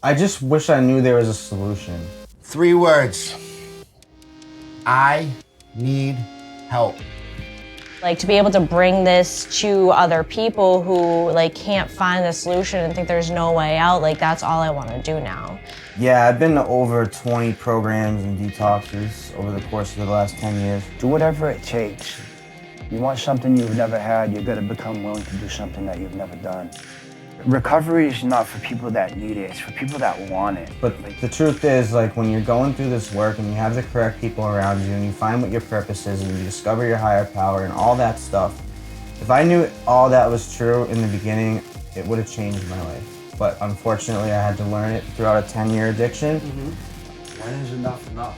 I just wish I knew there was a solution. 3 words. I need help. Like, to be able to bring this to other people who like can't find the solution and think there's no way out, like that's all I want to do now. Yeah, I've been to over 20 programs and detoxes over the course of the last 10 years. Do whatever it takes. You want something you've never had, you gotta become willing to do something that you've never done. Recovery is not for people that need it, it's for people that want it. But the truth is, like, when you're going through this work and you have the correct people around you and you find what your purpose is and you discover your higher power and all that stuff, if I knew all that was true in the beginning, it would have changed my life. But unfortunately, I had to learn it throughout a 10-year addiction. When is enough enough?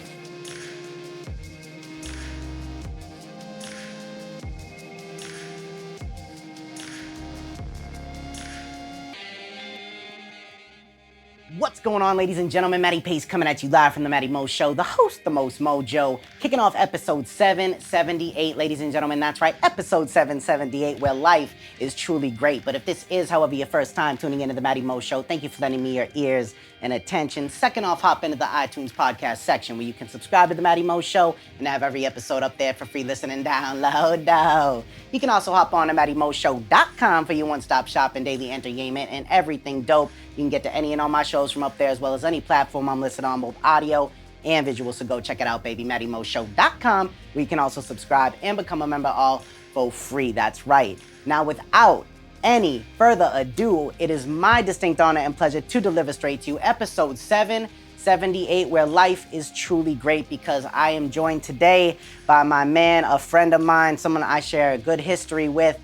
What's going on, ladies and gentlemen? Matty Pace coming at you live from the Matty Mo Show, the host, the most mojo, kicking off episode 778, ladies and gentlemen. That's right, episode 778, where life is truly great. But if this is, however, your first time tuning into the Matty Mo Show, thank you for lending me your ears and attention. Second off, hop into the iTunes podcast section where you can subscribe to the Matty Mo Show and have every episode up there for free listening download. You can also hop on to mattymoshow.com for your one-stop shop and daily entertainment and everything dope. You can get to any and all my shows from up there, as well as any platform I'm listed on, both audio and visual. So go check it out, baby, mattymoshow.com, where you can also subscribe and become a member all for free. That's right. Now, without any further ado, it is my distinct honor and pleasure to deliver straight to you episode 778, where life is truly great, because I am joined today by my man, a friend of mine, someone I share a good history with.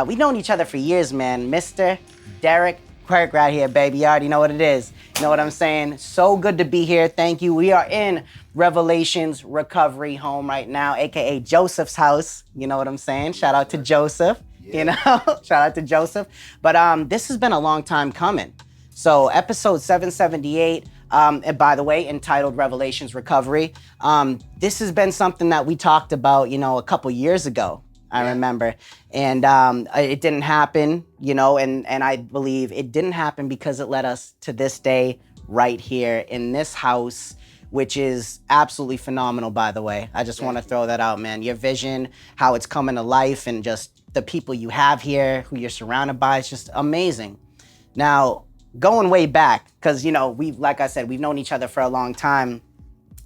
We've known each other for years, man. Mr. Derek Quirke right here, baby. You already know what it is. You know what I'm saying? So good to be here. Thank you. We are in Revelations Recovery Home right now, aka Joseph's house. You know what I'm saying? Shout out to Joseph. Yeah. You know, shout out to Joseph. But this has been a long time coming. So episode 778, and by the way, entitled Revelations Recovery. This has been something that we talked about, you know, a couple years ago. I remember. And it didn't happen, you know, and I believe it didn't happen because it led us to this day right here in this house, which is absolutely phenomenal, by the way. I just want to throw that out, man. Your vision, how it's coming to life, and just the people you have here, who you're surrounded by, it's just amazing. Now, going way back, because, you know, like I said, we've known each other for a long time.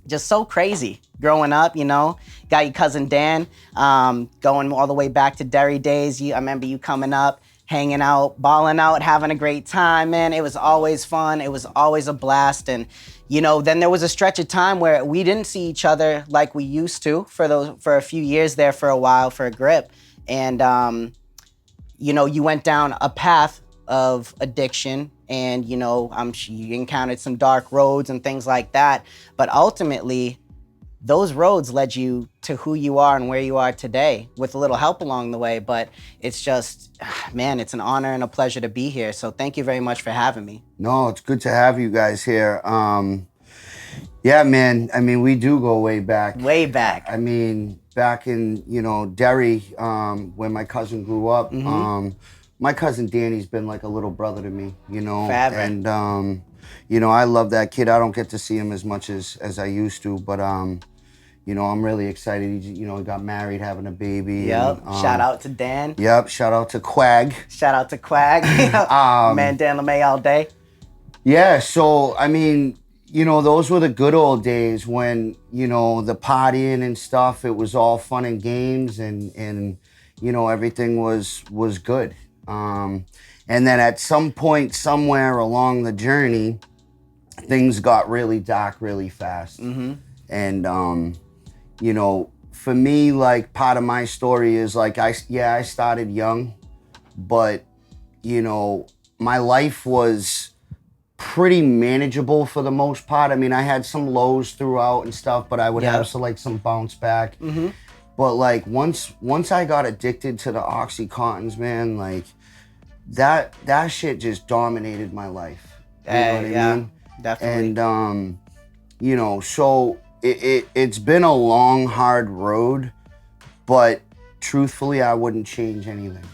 Just so crazy growing up, you know. Got your cousin Dan, going all the way back to Derry days. I remember you coming up, hanging out, balling out, having a great time, man. It was always fun. It was always a blast. And, you know, then there was a stretch of time where we didn't see each other like we used to for a few years there, for a while, for a grip. And, you know, you went down a path of addiction, and, you know, you encountered some dark roads and things like that. But ultimately, those roads led you to who you are and where you are today, with a little help along the way. But it's just, man, it's an honor and a pleasure to be here. So thank you very much for having me. No, it's good to have you guys here. Yeah, man, I mean, we do go way back. Way back. I mean, back in, you know, Derry, when my cousin grew up, my cousin Danny's been like a little brother to me, you know. Forever. And, you know, I love that kid. I don't get to see him as much as I used to, but, you know, I'm really excited. He, you know, he got married, having a baby. Yep. And, Shout out to Dan. Yep. Shout out to Quag. Shout out to Quag. Man, Dan LeMay all day. Yeah. So, I mean, you know, those were the good old days when, you know, the partying and stuff, it was all fun and games, and you know, everything was good. And then at some point, somewhere along the journey, things got really dark really fast. And, you know, for me, like, part of my story is like, I started young, but, you know, my life was pretty manageable for the most part. I mean, I had some lows throughout and stuff, but I would have some bounce back. But like once I got addicted to the Oxycontins, man, like that shit just dominated my life. You know what I mean? Definitely. And you know, so it's been a long, hard road, but truthfully, I wouldn't change anything.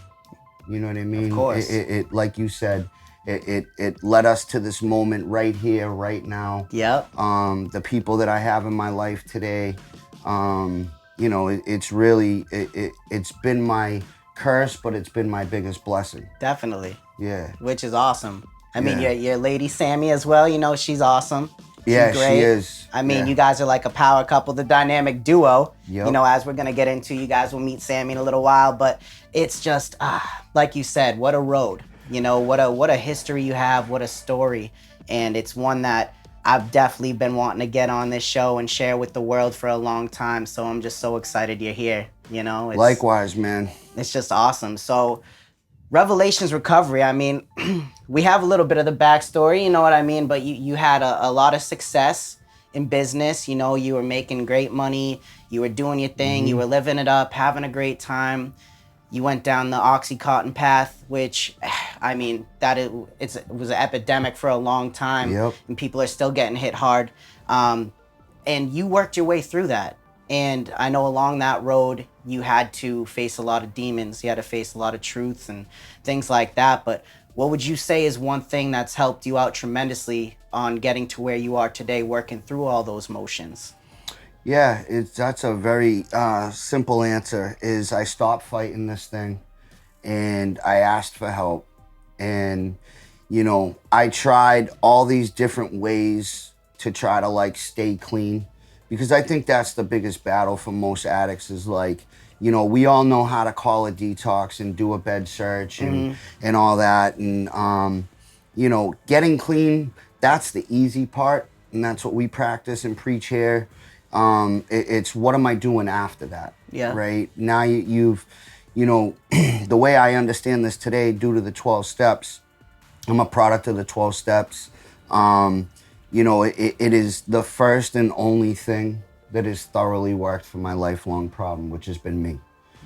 You know what I mean? Of course. It like you said, It led us to this moment right here, right now. Yep. The people that I have in my life today, you know, it's really, it's been my curse, but it's been my biggest blessing. Definitely. Yeah. Which is awesome. I mean, Yeah. your lady Sammy as well, you know, she's awesome. She's Yeah, great. she is. I mean, Yeah. you guys are like a power couple, the dynamic duo. Yep. You know, as we're gonna get into, you guys will meet Sammy in a little while, but it's just, like you said, what a road. You know, what a history you have, what a story. And it's one that I've definitely been wanting to get on this show and share with the world for a long time. So I'm just so excited you're here, you know? Likewise, man. It's just awesome. So Revelations Recovery, I mean, we have a little bit of the backstory, you know what I mean? But you had a lot of success in business. You know, you were making great money. You were doing your thing. You were living it up, having a great time. You went down the Oxycontin path, which, I mean, it was an epidemic for a long time. Yep. And people are still getting hit hard. And you worked your way through that. And I know along that road, you had to face a lot of demons. You had to face a lot of truths and things like that. But what would you say is one thing that's helped you out tremendously on getting to where you are today, working through all those motions? Yeah, that's a very simple answer. Is I stopped fighting this thing, and I asked for help, and you know, I tried all these different ways to try to like stay clean, because I think that's the biggest battle for most addicts is like, you know, we all know how to call a detox and do a bed search and all that, and you know, getting clean, that's the easy part, and that's what we practice and preach here. It's what am I doing after that? Yeah. Right? Now you've, you know, the way I understand this today, due to the 12 steps, I'm a product of the 12 steps. You know, it is the first and only thing that has thoroughly worked for my lifelong problem, which has been me.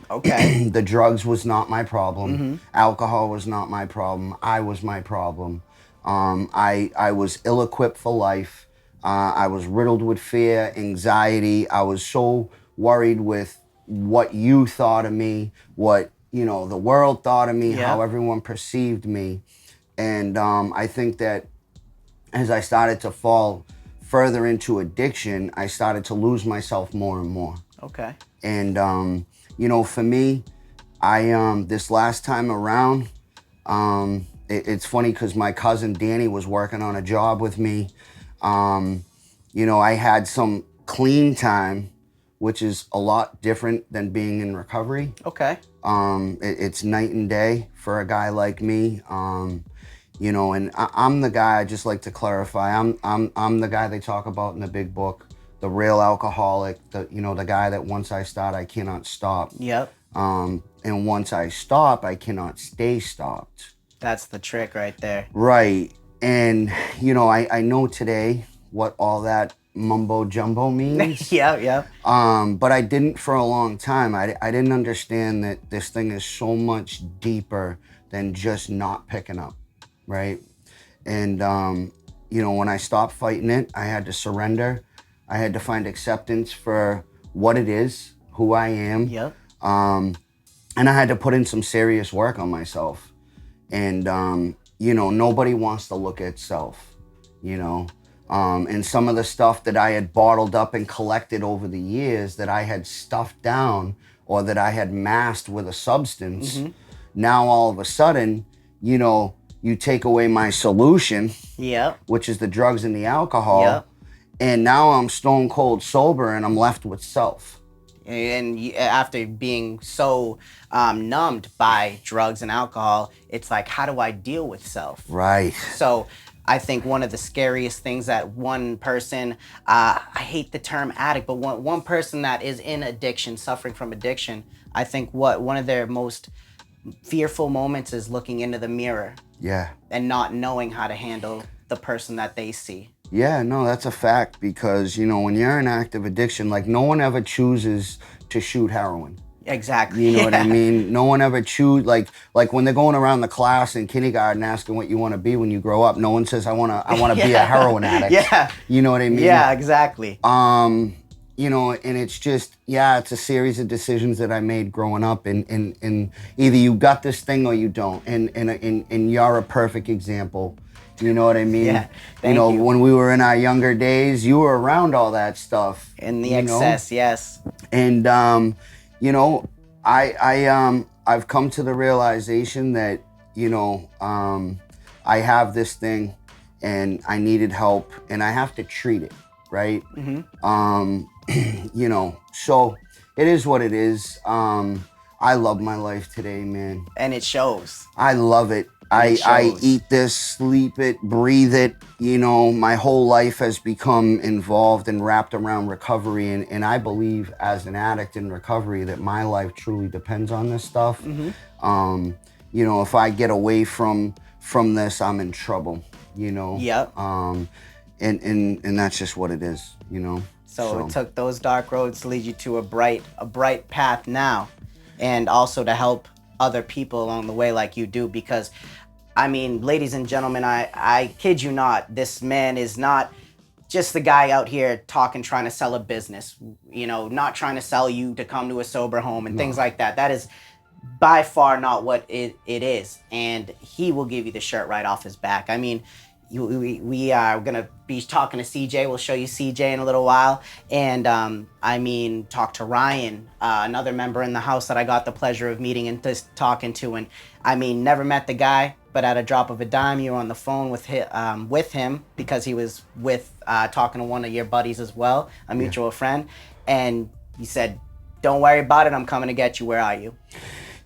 Okay. The drugs was not my problem. Alcohol was not my problem. I was my problem. I was ill-equipped for life. I was riddled with fear, anxiety. I was so worried with what you thought of me, what, you know, the world thought of me, how everyone perceived me. And I think that as I started to fall further into addiction, I started to lose myself more and more. Okay. And, you know, for me, this last time around, it's funny because my cousin Danny was working on a job with me. You know, I had some clean time, which is a lot different than being in recovery. Okay. It's night and day for a guy like me. You know, and I'm the guy, I just like to clarify, I'm the guy they talk about in the big book, the real alcoholic, you know, the guy that once I start, I cannot stop. Yep. And once I stop, I cannot stay stopped. That's the trick right there. Right. And, you know, I know today what all that mumbo jumbo means. Yeah. But I didn't for a long time. I didn't understand that this thing is so much deeper than just not picking up, right? And, you know, when I stopped fighting it, I had to surrender. I had to find acceptance for what it is, who I am. Yep. And I had to put in some serious work on myself. And, you know, nobody wants to look at self, you know. And some of the stuff that I had bottled up and collected over the years that I had stuffed down or that I had masked with a substance, now all of a sudden, you know, you take away my solution, which is the drugs and the alcohol, and now I'm stone cold sober and I'm left with self. And after being so numbed by drugs and alcohol, it's like, how do I deal with self? Right. So I think one of the scariest things that one person, I hate the term addict, but one person that is in addiction, suffering from addiction, I think one of their most fearful moments is looking into the mirror. Yeah. And not knowing how to handle the person that they see. Yeah, no, that's a fact, because, you know, when you're in active addiction, like, no one ever chooses to shoot heroin. Exactly. You know what I mean? No one ever like when they're going around the class in kindergarten asking what you want to be when you grow up, no one says, I want to be a heroin addict. Yeah. You know what I mean? Yeah, exactly. you know, and it's just, yeah, it's a series of decisions that I made growing up, and either you got this thing or you don't, and you're a perfect example. You know what I mean? Yeah, you know, thank you. when we were in our younger days, you were around all that stuff. In the you know? excess, yes. And you know, I've come to the realization that, you know, I have this thing and I needed help and I have to treat it, right? You know, so it is what it is. I love my life today, man. And it shows. I love it. I eat this, sleep it, breathe it. You know, my whole life has become involved and wrapped around recovery. And I believe as an addict in recovery that my life truly depends on this stuff. You know, if I get away from this, I'm in trouble, you know? Yep. And that's just what it is, you know? So it took those dark roads to lead you to a bright path now, and also to help other people along the way like you do. Because, I mean, ladies and gentlemen, I kid you not, this man is not just the guy out here talking, trying to sell a business, you know, not trying to sell you to come to a sober home and things like that. That is by far not what it is. And he will give you the shirt right off his back. I mean, we are going to be talking to CJ. We'll show you CJ in a little while. And I mean, talk to Ryan, another member in the house that I got the pleasure of meeting and just talking to. And I mean, never met the guy, but at a drop of a dime, you were on the phone with him because he was talking to one of your buddies as well, a mutual friend. And he said, "Don't worry about it. I'm coming to get you. Where are you?"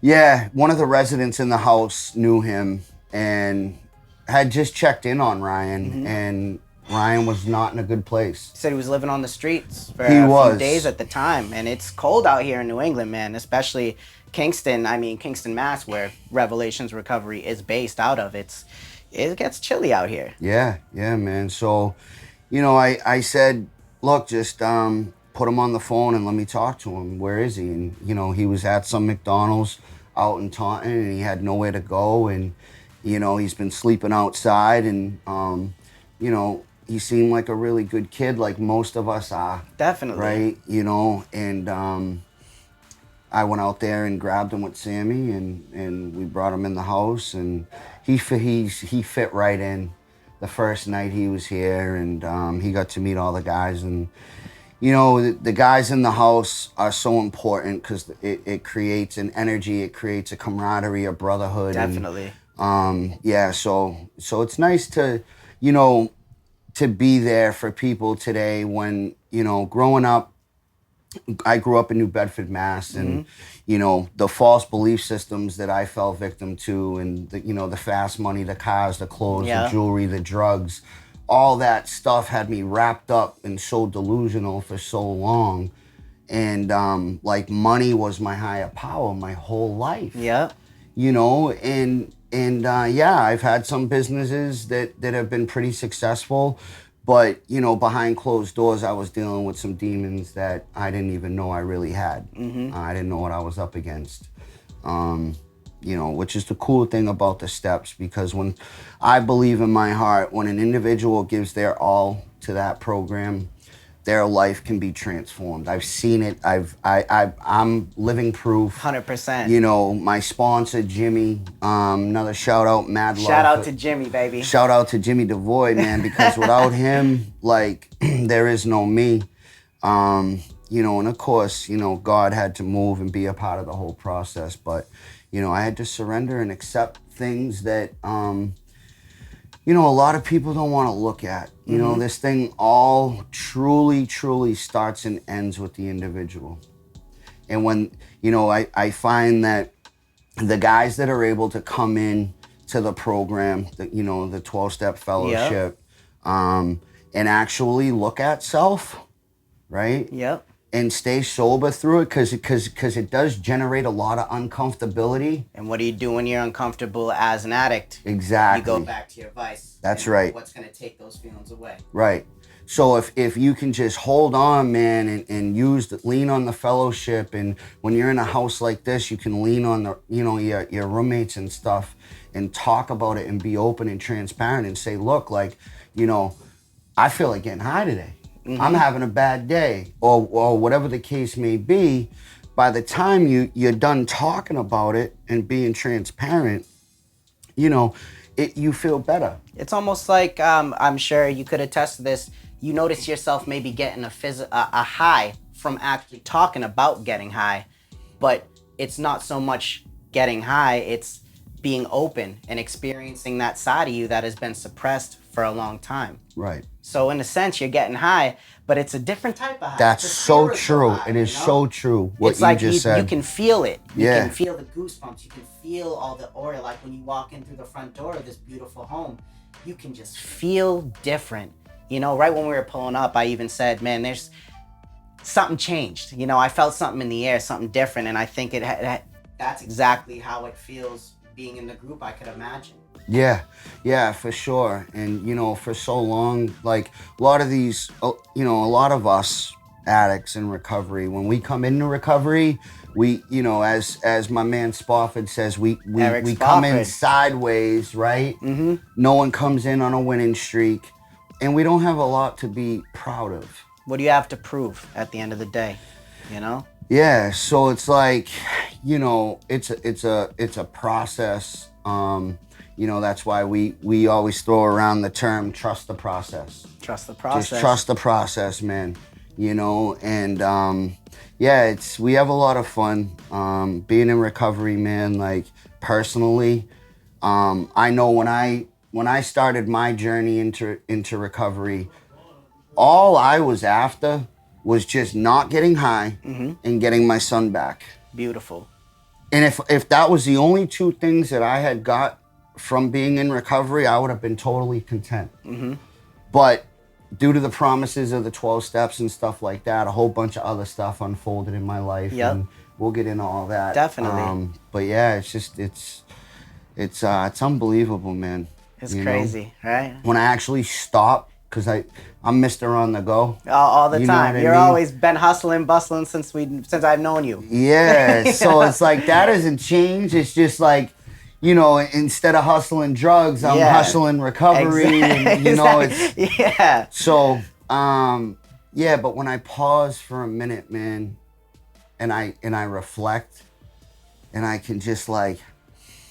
Yeah, one of the residents in the house knew him and had just checked in on Ryan, and Ryan was not in a good place. He said he was living on the streets for He a was. few days at the time. And it's cold out here in New England, man, especially Kingston, Mass, where Revelations Recovery is based out of. It gets chilly out here. Yeah, man. So, you know, I said, look, just put him on the phone and let me talk to him. Where is he? And, you know, he was at some McDonald's out in Taunton and he had nowhere to go. And, you know, he's been sleeping outside and, you know, he seemed like a really good kid, like most of us are. Definitely. Right? You know, and I went out there and grabbed him with Sammy and we brought him in the house and he fit right in the first night he was here, and he got to meet all the guys. And, you know, the guys in the house are so important because it creates an energy, it creates a camaraderie, a brotherhood. Definitely. Yeah, so it's nice to, you know, to be there for people today when, you know, growing up, I grew up in New Bedford, Mass, and, you know, the false belief systems that I fell victim to and, the fast money, the cars, the clothes, the jewelry, the drugs, all that stuff had me wrapped up and so delusional for so long. And, like, money was my higher power my whole life. Yeah. You know, and yeah, I've had some businesses that have been pretty successful, but, you know, behind closed doors, I was dealing with some demons that I didn't even know I really had. I didn't know what I was up against. You know, which is the cool thing about the steps, because when I believe in my heart, when an individual gives their all to that program, their life can be transformed. I've seen it. I'm living proof. 100%. You know, my sponsor, Jimmy, another shout out, Mad Love. Shout out to Jimmy, baby. Shout out to Jimmy DeVoy, man, because without him, like, there is no me. You know, and of course, you know, God had to move and be a part of the whole process. But, you know, I had to surrender and accept things that, you know, a lot of people don't want to look at. You know, this thing all truly, truly starts and ends with the individual. And when, you know, I find that the guys that are able to come in to the program, you know, the 12-step fellowship, and actually look at self, right? Yep. And stay sober through it, because it does generate a lot of uncomfortability. And what do you do when you're uncomfortable as an addict? Exactly. You go back to your vice. That's and right. What's going to take those feelings away? Right. So if you can just hold on, man, and lean on the fellowship, and when you're in a house like this, you can lean on the, you know, your roommates and stuff, and talk about it and be open and transparent and say, look, like, you know, I feel like getting high today. I'm having a bad day, or whatever the case may be. By the time you're done talking about it and being transparent, you know, you feel better. It's almost like, I'm sure you could attest to this, you notice yourself maybe getting a high from actually talking about getting high, but it's not so much getting high, it's being open and experiencing that side of you that has been suppressed for a long time. Right. So in a sense, you're getting high, but it's a different type of high. That's It's a so spiritual true. high, It is you know? so true what It's you like just said. you can feel it. You Yeah. can feel the goosebumps. You can feel all the aura. Like when you walk in through the front door of this beautiful home, you can just feel different. You know, right when we were pulling up, I even said, man, there's something changed. You know, I felt something in the air, something different. And I think that's exactly how it feels being in the group, I could imagine. Yeah, for sure. And, you know, for so long, like a lot of these, you know, a lot of us addicts in recovery, when we come into recovery, we, you know, as my man Spofford says, we come in sideways, right? Mm-hmm. No one comes in on a winning streak, and we don't have a lot to be proud of. What do you have to prove at the end of the day, you know? Yeah, so it's like, you know, it's a process. You know, that's why we always throw around the term trust the process. Trust the process. Just trust the process, man. You know, and yeah, we have a lot of fun being in recovery, man. Like personally, I know when I started my journey into recovery, all I was after was just not getting high and getting my son back. Beautiful. And if that was the only two things that I had got from being in recovery, I would have been totally content. Mm-hmm. But due to the promises of the 12 steps and stuff like that, a whole bunch of other stuff unfolded in my life. Yep. And we'll get into all that. Definitely. But yeah, it's just, it's unbelievable, man. It's crazy, right? When I actually stopped, because I'm Mr. On the go. All the You know time. what I You're mean? always been hustling, bustling since I've known you. Yeah, so it's like that hasn't changed. It's just like, you know, instead of hustling drugs, I'm hustling recovery. And, you know, it's yeah. So, yeah, but when I pause for a minute, man, and I reflect, and I can just like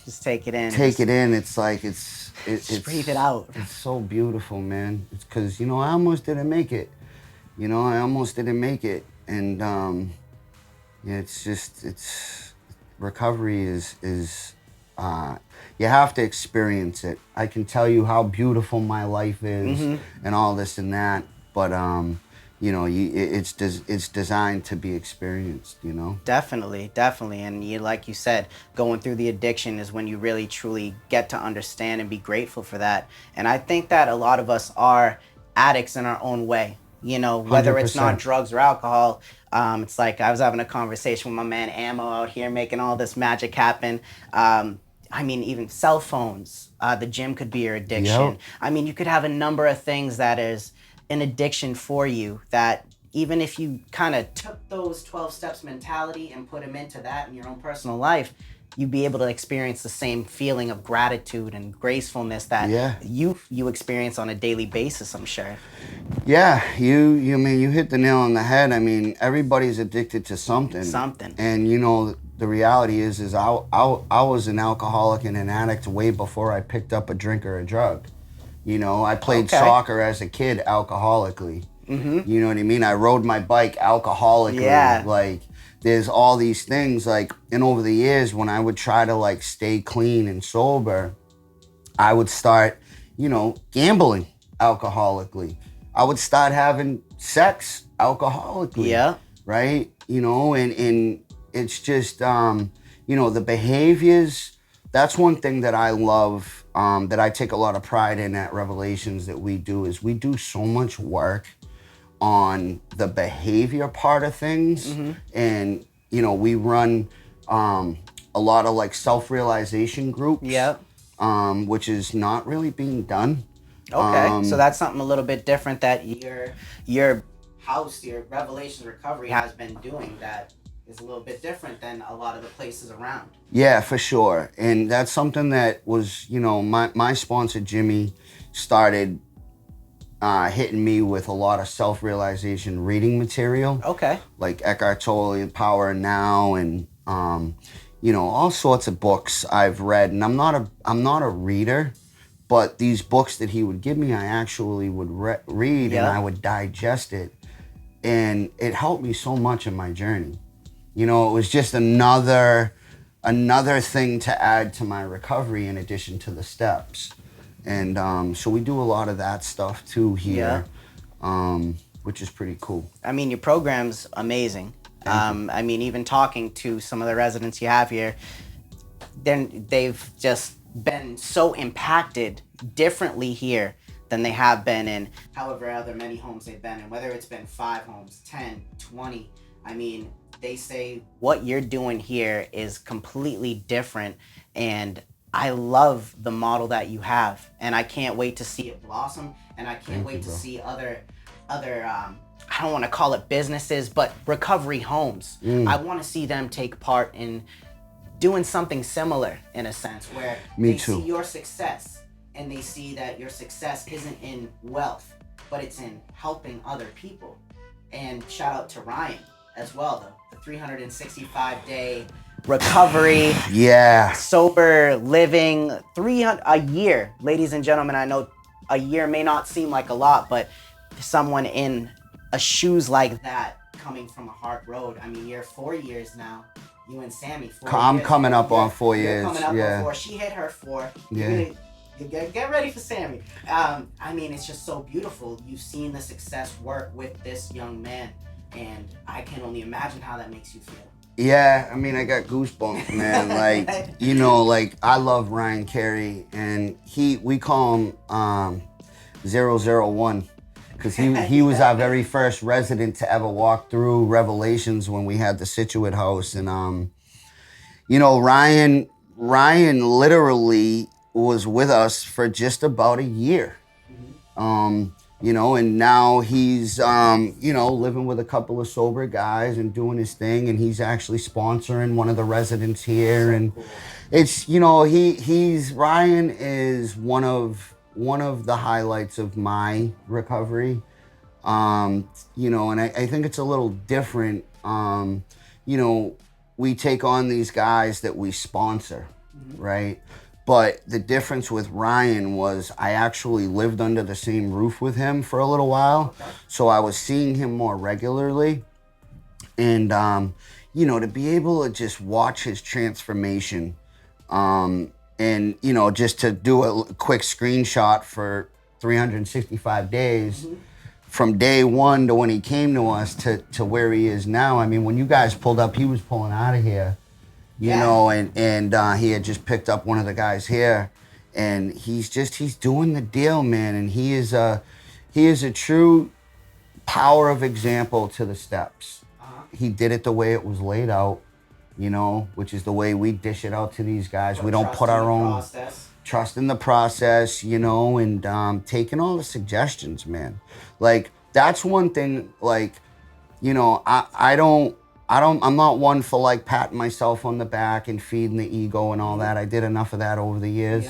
just take it in. It's like it's breathe it out. It's so beautiful, man. It's because, you know, I almost didn't make it. You know, I almost didn't make it, and yeah, it's recovery is you have to experience it. I can tell you how beautiful my life is and all this and that, but you know, it's designed to be experienced, you know? Definitely. And like you said, going through the addiction is when you really, truly get to understand and be grateful for that. And I think that a lot of us are addicts in our own way. You know, whether 100%. it's not drugs or alcohol, it's like I was having a conversation with my man Ammo out here making all this magic happen. I mean, even cell phones, the gym could be your addiction. Yep. I mean, you could have a number of things that is an addiction for you that even if you kind of took those 12 steps mentality and put them into that in your own personal life, you'd be able to experience the same feeling of gratitude and gracefulness that you experience on a daily basis, I'm sure. Yeah, you mean, you hit the nail on the head. I mean, everybody's addicted to something. And you know, the reality is I was an alcoholic and an addict way before I picked up a drink or a drug. You know, I played soccer as a kid alcoholically. Mm-hmm. You know what I mean? I rode my bike alcoholically. Yeah. Like, there's all these things, like, and over the years when I would try to, like, stay clean and sober, I would start, you know, gambling alcoholically. I would start having sex alcoholically. Yeah. Right? You know, and it's just, you know, the behaviors, that's one thing that I love, that I take a lot of pride in at Revelations that we do, is we do so much work on the behavior part of things. Mm-hmm. And, you know, we run a lot of like self-realization groups, which is not really being done. Okay, so that's something a little bit different that your house, your Revelations Recovery has been doing that is a little bit different than a lot of the places around. Yeah, for sure. And that's something that was, you know, my sponsor, Jimmy, started hitting me with a lot of self-realization reading material. Okay. Like Eckhart Tolle, Power Now, and you know, all sorts of books I've read. And I'm not a reader, but these books that he would give me, I actually would read, and I would digest it, and it helped me so much in my journey. You know, it was just another thing to add to my recovery in addition to the steps. And so we do a lot of that stuff too here, which is pretty cool. I mean, your program's amazing. I mean, even talking to some of the residents you have here, then they've just been so impacted differently here than they have been in however other many homes they've been in, whether it's been 5 homes, 10, 20. I mean, they say what you're doing here is completely different, and I love the model that you have, and I can't wait to see it blossom, and I can't wait to see other I don't want to call it businesses, but recovery homes. I want to see them take part in doing something similar, in a sense, where they see your success, and they see that your success isn't in wealth, but it's in helping other people. And shout out to Ryan as well, the 365-day recovery, sober living, 300 a year. Ladies and gentlemen, I know a year may not seem like a lot, but someone in a shoes like that, coming from a hard road. I mean, you're 4 years now. You and Sammy, 4 I'm years. coming up on 4 years. Coming up on 4. She hit her 4. You get ready for Sammy. I mean, it's just so beautiful. You've seen the success work with this young man, and I can only imagine how that makes you feel. Yeah, I mean, I got goosebumps, man. Like, you know, like, I love Ryan Carey, and we call him 001, because he was our very first resident to ever walk through Revelations when we had the Situate house. And, you know, Ryan literally was with us for just about a year. You know, and now he's, you know, living with a couple of sober guys and doing his thing, and he's actually sponsoring one of the residents here. And it's, you know, Ryan is one of the highlights of my recovery. You know, and I think it's a little different. You know, we take on these guys that we sponsor, right? But the difference with Ryan was I actually lived under the same roof with him for a little while. So I was seeing him more regularly. And, you know, to be able to just watch his transformation, and, you know, just to do a quick screenshot for 365 days, from day one to when he came to us to where he is now. I mean, when you guys pulled up, he was pulling out of here. You know, and he had just picked up one of the guys here, and he's doing the deal, man. And he is a true power of example to the steps. He did it the way it was laid out, you know, which is the way we dish it out to these guys. We don't put our own trust in the process, you know, and taking all the suggestions, man. Like, that's one thing, like, you know, I'm not one for like patting myself on the back and feeding the ego and all that. I did enough of that over the years.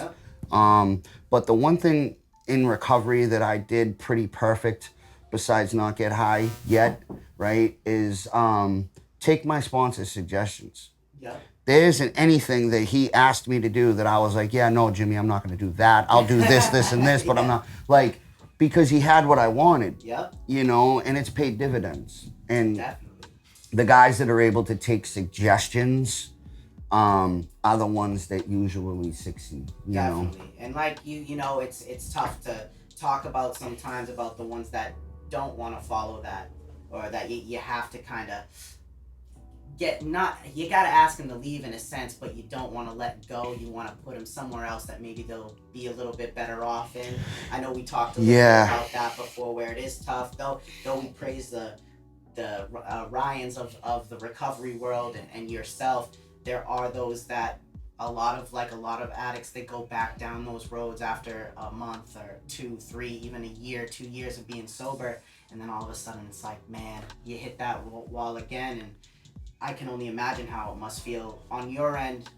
But the one thing in recovery that I did pretty perfect, besides not get high yet, right, is take my sponsor's suggestions. There isn't anything that he asked me to do that I was like, yeah, no, Jimmy, I'm not going to do that. I'll do this, this, and this, but I'm not, like, because he had what I wanted, you know, and it's paid dividends. And the guys that are able to take suggestions are the ones that usually succeed. You know? And like you know, it's tough to talk about sometimes about the ones that don't want to follow that, or that you have to kind of you got to ask them to leave in a sense, but you don't want to let go. You want to put them somewhere else that maybe they'll be a little bit better off in. I know we talked a little bit about that before, where it is tough, though we praise the Ryans of the recovery world and yourself. There are those that a lot of addicts, they go back down those roads after a month or 2, 3, even a year, 2 years of being sober, and then all of a sudden it's like, man, you hit that wall again. And I can only imagine how it must feel on your end,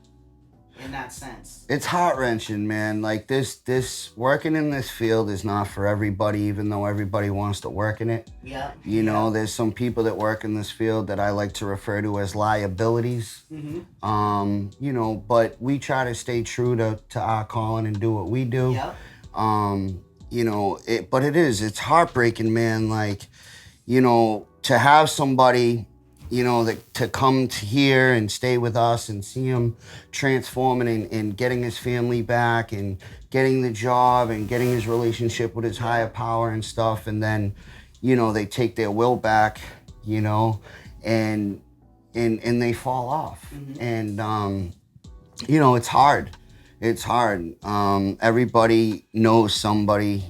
in that sense. It's heart-wrenching, man. Like this working in this field is not for everybody, even though everybody wants to work in it. Yeah. You know, there's some people that work in this field that I like to refer to as liabilities. You know, but we try to stay true to our calling and do what we do. Yeah. You know, it's heartbreaking, man. Like, you know, to have somebody, you know, that to come to here and stay with us and see him transforming and getting his family back and getting the job and getting his relationship with his higher power and stuff. And then, you know, they take their will back, you know, and they fall off. And, you know, it's hard. It's hard. Everybody knows somebody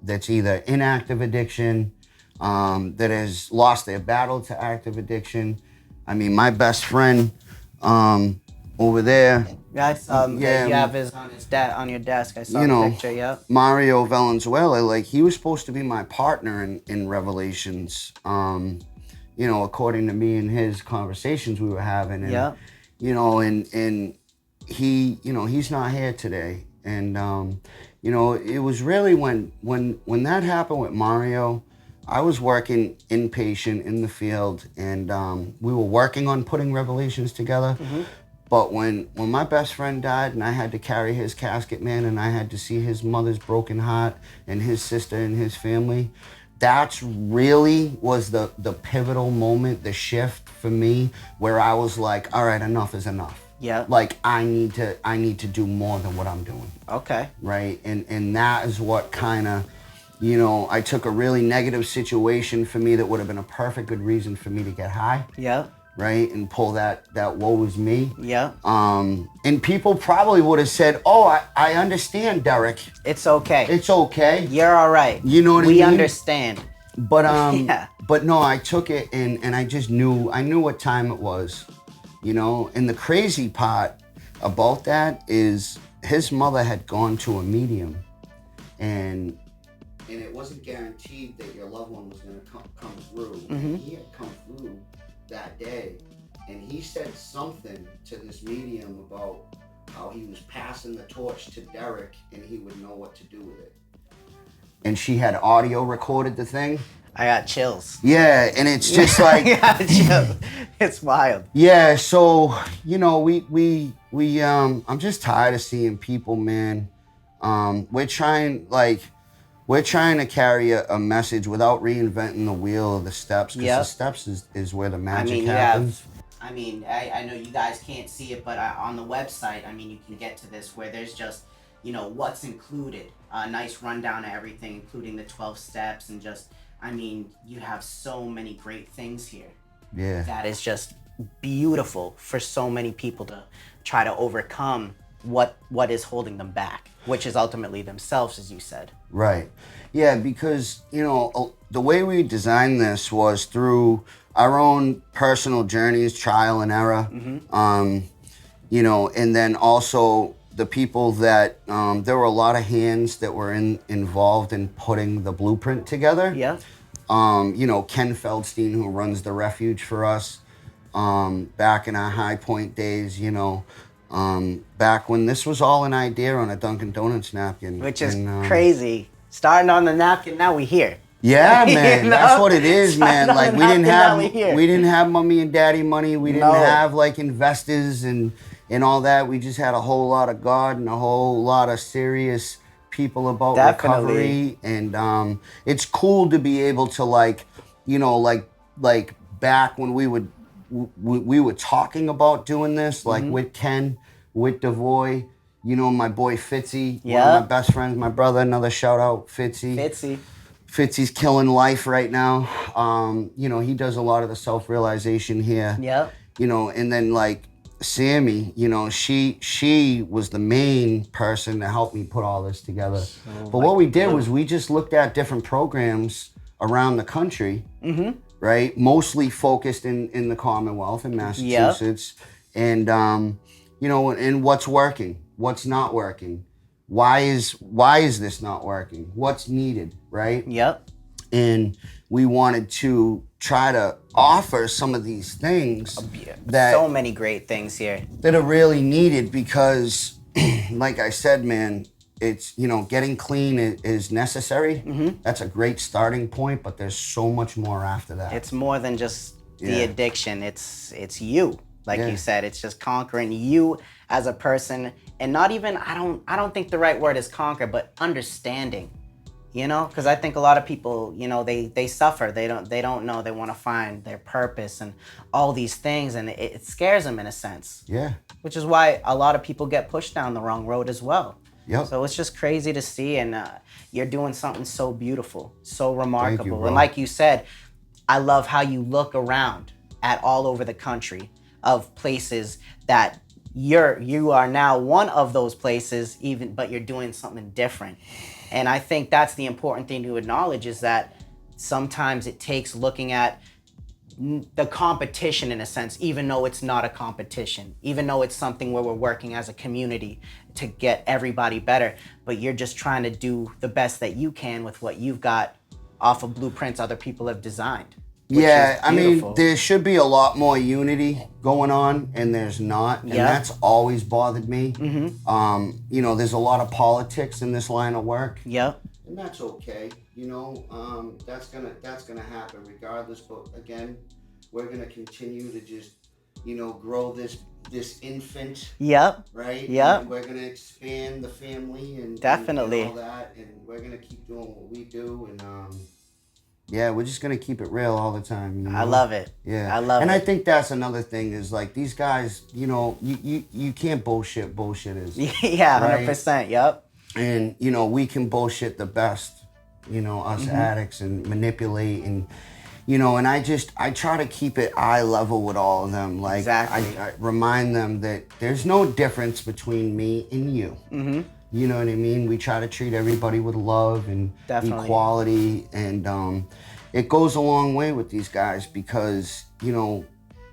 that's either in active addiction, that has lost their battle to active addiction. I mean, my best friend over there. Yeah, I saw him. Yeah, you have his on your desk. I saw you the know, picture. Yep. Mario Valenzuela, like he was supposed to be my partner in Revelations. You know, according to me and his conversations we were having. And, you know, and he, you know, he's not here today. And you know, it was really when that happened with Mario, I was working inpatient in the field, and we were working on putting Revelations together. But when my best friend died and I had to carry his casket, man, and I had to see his mother's broken heart and his sister and his family, that's really was the pivotal moment, the shift for me, where I was like, all right, enough is enough. Yeah. Like I need to do more than what I'm doing. Okay. Right. And that is what kind of, you know, I took a really negative situation for me that would have been a perfect good reason for me to get high. Yeah. Right. And pull that woe is me. Yeah. And people probably would have said, oh, I understand, Derek. It's okay. It's okay. You're all right. You know what I mean? We understand. But yeah. But no, I took it and I just knew what time it was. You know, and the crazy part about that is his mother had gone to a medium, and it wasn't guaranteed that your loved one was going to come through. And he had come through that day, and he said something to this medium about how he was passing the torch to Derek, and he would know what to do with it. And she had audio recorded the thing. I got chills. Yeah, and it's just like I got chills. It's wild. Yeah, so you know, we I'm just tired of seeing people, man. We're trying to carry a message without reinventing the wheel or the steps, because the steps is where the magic happens. I know you guys can't see it, but on the website, I mean, you can get to this where there's just, you know, what's included. A nice rundown of everything, including the 12 steps, and just, I mean, you have so many great things here. Yeah. That is just beautiful for so many people to try to overcome what is holding them back, which is ultimately themselves, as you said. Right. Yeah, because, you know, the way we designed this was through our own personal journeys, trial and error. You know, and then also the people that, there were a lot of hands that were involved in putting the blueprint together. Yeah. You know, Ken Feldstein, who runs the refuge for us, back in our High Point days, you know, back when this was all an idea on a Dunkin' Donuts napkin. Which is crazy. Starting on the napkin, now we here. Yeah, man, You know? that's what it is, man. Starting Like on we didn't napkin, now have we here. mommy and daddy money. We didn't have like investors and all that. We just had a whole lot of God and a whole lot of serious people about recovery. And it's cool to be able to, like, you know, like back when we were talking about doing this, like with Ken, with Devoy, you know, my boy Fitzy, one of my best friends, my brother, another shout out, Fitzy. Fitzy's killing life right now. You know, he does a lot of the self-realization here. Yep. You know, and then like Sammy, you know, she was the main person to help me put all this together. But what we did was we just looked at different programs around the country, right? Mostly focused in the Commonwealth in Massachusetts. And, you know, and what's working, what's not working. Why is this not working? What's needed, right? Yep. And we wanted to try to offer some of these things that So many great things here. that are really needed because, like I said, man, it's, you know, getting clean is necessary. That's a great starting point, but there's so much more after that. It's more than just the Yeah. addiction. It's you. Like Yeah. you said, it's just conquering you as a person, and not even, I don't think the right word is conquer, but understanding. You know, because I think a lot of people, you know, they suffer. They don't know. They want to find their purpose and all these things, and it scares them in a sense. Yeah. Which is why a lot of people get pushed down the wrong road as well. Yep. So it's just crazy to see, and you're doing something so beautiful, so remarkable. bro. And like you said, I love how you look around at all over the country of places that you are now one of those places, but you're doing something different. And I think that's the important thing to acknowledge, is that sometimes it takes looking at the competition in a sense, even though it's not a competition, even though it's something where we're working as a community to get everybody better, but you're just trying to do the best that you can with what you've got off of blueprints other people have designed. Yeah, I mean, beautiful. there should be a lot more unity going on, and there's not, and Yeah. that's always bothered me. You know, there's a lot of politics in this line of work, Yep. and that's okay. You know, that's gonna happen regardless. But again, we're gonna continue to just, you know, grow this infant, Yep. right? Yep. And we're gonna expand the family and Definitely. and all that, and we're gonna keep doing what we do, and yeah, we're just gonna keep it real all the time. You know? I love it. Yeah, I love and it. I think that's another thing is like these guys, you know, you can't bullshit bullshitters, Yeah, Right. 100%. Yep. and you know we can bullshit the best, you know, us addicts, and manipulate, and you know, and I try to keep it eye level with all of them. Like Exactly. I remind them that there's no difference between me and you. You know what I mean? We try to treat everybody with love and Definitely. equality, and it goes a long way with these guys because, you know,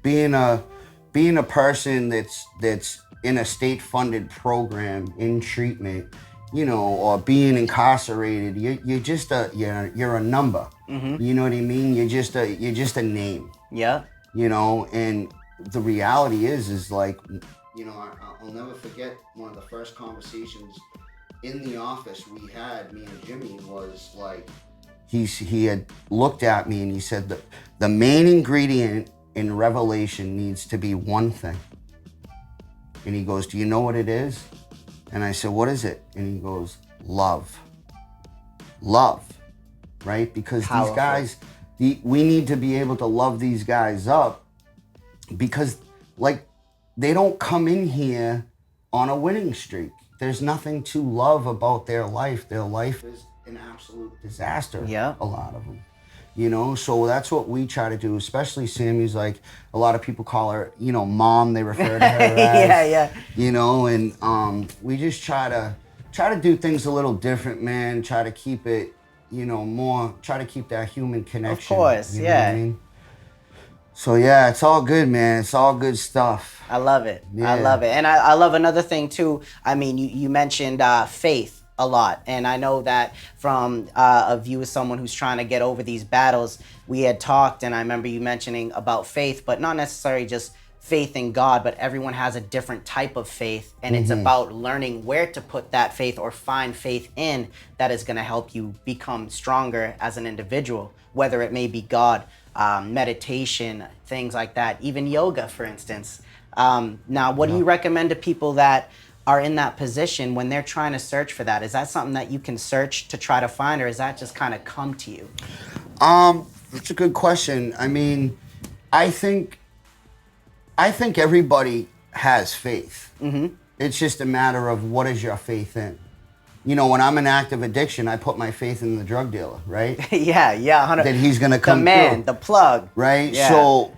being a person that's in a state-funded program in treatment, you know, or being incarcerated, you're just you're a number. You know what I mean? You're just a name. Yep. You know, and the reality is like, you know, I'll never forget one of the first conversations in the office we had, me and Jimmy, was like, he had looked at me and he said that the main ingredient in revelation needs to be one thing. And he goes, do you know what it is? And I said, what is it? And he goes, love. Love, right? Because Powerful. these guys, we need to be able to love these guys up because, like, they don't come in here on a winning streak. There's nothing to love about their life. Their life is an absolute disaster. Yeah. A lot of them. You know, so that's what we try to do, especially Sammy's like, a lot of people call her, you know, mom, they refer to her as. Yeah. You know, and we just try to do things a little different, man. Try to keep it, you know, try to keep that human connection. Of course, you know yeah. what I mean? So yeah, it's all good, man. It's all good stuff. I love it. Yeah. I love it. And I love another thing too. I mean, you mentioned faith a lot. And I know that from a view as someone who's trying to get over these battles, we had talked, and I remember you mentioning about faith, but not necessarily just faith in God, but everyone has a different type of faith. And it's about learning where to put that faith or find faith in that is going to help you become stronger as an individual, whether it may be God, meditation, things like that, even yoga, for instance. Now, what do you recommend to people that are in that position when they're trying to search for that? Is that something that you can search to try to find, or is that just kind of come to you? It's a good question. I mean, I think everybody has faith. It's just a matter of what is your faith in. You know, when I'm in active addiction, I put my faith in the drug dealer, right? Yeah, 100. That he's gonna come the man, through. the plug, Right? Yeah. So,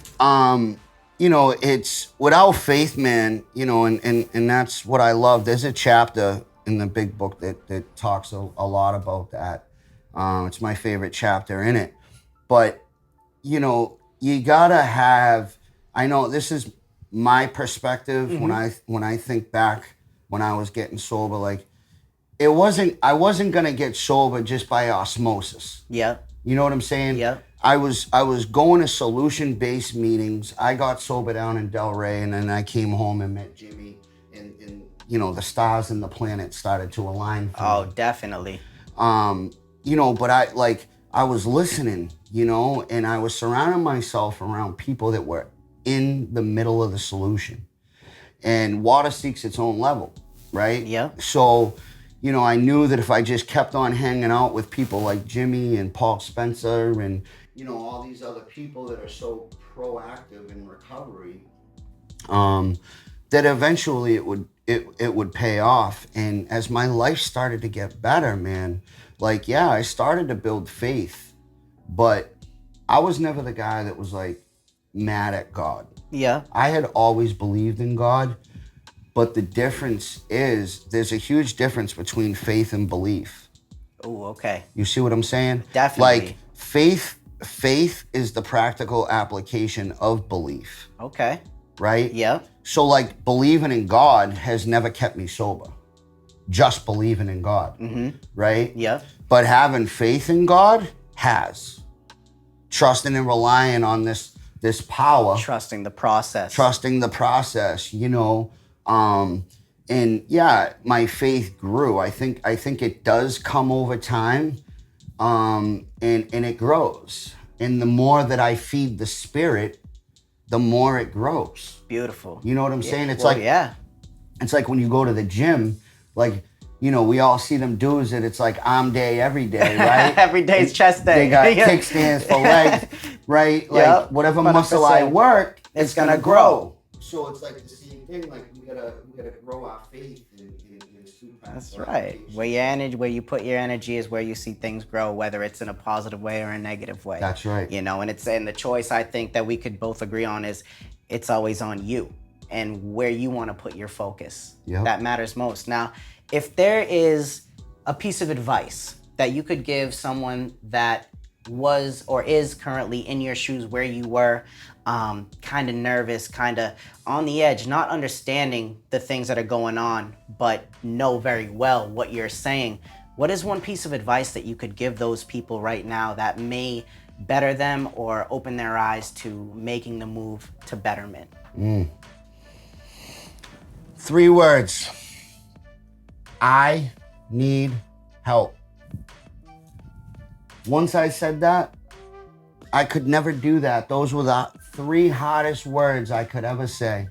you know, it's without faith, man, you know, and that's what I love. There's a chapter in the big book that talks a lot about that. It's my favorite chapter in it. But, you know, you gotta have, I know this is my perspective when I think back when I was getting sober, like, I wasn't gonna get sober just by osmosis. Yep. You know what I'm saying? Yep. I was going to solution-based meetings. I got sober down in Delray, and then I came home and met Jimmy, and you know, the stars and the planets started to align for Oh, me. definitely. You know, but I was listening, you know, and I was surrounding myself around people that were in the middle of the solution. And water seeks its own level, right? Yeah. So, you know, I knew that if I just kept on hanging out with people like Jimmy and Paul Spencer and, you know, all these other people that are so proactive in recovery, that eventually it would pay off. And as my life started to get better, man, like, yeah, I started to build faith, but I was never the guy that was like mad at God. Yeah. I had always believed in God, but the difference is there's a huge difference between faith and belief. Oh, okay. You see what I'm saying? Definitely. Like faith is the practical application of belief, Okay. right? Yeah. So like believing in God has never kept me sober. Just believing in God, right? Yeah. But having faith in God has. Trusting and relying on this power. Trusting the process. Trusting the process, you know. And yeah, my faith grew. I think it does come over time, and it grows. And the more that I feed the spirit, the more it grows. Beautiful. You know what I'm saying? It's Well, like yeah. It's like when you go to the gym, like, you know, we all see them dudes that it's like arm day every day, right? Every day's chest day. They got Yeah. kickstands for legs, right? Like Yep, whatever muscle I 100%. work, It's gonna grow. So it's like the same thing. Like we gotta grow our faith in That's right. Where you put your energy is where you see things grow, whether it's in a positive way or a negative way. That's right. You know, and the choice I think that we could both agree on is it's always on you and where you want to put your focus. Yep. That matters most. Now, if there is a piece of advice that you could give someone that was or is currently in your shoes where you were, kind of nervous, kind of on the edge, not understanding the things that are going on, but know very well what you're saying, what is one piece of advice that you could give those people right now that may better them or open their eyes to making the move to betterment? 3 words. I need help. Once I said that, I could never do that. Those were the 3 hardest words I could ever say,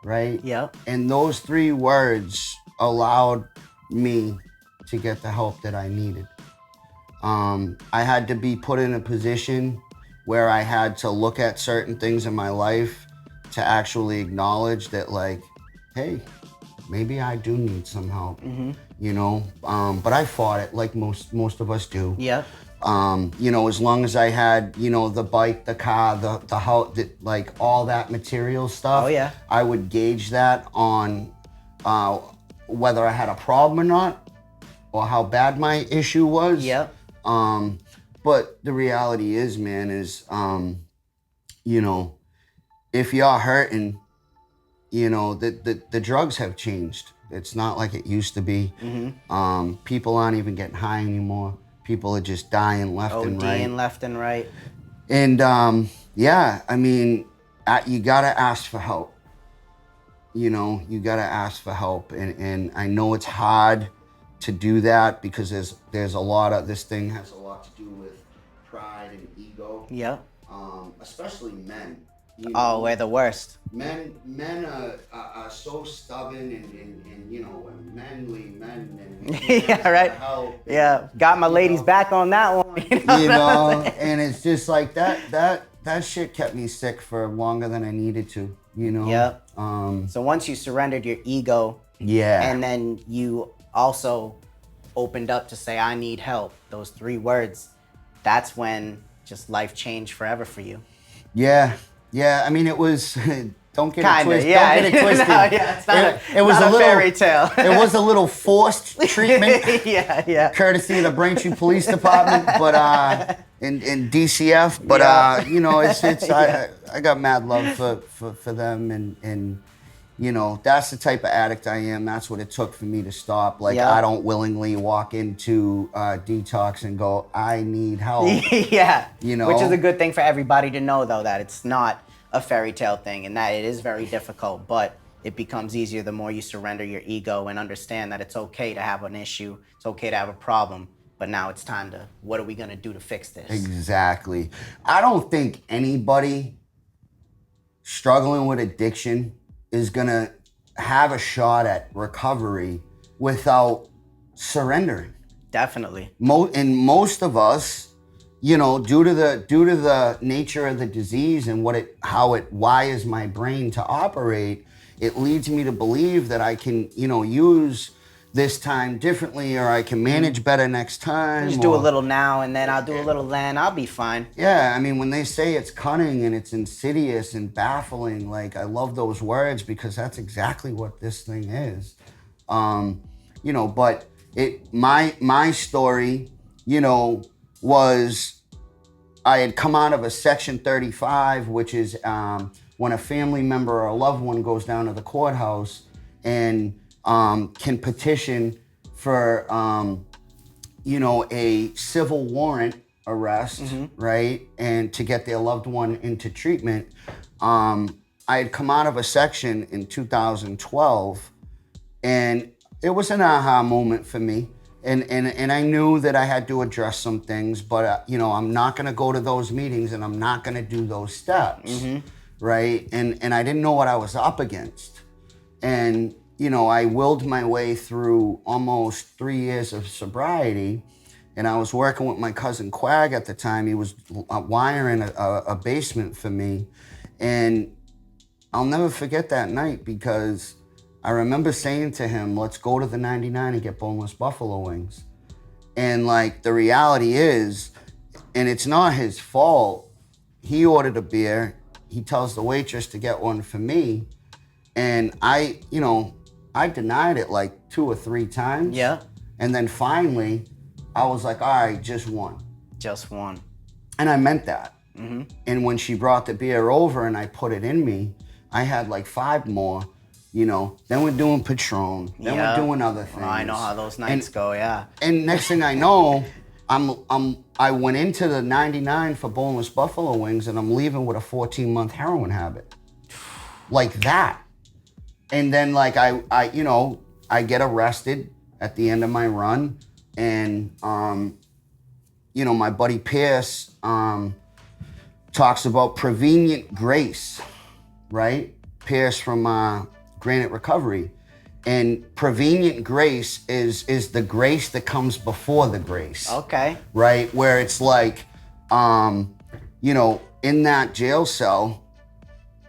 right? Yep. And those 3 words allowed me to get the help that I needed. I had to be put in a position where I had to look at certain things in my life to actually acknowledge that, like, hey, maybe I do need some help, you know? But I fought it like most of us do. Yep. You know, as long as I had, you know, the bike, the car, the house, like all that material stuff, Oh, yeah. I would gauge that on whether I had a problem or not, or how bad my issue was. Yep. But the reality is, man, is, you know, if you're hurting, you know, the drugs have changed. It's not like it used to be. People aren't even getting high anymore. People are just dying left and right. ODing left and right. And yeah, I mean, you gotta ask for help. You know, you gotta ask for help. And I know it's hard to do that because there's a lot of, this thing has a lot to do with pride and ego. Yep. Especially men. You Oh, know, we're the worst. Men are so stubborn and you know, manly men and Yeah, right. help and, Yeah, got my ladies back on that one. you know, and it's just like that shit kept me sick for longer than I needed to, you know. Yep. Um, So once you surrendered your ego, yeah. and then you also opened up to say, I need help, those 3 words, that's when just life changed forever for you. Yeah. I mean, it was. Don't get Kinda, it twisted. yeah. Don't get it twisted. No, yeah, it's not it was not a little fairy tale. It was a little forced treatment, yeah. courtesy of the Braintree Police Department, but in DCF. But Yeah. you know, it's I got mad love for them, and You know, that's the type of addict I am. That's what it took for me to stop. Like, Yeah. I don't willingly walk into detox and go, I need help. Yeah. You know? Which is a good thing for everybody to know, though, that it's not a fairy tale thing and that it is very difficult, but it becomes easier the more you surrender your ego and understand that it's okay to have an issue. It's okay to have a problem. But now it's time to, what are we going to do to fix this? Exactly. I don't think anybody struggling with addiction is gonna have a shot at recovery without surrendering. Definitely. And most of us, you know, due to the nature of the disease and what how it wires my brain to operate, it leads me to believe that I can, you know, use this time differently, or I can manage better next time. Just do a little now and then I'll do a little then, I'll be fine. Yeah, I mean, when they say it's cunning and it's insidious and baffling, like, I love those words because that's exactly what this thing is. You know, but my story, you know, was I had come out of a Section 35, which is when a family member or a loved one goes down to the courthouse and can petition for, you know, a civil warrant arrest, right? And to get their loved one into treatment. I had come out of a section in 2012, and it was an aha moment for me. And I knew that I had to address some things, but, you know, I'm not going to go to those meetings and I'm not going to do those steps, right? And I didn't know what I was up against. And, you know, I willed my way through almost 3 years of sobriety, and I was working with my cousin Quirke at the time. He was wiring a basement for me, and I'll never forget that night because I remember saying to him, let's go to the 99 and get boneless buffalo wings. And like, the reality is, and it's not his fault, he ordered a beer, he tells the waitress to get one for me, and I denied it like 2 or 3 times. Yeah. And then finally, I was like, all right, just one. Just one. And I meant that. And when she brought the beer over and I put it in me, I had like 5 more, you know. Then we're doing Patron. Then we're doing other things. I know how those nights go, yeah. And next thing I know, I went into the 99 for boneless buffalo wings, and I'm leaving with a 14-month heroin habit. Like that. And then like I get arrested at the end of my run, and you know, my buddy Pierce talks about prevenient grace, right? Pierce from Granite Recovery. And prevenient grace is the grace that comes before the grace. Okay. Right? Where it's like, you know, in that jail cell,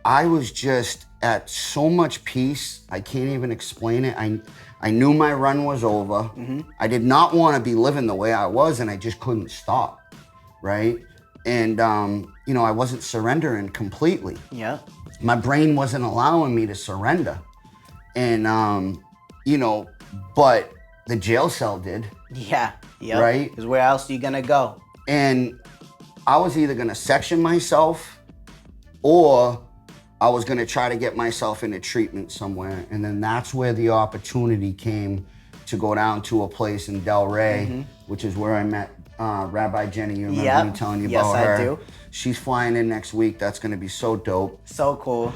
I was just at so much peace. I can't even explain it. I knew my run was over. I did not want to be living the way I was, and I just couldn't stop, right? And, you know, I wasn't surrendering completely. Yeah. My brain wasn't allowing me to surrender. And, you know, but the jail cell did. Yeah. Yep. Right? Because where else are you going to go? And I was either going to section myself, or I was going to try to get myself into treatment somewhere. And then that's where the opportunity came to go down to a place in Delray, which is where I met Rabbi Jenny. You remember me telling you about her? Yes, I do. She's flying in next week. That's going to be so dope. So cool.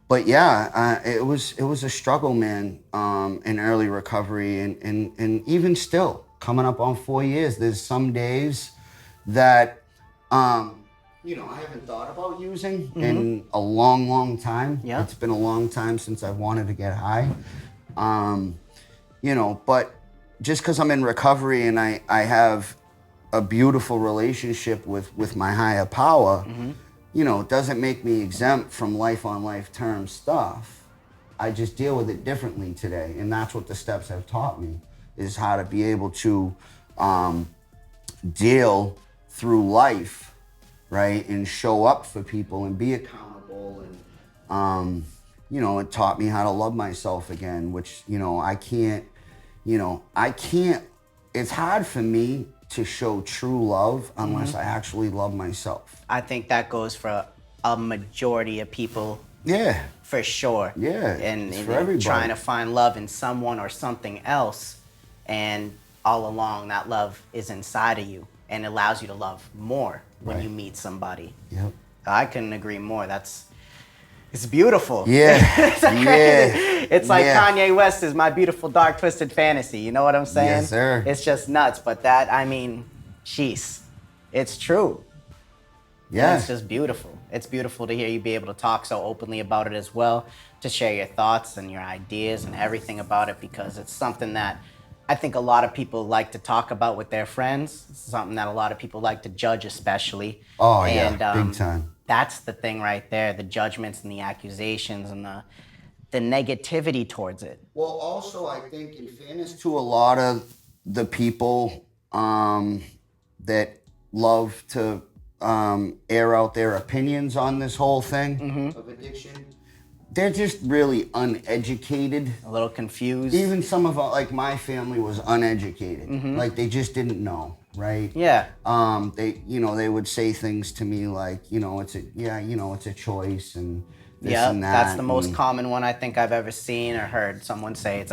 But yeah, it was a struggle, man, in early recovery. And even still, coming up on 4 years, there's some days that, you know, I haven't thought about using in a long, long time. Yeah. It's been a long time since I've wanted to get high. You know, but just because I'm in recovery and I have a beautiful relationship with my higher power, you know, it doesn't make me exempt from life-on-life term stuff. I just deal with it differently today. And that's what the steps have taught me, is how to be able to deal through life, right? And show up for people and be accountable. And, you know, it taught me how to love myself again, which, you know, I can't, it's hard for me to show true love unless I actually love myself. I think that goes for a majority of people Yeah. For sure. Yeah, And, it's and for everybody. trying to find love in someone or something else, and all along that love is inside of you and allows you to love more when you meet somebody. Yep. I couldn't agree more. It's beautiful. Yeah. It's like crazy. It's like Kanye West is my beautiful, dark, twisted fantasy. You know what I'm saying? Yes, sir. It's just nuts. But that, I mean, jeez, it's true. Yeah. And it's just beautiful. It's beautiful to hear you be able to talk so openly about it as well, to share your thoughts and your ideas and everything about it, because it's something that I think a lot of people like to talk about with their friends. It's something that a lot of people like to judge, especially. Oh, and, yeah, big time. That's the thing right there, the judgments and the accusations and the negativity towards it. Well, also, I think in fairness to a lot of the people that love to air out their opinions on this whole thing of addiction, they're just really uneducated. A little confused. Even some of like my family was uneducated. Like they just didn't know, right? Yeah. They would say things to me like, it's a choice and this and that. That's the most common one I think I've ever seen or heard someone say.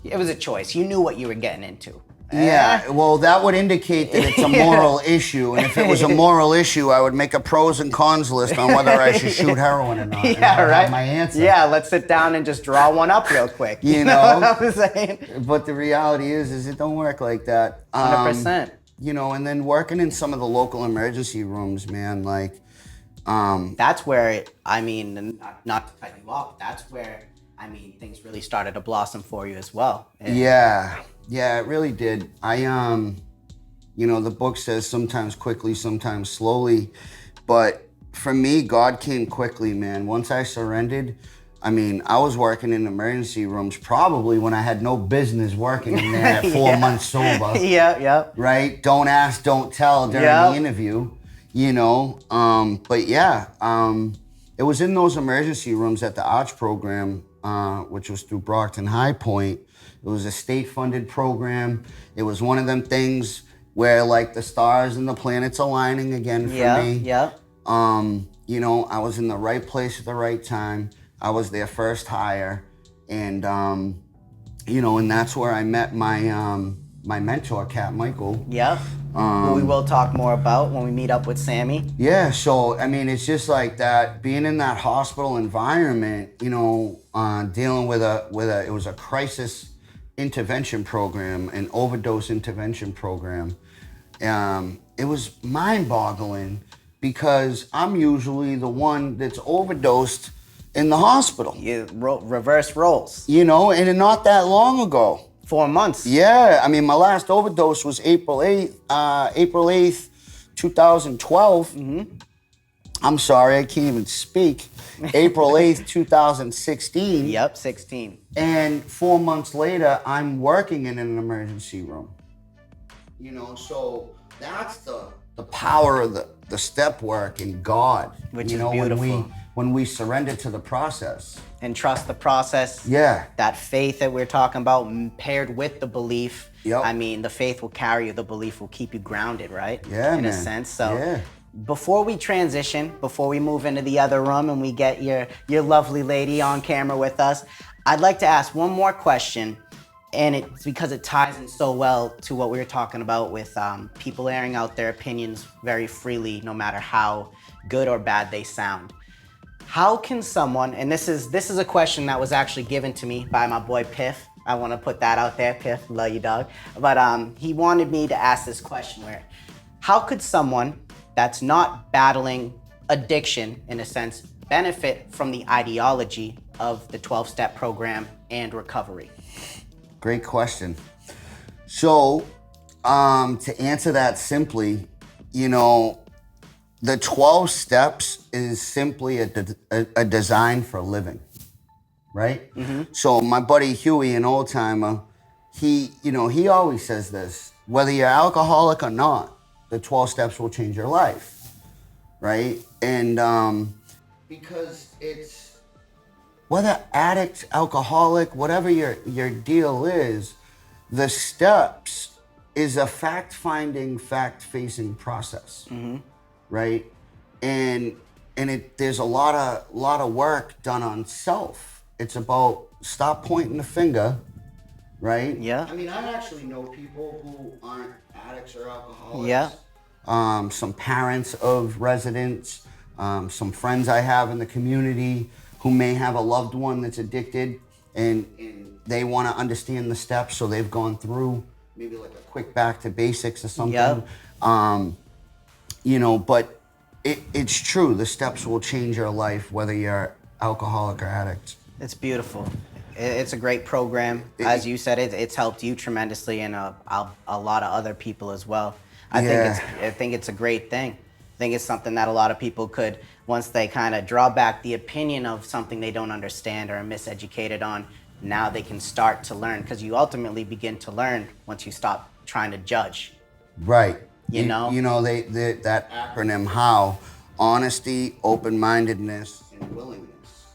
It was a choice. You knew what you were getting into. Yeah, well, that would indicate that it's a moral issue. And if it was a moral issue, I would make a pros and cons list on whether I should shoot heroin or not. And I would have my answer. Yeah, let's sit down and just draw one up real quick. You know what I'm saying? But the reality is it don't work like that. 100%. And then working in some of the local emergency rooms, man, like... that's where, not to cut you off, that's where, things really started to blossom for you as well. Yeah, it really did. The book says sometimes quickly, sometimes slowly. But for me, God came quickly, man. Once I surrendered, I was working in emergency rooms probably when I had no business working in there at 4 months sober. Yeah. Right? Don't ask, don't tell during the interview, But it was in those emergency rooms at the Arch program, which was through Brockton High Point. It was a state-funded program. It was one of them things where like the stars and the planets aligning again for me. Yeah. I was in the right place at the right time. I was their first hire, and and that's where I met my mentor, Cat Michael. Yeah. Who we will talk more about when we meet up with Sammy. Yeah. So it's just like that. Being in that hospital environment, dealing with it was a crisis intervention program, an overdose intervention program. It was mind-boggling because I'm usually the one that's overdosed in the hospital. You reverse roles. And not that long ago. 4 months. Yeah, my last overdose was April 8th, 2012. I'm sorry, I can't even speak. April 8th, 2016. Yep, 16. And 4 months later, I'm working in an emergency room. So that's the power of the step work in God. Which is beautiful. When we surrender to the process. And trust the process. Yeah. That faith that we're talking about paired with the belief. Yep. The faith will carry you, the belief will keep you grounded, right? Yeah, In man. a sense. So yeah. Before we transition, before we move into the other room and we get your lovely lady on camera with us, I'd like to ask one more question. And it's because it ties in so well to what we were talking about with people airing out their opinions very freely, no matter how good or bad they sound. How can someone, and this is a question that was actually given to me by my boy Piff. I want to put that out there, Piff, love you, dog. But he wanted me to ask this question where, how could someone that's not battling addiction, in a sense, benefit from the ideology of the 12-step program and recovery? Great question. So, to answer that simply, the 12 steps is simply a design for living, right? So my buddy Huey, an old timer, he always says this: whether you're alcoholic or not, the 12 steps will change your life, right? And because it's whether addict, alcoholic, whatever your deal is, the steps is a fact-finding, fact-facing process. Right? And there's a lot of work done on self. It's about stop pointing the finger, right? Yeah. I mean, I actually know people who aren't addicts or alcoholics. Yeah. Some parents of residents, some friends I have in the community who may have a loved one that's addicted, and they want to understand the steps, so they've gone through maybe like a quick back to basics or something. Yep. You know, but it's true. The steps will change your life, whether you're alcoholic or addict. It's beautiful. It's a great program. As you said, it's helped you tremendously and a lot of other people as well. I think it's a great thing. I think it's something that a lot of people could, once they kind of draw back the opinion of something they don't understand or are miseducated on, now they can start to learn, because you ultimately begin to learn once you stop trying to judge. Right. You know? You know, that acronym, HOW, honesty, open-mindedness, and willingness,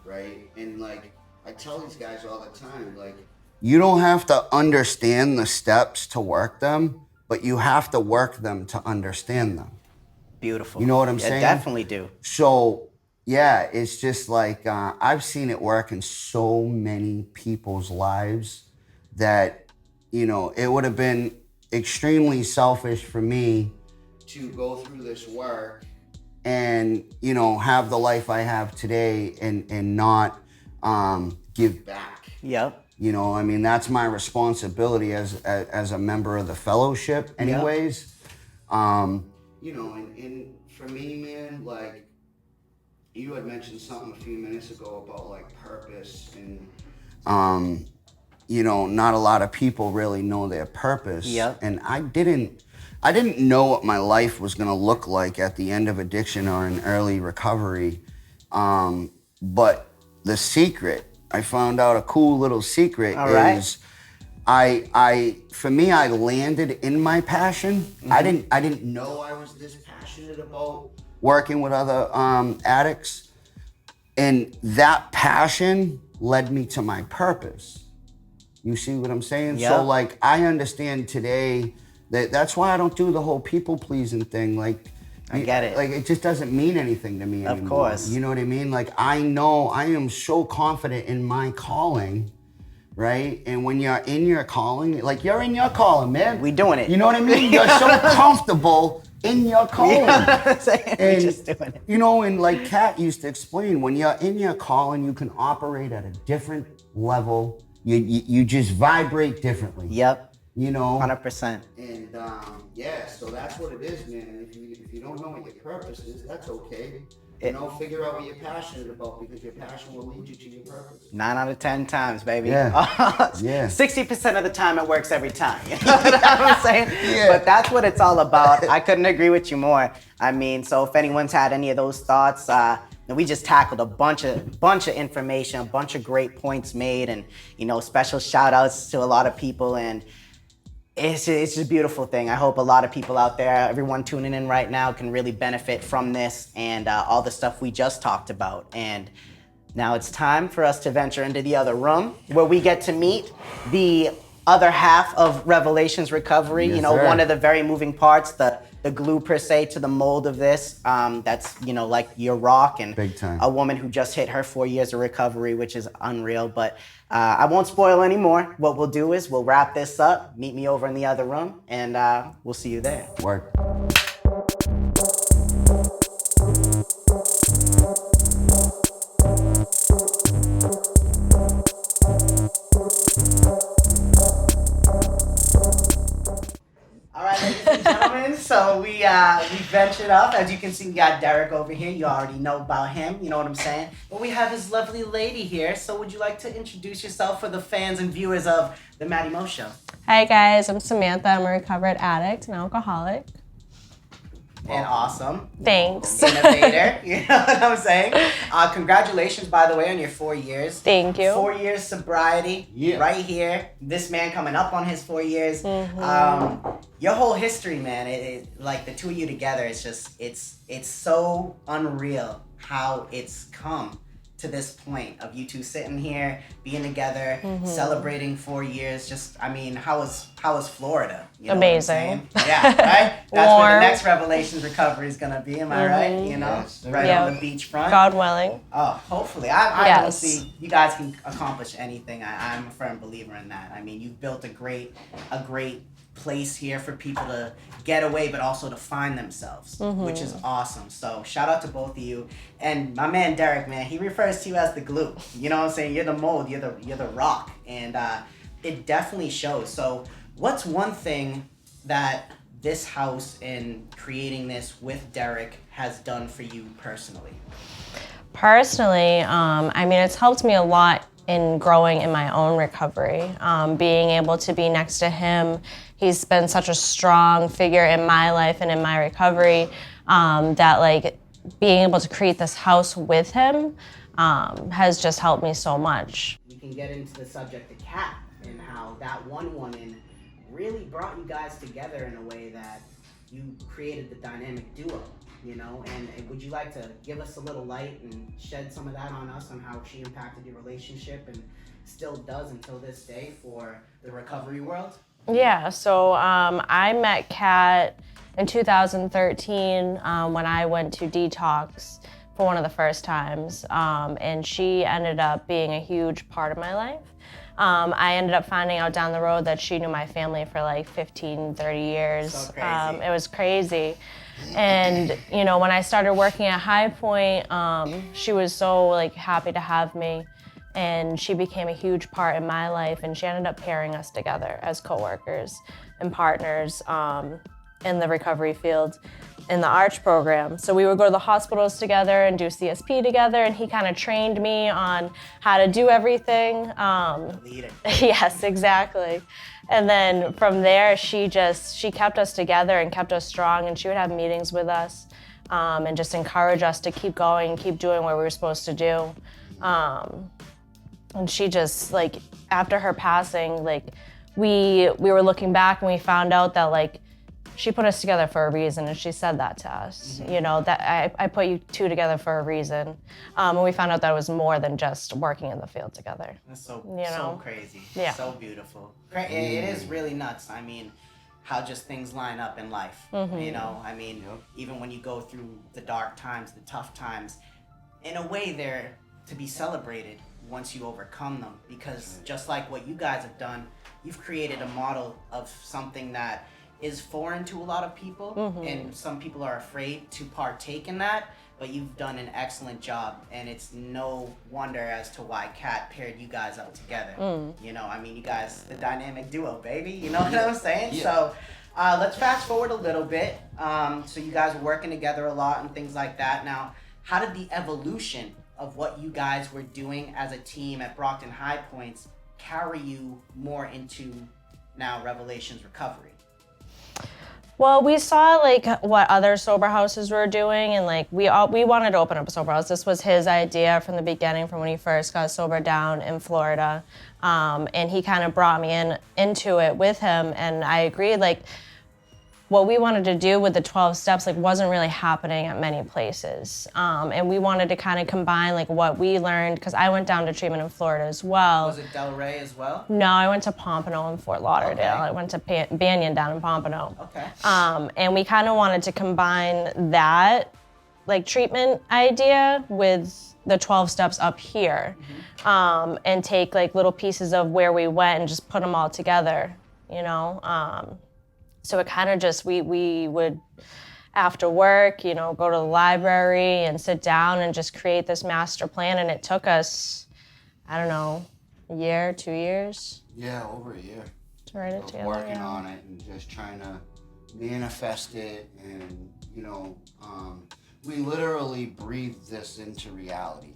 right? And like, I tell these guys all the time, like, you don't have to understand the steps to work them, but you have to work them to understand them. Beautiful. You know what I'm saying? I definitely do. So, yeah, it's just like, I've seen it work in so many people's lives that, you know, it would have been extremely selfish for me to go through this work and, you know, have the life I have today and not give back. Yep. You know, I mean, that's my responsibility as a member of the fellowship anyways. Yep. You know, and for me, man, like, you had mentioned something a few minutes ago about like purpose and, you know, not a lot of people really know their purpose. Yep. And I didn't know what my life was gonna look like at the end of addiction or in early recovery. But the secret, I found out a cool little secret is for me, I landed in my passion. Mm-hmm. I didn't know I was this passionate about working with other addicts. And that passion led me to my purpose. You see what I'm saying? Yeah. So like, I understand today that's why I don't do the whole people pleasing thing. Like, I get it. Like, it just doesn't mean anything to me anymore. Of course. You know what I mean? Like, I know I am so confident in my calling, right? And when you're in your calling, like, you're in your calling, man. We doing it. You know what I mean? You're so comfortable in your calling. You know what I'm saying? And, We're just doing it. you know, and like Kat used to explain, when you're in your calling, you can operate at a different level. You just vibrate differently. Yep. You know? 100%. And yeah, so that's what it is, man. And if you don't know what your purpose is, that's okay. You know, figure out what you're passionate about, because your passion will lead you to your purpose. 9 out of 10 times, baby. Yeah. Yeah. 60% of the time it works every time. You know what I'm saying? Yeah. But that's what it's all about. I couldn't agree with you more. I mean, so if anyone's had any of those thoughts, we just tackled a bunch of information, a bunch of great points made, and, you know, special shout outs to a lot of people. And it's just a beautiful thing. I hope a lot of people out there, everyone tuning in right now, can really benefit from this and all the stuff we just talked about. And now it's time for us to venture into the other room, where we get to meet the other half of Revelations Recovery. Yes, you know, sir. one of the very moving parts, the glue per se to the mold of this. That's, you know, like your rock, and Big time. a woman who just hit her 4 years of recovery, which is unreal. But I won't spoil any more. What we'll do is we'll wrap this up, meet me over in the other room, and we'll see you there. Work. All right, ladies and gentlemen, so we ventured up. As you can see, we got Derek over here. You already know about him, you know what I'm saying? But we have his lovely lady here. So would you like to introduce yourself for the fans and viewers of the Matty Mo Show? Hi guys, I'm Samantha. I'm a recovered addict and alcoholic. And awesome. Thanks. Innovator, you know what I'm saying? Congratulations, by the way, on your 4 years. Thank you. 4 years sobriety, Yeah. right here. This man coming up on his 4 years. Mm-hmm. Your whole history, man, it like the two of you together, it's just, it's so unreal how it's come to this point of you two sitting here, being together, celebrating 4 years. Just, I mean, how was Florida? You know Amazing. what I'm saying? Yeah, right? That's where Warm. the next Revelations recovery is gonna be, am I right? You know, Yes. right Yeah. on the beachfront. God willing. Oh, hopefully. I Yes. don't see you guys can accomplish anything. I'm a firm believer in that. I mean, you've built a great place here for people to get away, but also to find themselves, which is awesome. So shout out to both of you. And my man Derek, man, he refers to you as the glue. You know what I'm saying? You're the mold. You're the rock, and it definitely shows. So what's one thing that this house and creating this with Derek has done for you personally? Personally, I mean, it's helped me a lot in growing in my own recovery. Being able to be next to him, he's been such a strong figure in my life and in my recovery, that like being able to create this house with him has just helped me so much. We can get into the subject of Kat and how that one woman really brought you guys together in a way that you created the dynamic duo, you know? And would you like to give us a little light and shed some of that on us on how she impacted your relationship and still does until this day for the recovery world? Yeah, so I met Kat in 2013 when I went to detox for one of the first times, and she ended up being a huge part of my life. I ended up finding out down the road that she knew my family for like 15, 30 years. So crazy. It was crazy. And, you know, when I started working at High Point, she was so like happy to have me. And she became a huge part in my life, and she ended up pairing us together as coworkers and partners in the recovery field in the ARCH program. So we would go to the hospitals together and do CSP together, and he kind of trained me on how to do everything. Leader. Yes, exactly. And then from there, she kept us together and kept us strong, and she would have meetings with us and just encourage us to keep going and keep doing what we were supposed to do. And she just, like, after her passing, like, we were looking back and we found out that, like, she put us together for a reason, and she said that to us. You know, that I put you two together for a reason. And we found out that it was more than just working in the field together. That's so know? crazy. Yeah. So beautiful. It is really nuts. I mean, how just things line up in life. You know, I mean, even when you go through the dark times, the tough times, in a way they're to be celebrated once you overcome them, because just like what you guys have done, you've created a model of something that is foreign to a lot of people, and some people are afraid to partake in that, but you've done an excellent job, and it's no wonder as to why Kat paired you guys up together. You know, I mean, you guys, the dynamic duo, baby, you know what I'm saying? Yeah. So let's fast forward a little bit. So you guys were working together a lot and things like that. Now, how did the evolution of what you guys were doing as a team at Brockton High Points carry you more into now Revelations Recovery? Well, we saw like what other sober houses were doing, and like we wanted to open up a sober house. This was his idea from the beginning, from when he first got sober down in Florida, and he kind of brought me into it with him, and I agreed. Like, what we wanted to do with the 12 steps like wasn't really happening at many places, and we wanted to kind of combine like what we learned, because I went down to treatment in Florida as well. Was it Delray as well? No, I went to Pompano in Fort Lauderdale. Okay. I went to Banyan down in Pompano. Okay. And we kind of wanted to combine that like treatment idea with the 12 steps up here, and take like little pieces of where we went and just put them all together, you know? So it kind of just, we would, after work, you know, go to the library and sit down and just create this master plan. And it took us, I don't know, a year, 2 years Yeah, over a year. to write it Of together. working yeah. on it and just trying to manifest it, and you know, we literally breathed this into reality.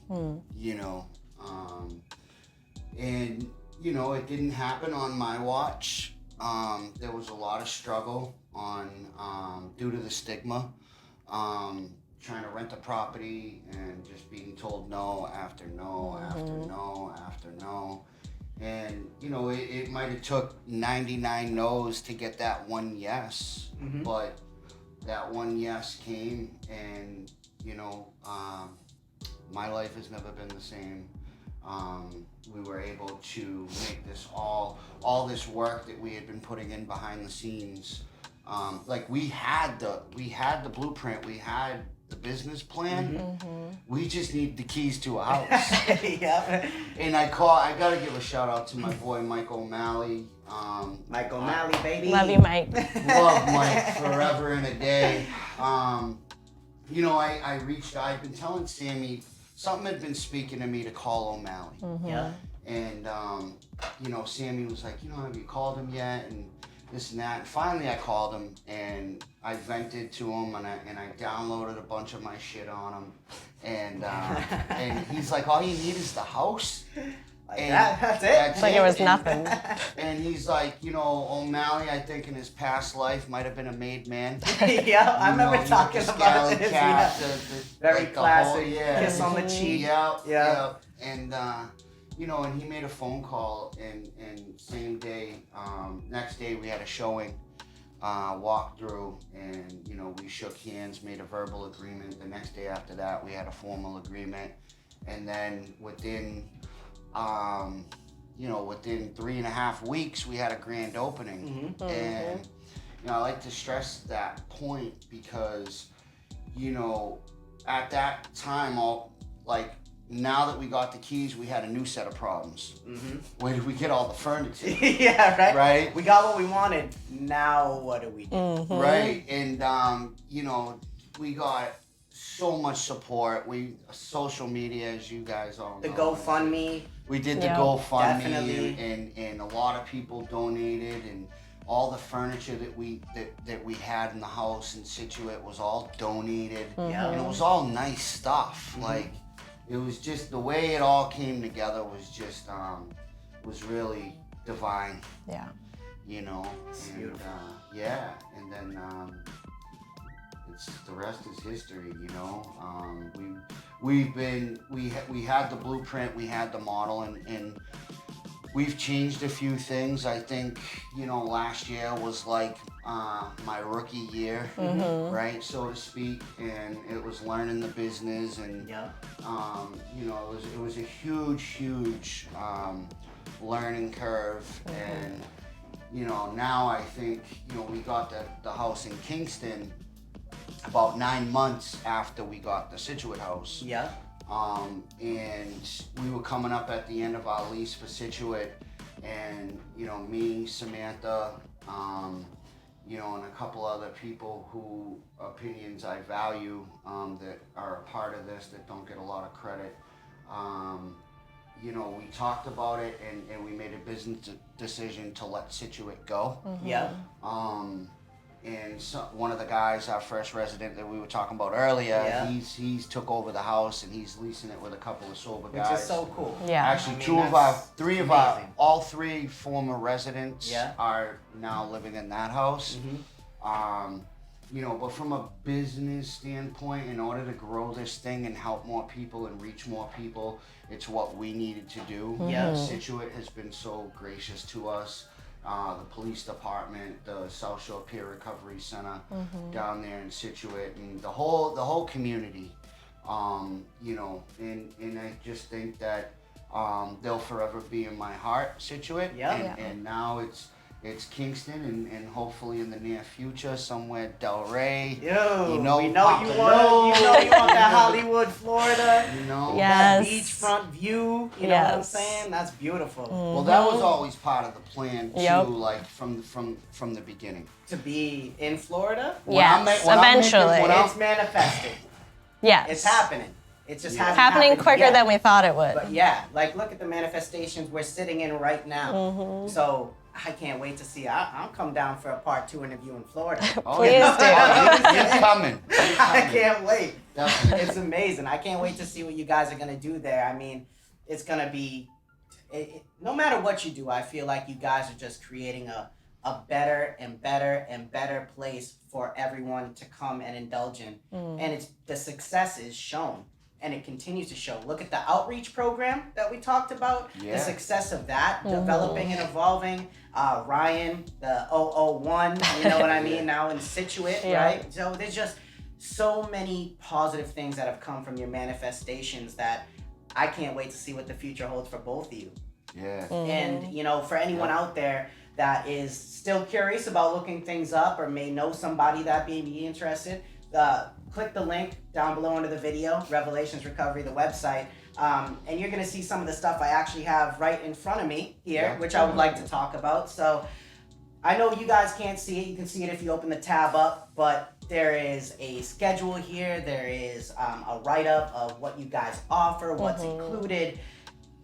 You know, and you know, it didn't happen on my watch. There was a lot of struggle due to the stigma, trying to rent a property and just being told no after no after no after no. And you know, it might have took 99 no's to get that one yes, but that one yes came, and you know, My life has never been the same. We were able to make this all this work that we had been putting in behind the scenes. Like we had the blueprint, we had the business plan. We just need the keys to a house. Yep. And I gotta give a shout out to my boy Mike O'Malley. Mike O'Malley, baby. Love you, Mike. Love Mike forever and a day. You know, I've been telling Sammy, something had been speaking to me to call O'Malley. Yeah. And, you know, Sammy was like, you know, have you called him yet? And this and that. And finally I called him and I vented to him and I downloaded a bunch of my shit on him. And and he's like, all you need is the house. Like that's it. It's like it was nothing. And he's like, you know, O'Malley, I think in his past life might have been a made man. Yeah, I remember talking about this. Cap, Yeah. the, Very like classic. Kiss on the cheek. Yeah. And you know, and he made a phone call and same day, next day we had a showing, walk through, and you know, we shook hands, made a verbal agreement. The next day after that we had a formal agreement. And then within 3.5 weeks we had a grand opening. And you know, I like to stress that point because, you know, at that time, now that we got the keys, we had a new set of problems. Where did we get all the furniture? Yeah, right. Right. We got what we wanted. Now what do we do? Right. And you know, we got so much support. Social media, as you guys all know. The GoFundMe. We did the Yeah. GoFundMe, Definitely. and a lot of people donated, and all the furniture that we had in the house in Situate was all donated. Yeah. And it was all nice stuff. Like, it was just the way it all came together was just was really divine. Yeah. You know. It's and, beautiful. yeah, and then the rest is history. You know. We had the blueprint, we had the model, and we've changed a few things. I think, you know, last year was like my rookie year, right, so to speak, and it was learning the business, and Yeah. you know, it was a huge learning curve, and you know, now I think, you know, we got the house in Kingston about 9 months after we got the Situate house. Yeah. And we were coming up at the end of our lease for Situate, and you know, me, Samantha, you know, and a couple other people who opinions I value, that are a part of this, that don't get a lot of credit. You know, we talked about it, and we made a business decision to let Situate go. Yeah. And so, one of the guys, our first resident that we were talking about earlier, Yeah. he's took over the house, and he's leasing it with a couple of sober guys. Which is so cool. Yeah. Actually, I mean, all three former residents Yeah. are now living in that house. You know, but from a business standpoint, in order to grow this thing and help more people and reach more people, it's what we needed to do. Yeah. Situate has been so gracious to us. The police department, the South Shore Peer Recovery Center down there in Situate, and the whole community. You know, and I just think that they'll forever be in my heart, Situate. Yeah. And now it's Kingston, and hopefully in the near future somewhere Delray. Yo, you know, we know Papa you want that Hollywood, Florida. You know. Yeah. That Yes. beachfront view. You know what I'm Yes. saying? That's beautiful. Well, that was always part of the plan too, Yep. like from the beginning. To be in Florida, When I'm Yes, when I'm making- eventually. when I'm- it's manifesting. Yes. It's happening. It just hasn't Happening happened quicker yet. than we thought it would. But yeah, like look at the manifestations we're sitting in right now. So I can't wait to see. I'll come down for a part 2 interview in Florida. Oh, Please yeah. do. It's coming. It's I coming. can't wait. Definitely. It's amazing. I can't wait to see what you guys are gonna do there. I mean, it's gonna be. No matter what you do, I feel like you guys are just creating a better and better and better place for everyone to come and indulge in. And the success is shown. And it continues to show. Look at the outreach program that we talked about. Yeah. The success of that, developing and evolving. Ryan, the 001, you know what I mean, now in Situate, Yeah. right? So there's just so many positive things that have come from your manifestations that I can't wait to see what the future holds for both of you. Yeah. And, you know, for anyone out there that is still curious about looking things up or may know somebody that may be interested, click the link down below under the video, Revelations Recovery, the website, and you're going to see some of the stuff I actually have right in front of me here, which I would like to talk about. So I know you guys can't see it. You can see it if you open the tab up, but there is a schedule here. There is a write-up of what you guys offer, what's included,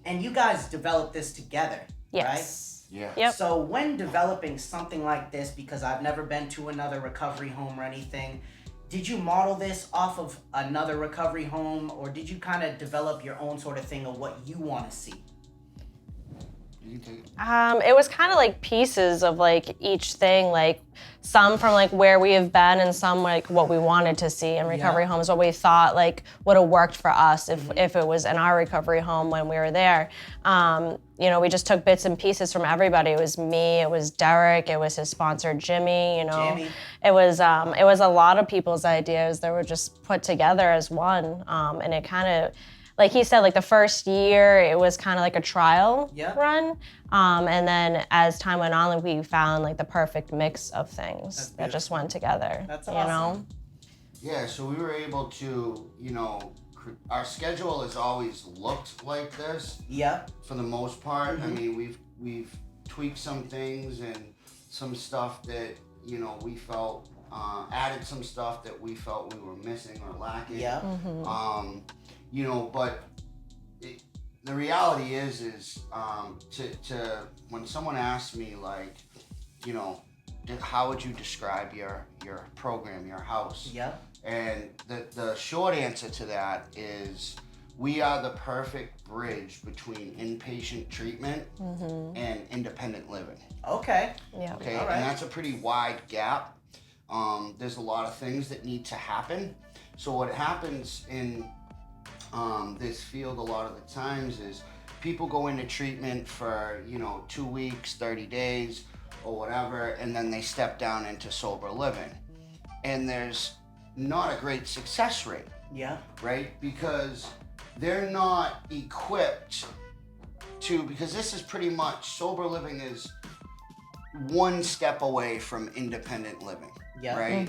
and you guys developed this together, Yes. Yeah. Yep. So when developing something like this, because I've never been to another recovery home or anything, did you model this off of another recovery home, or did you kind of develop your own sort of thing of what you want to see? You can take it. It was kind of like pieces of like each thing, like some from like where we have been and some like what we wanted to see in recovery homes, what we thought like would have worked for us if it was in our recovery home when we were there. You know, we just took bits and pieces from everybody. It was me, it was Derek, it was his sponsor Jimmy, you know. It was a lot of people's ideas that were just put together as one. And it kind of, like he said, like the first year, it was kind of like a trial run. And then as time went on, like, we found like the perfect mix of things that just went together. That's you awesome. know? Yeah, so we were able to, you know, our schedule has always looked like this for the most part. I mean, we've tweaked some things and some stuff that, you know, we felt, added some stuff that we felt we were missing or lacking. You know, but the reality is to when someone asks me like, you know, how would you describe your program, your house? And the short answer to that is we are the perfect bridge between inpatient treatment and independent living. Okay. Okay, All right. and that's a pretty wide gap. There's a lot of things that need to happen. So what happens in this field a lot of the times is people go into treatment for, you know, 2 weeks, 30 days or whatever, and then they step down into sober living. And there's not a great success rate. Right? Because they're not equipped to, because this is pretty much, sober living is one step away from independent living. Right?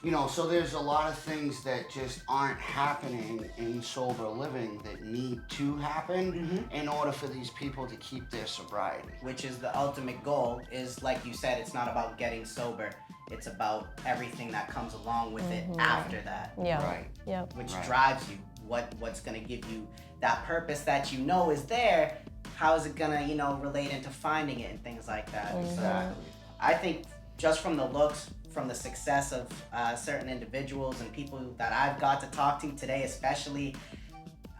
You know, so there's a lot of things that just aren't happening in sober living that need to happen in order for these people to keep their sobriety. Which is the ultimate goal, is like you said, it's not about getting sober. It's about everything that comes along with it after that. Right. Which drives you. What's gonna give you that purpose that you know is there? How is it gonna, you know, relate into finding it and things like that? Exactly. I think just from the looks, from the success of certain individuals and people that I've got to talk to today, especially,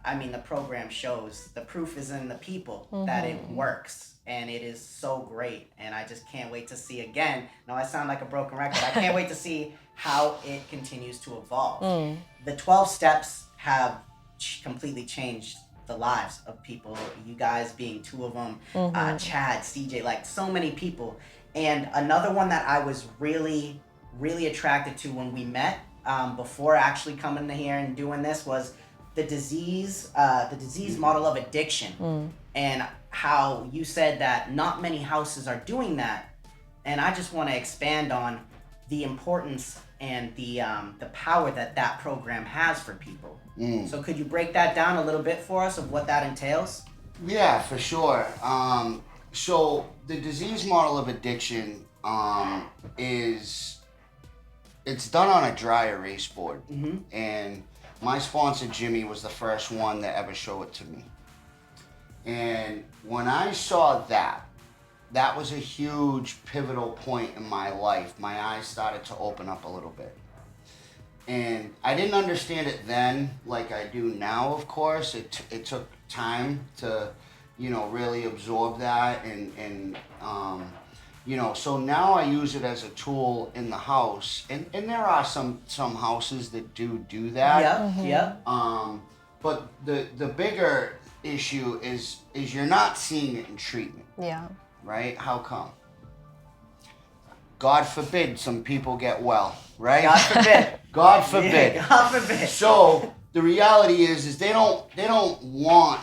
I mean, the program shows the proof is in the people that it works, and it is so great. And I just can't wait to see again. Now I sound like a broken record. I can't wait to see how it continues to evolve. The 12 steps have completely changed the lives of people. You guys being two of them, Chad, CJ, like so many people. And another one that I was really, really attracted to when we met before actually coming to here and doing this was the disease model of addiction, and how you said that not many houses are doing that. And I just want to expand on the importance and the power that program has for people. So could you break that down a little bit for us of what that entails? Yeah, for sure. So the disease model of addiction it's done on a dry erase board. And my sponsor Jimmy was the first one that ever showed it to me. And when I saw that was a huge pivotal point in my life. My eyes started to open up a little bit. And I didn't understand it then like I do now, of course. It took time to, you know, really absorb that and you know, so now I use it as a tool in the house, and there are some houses that do that. But the bigger issue is you're not seeing it in treatment. Right? How come? God forbid some people get well, right? God forbid. God forbid. Yeah, God forbid. So the reality is they don't want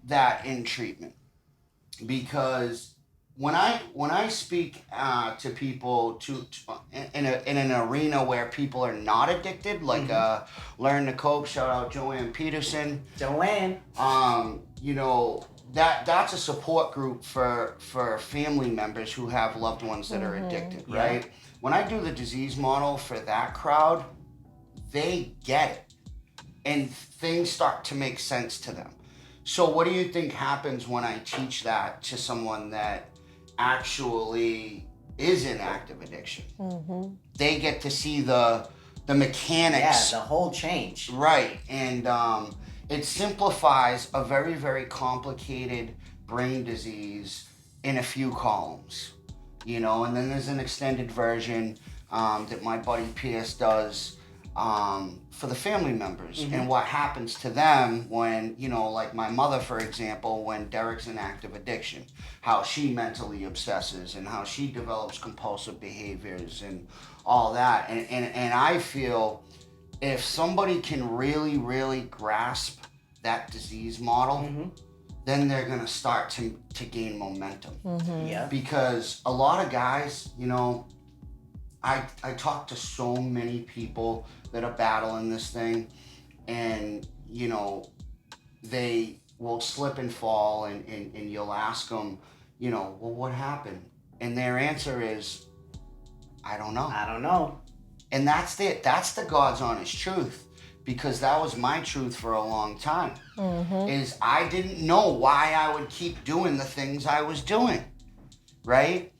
that in treatment, because when I speak to people in an arena where people are not addicted, like Learn to Cope, shout out Joanne Peterson. Joanne. You know, that's a support group for family members who have loved ones that are addicted, right? When I do the disease model for that crowd, they get it. And things start to make sense to them. So what do you think happens when I teach that to someone that actually is in active addiction? They get to see the mechanics. Yeah, the whole change. Right. And it simplifies a very, very complicated brain disease in a few columns. You know, and then there's an extended version that my buddy Pierce does for the family members and what happens to them when, you know, like my mother, for example, when Derek's in active addiction, how she mentally obsesses and how she develops compulsive behaviors and all that. And I feel if somebody can really, really grasp that disease model, then they're gonna start to gain momentum. Yeah. Because a lot of guys, you know, I talk to so many people that are battling this thing, and you know, they will slip and fall, and you'll ask them, you know, well, what happened? And their answer is, I don't know. I don't know. And that's the God's honest truth, because that was my truth for a long time. Is I didn't know why I would keep doing the things I was doing, right?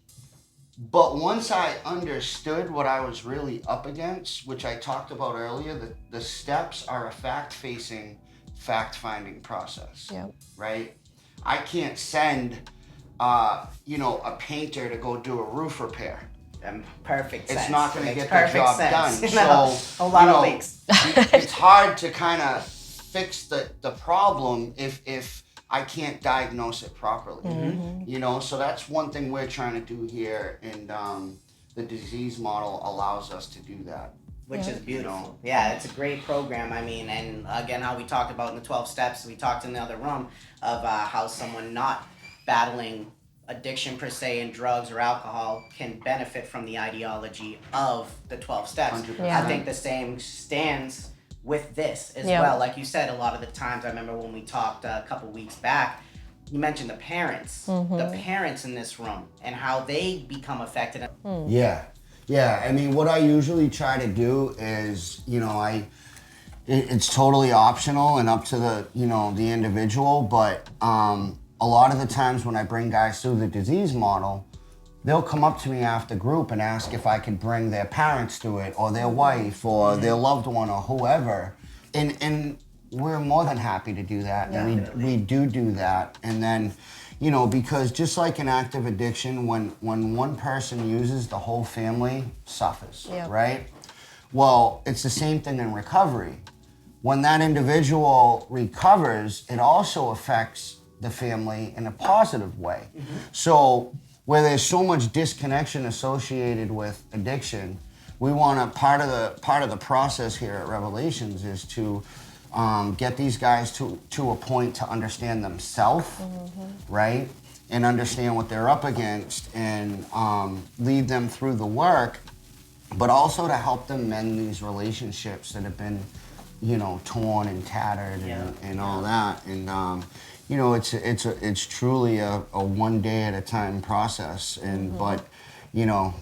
But once I understood what I was really up against, which I talked about earlier, the steps are a fact-facing, fact-finding process, right? I can't send, you know, a painter to go do a roof repair. Perfect sense. It's not going to Makes get the job sense. done. So, a lot you know, of leaks. it's hard to kind of fix the problem if I can't diagnose it properly. You know, so that's one thing we're trying to do here, and the disease model allows us to do that. Which is beautiful. Yeah, it's a great program. I mean, and again, how we talked about in the 12 steps, we talked in the other room of how someone not battling addiction per se in drugs or alcohol can benefit from the ideology of the 12 steps. 100%. Yeah. I think the same stands with this as well. Like you said, a lot of the times, I remember when we talked a couple weeks back, you mentioned the parents in this room and how they become affected. Yeah, I mean, what I usually try to do is, you know, it's totally optional and up to the, you know, the individual, but a lot of the times when I bring guys through the disease model, they'll come up to me after group and ask if I could bring their parents to it, or their wife, or their loved one, or whoever. And we're more than happy to do that. And we do that. And then, you know, because just like in active addiction, when one person uses, the whole family suffers, right? Well, it's the same thing in recovery. When that individual recovers, it also affects the family in a positive way. So where there's so much disconnection associated with addiction, we want to, part of the process here at Revelations is to get these guys to a point to understand themselves, right? And understand what they're up against, and lead them through the work, but also to help them mend these relationships that have been, you know, torn and tattered and all that. And you know, it's truly a one day at a time process. And but, you know,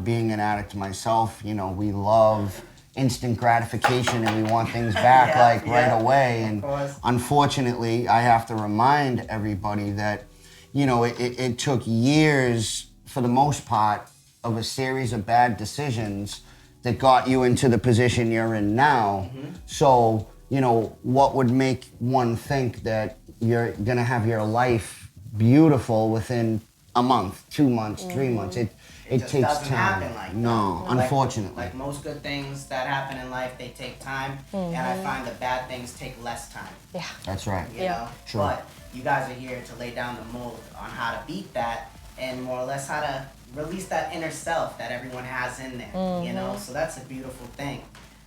being an addict myself, you know, we love instant gratification and we want things back right away. And unfortunately, I have to remind everybody that, you know, it took years, for the most part, of a series of bad decisions that got you into the position you're in now. So, you know, what would make one think that you're gonna have your life beautiful within a month, 2 months, 3 months? It just takes doesn't time. happen like that. No, unfortunately. Like most good things that happen in life, they take time, and I find that bad things take less time. Yeah. That's right. You know? True. But you guys are here to lay down the mold on how to beat that, and more or less how to release that inner self that everyone has in there, you know? So that's a beautiful thing.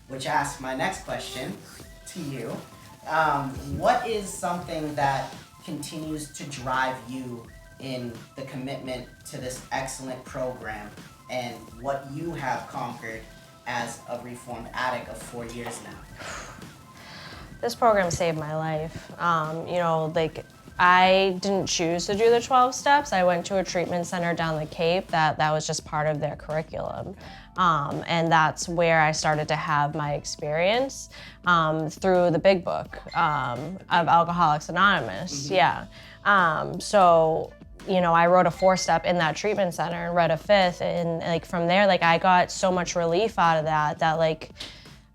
Which asks my next question to you. What is something that continues to drive you in the commitment to this excellent program and what you have conquered as a reformed addict of 4 years now? This program saved my life. You know, like, I didn't choose to do the 12 steps. I went to a treatment center down the Cape that was just part of their curriculum. And that's where I started to have my experience through the big book of Alcoholics Anonymous. Yeah. So, you know, I wrote a 4-step in that treatment center and read a 5th. And like from there, like I got so much relief out of that like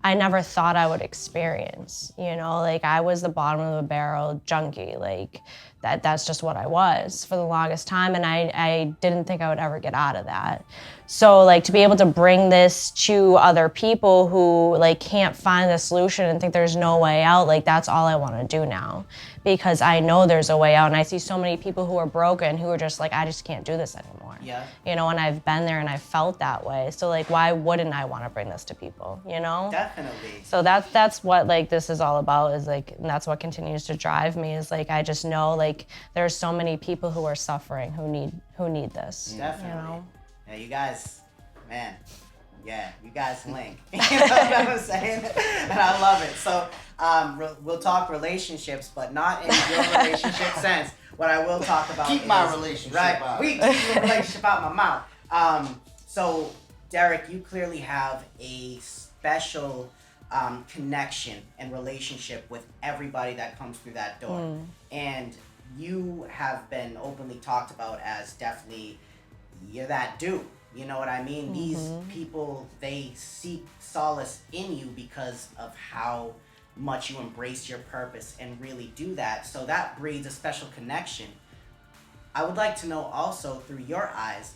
I never thought I would experience, you know, like I was the bottom of the barrel junkie, like that's just what I was for the longest time. And I didn't think I would ever get out of that. So like to be able to bring this to other people who like can't find the solution and think there's no way out, like that's all I want to do now, because I know there's a way out. And I see so many people who are broken who are just like, I just can't do this anymore. Yeah. You know, and I've been there and I've felt that way. So like, why wouldn't I want to bring this to people, you know? Definitely. So that's what like this is all about, is like, and that's what continues to drive me, is like, I just know like there's so many people who are suffering who need this. Definitely. You know? Yeah, you guys, man, yeah, you guys link. You know what I'm saying? And I love it. So we'll talk relationships, but not in your relationship sense. What I will talk about Keep my relationship out. We keep the relationship out my mouth. So, Derek, you clearly have a special connection and relationship with everybody that comes through that door. And you have been openly talked about as definitely, you're that dude. You know what I mean? These people, they seek solace in you because of how much you embrace your purpose and really do that. So that breeds a special connection. I would like to know also, through your eyes,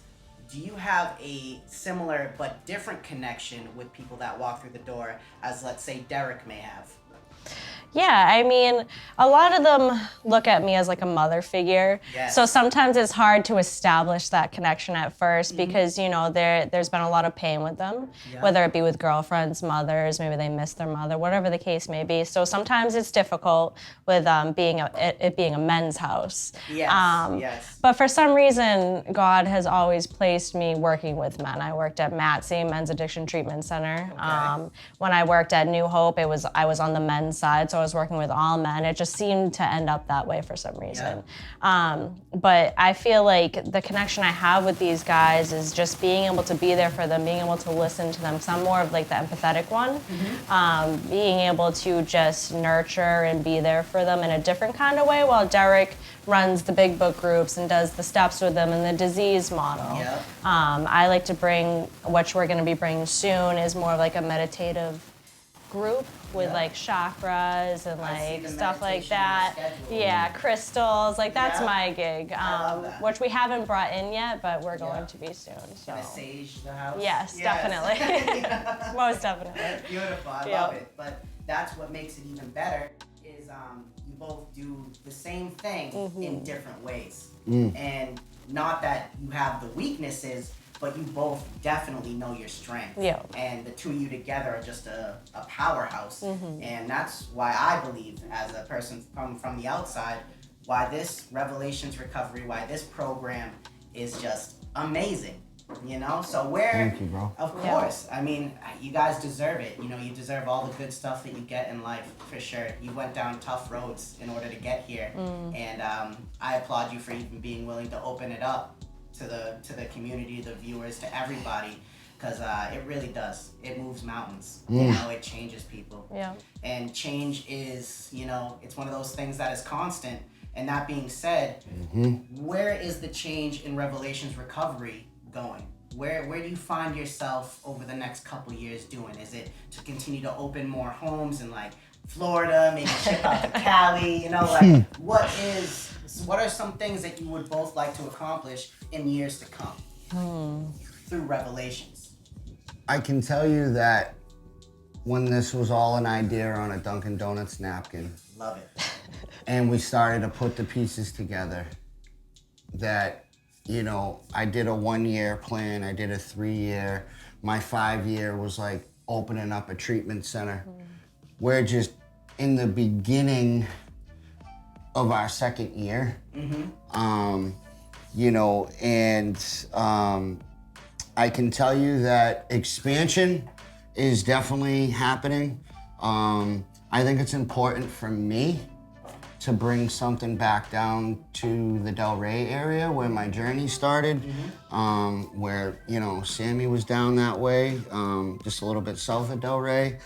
do you have a similar but different connection with people that walk through the door as, let's say, Derek may have? Yeah, I mean, a lot of them look at me as like a mother figure. Yes. So sometimes it's hard to establish that connection at first because, you know, there's been a lot of pain with them, whether it be with girlfriends, mothers, maybe they miss their mother, whatever the case may be. So sometimes it's difficult with it being a men's house. Yes, yes. But for some reason, God has always placed me working with men. I worked at MATC, Men's Addiction Treatment Center. Okay. When I worked at New Hope, I was on the men's side, so I was working with all men. It just seemed to end up that way for some reason. Yeah. But I feel like the connection I have with these guys is just being able to be there for them, being able to listen to them, because I'm more of like the empathetic one. Being able to just nurture and be there for them in a different kind of way, while Derek runs the big book groups and does the steps with them and the disease model. Yep. I like to bring, which we're going to be bringing soon, is more of like a meditative group with like chakras and like stuff like that. Yeah, crystals, like that's my gig, which we haven't brought in yet, but we're going to be soon. So. Gonna sage the house? Yes, definitely. Most definitely. Beautiful, I love it. But that's what makes it even better, is you both do the same thing in different ways. And not that you have the weaknesses, but you both definitely know your strength. Yeah. And the two of you together are just a powerhouse. And that's why I believe, as a person from the outside, why this Revelations Recovery, why this program is just amazing. You know? So Thank you, bro. Of course. I mean, you guys deserve it. You know, you deserve all the good stuff that you get in life, for sure. You went down tough roads in order to get here. And I applaud you for even being willing to open it up to the community, the viewers, to everybody, because it really does. It moves mountains. You know, it changes people. Yeah. And change is, you know, it's one of those things that is constant. And that being said, where is the change in Revelations Recovery going? Where do you find yourself over the next couple years doing? Is it to continue to open more homes in like Florida, maybe ship out to Cali? You know, like what are some things that you would both like to accomplish in years to come through Revelations? I can tell you that when this was all an idea on a Dunkin' Donuts napkin, Love it. and we started to put the pieces together, that you know, I did a 1-year plan, I did a 3-year. My 5-year was like opening up a treatment center. We're just in the beginning of our 2nd year. You know, and I can tell you that expansion is definitely happening. I think it's important for me to bring something back down to the Delray area where my journey started, where, you know, Sammy was down that way, just a little bit south of Delray.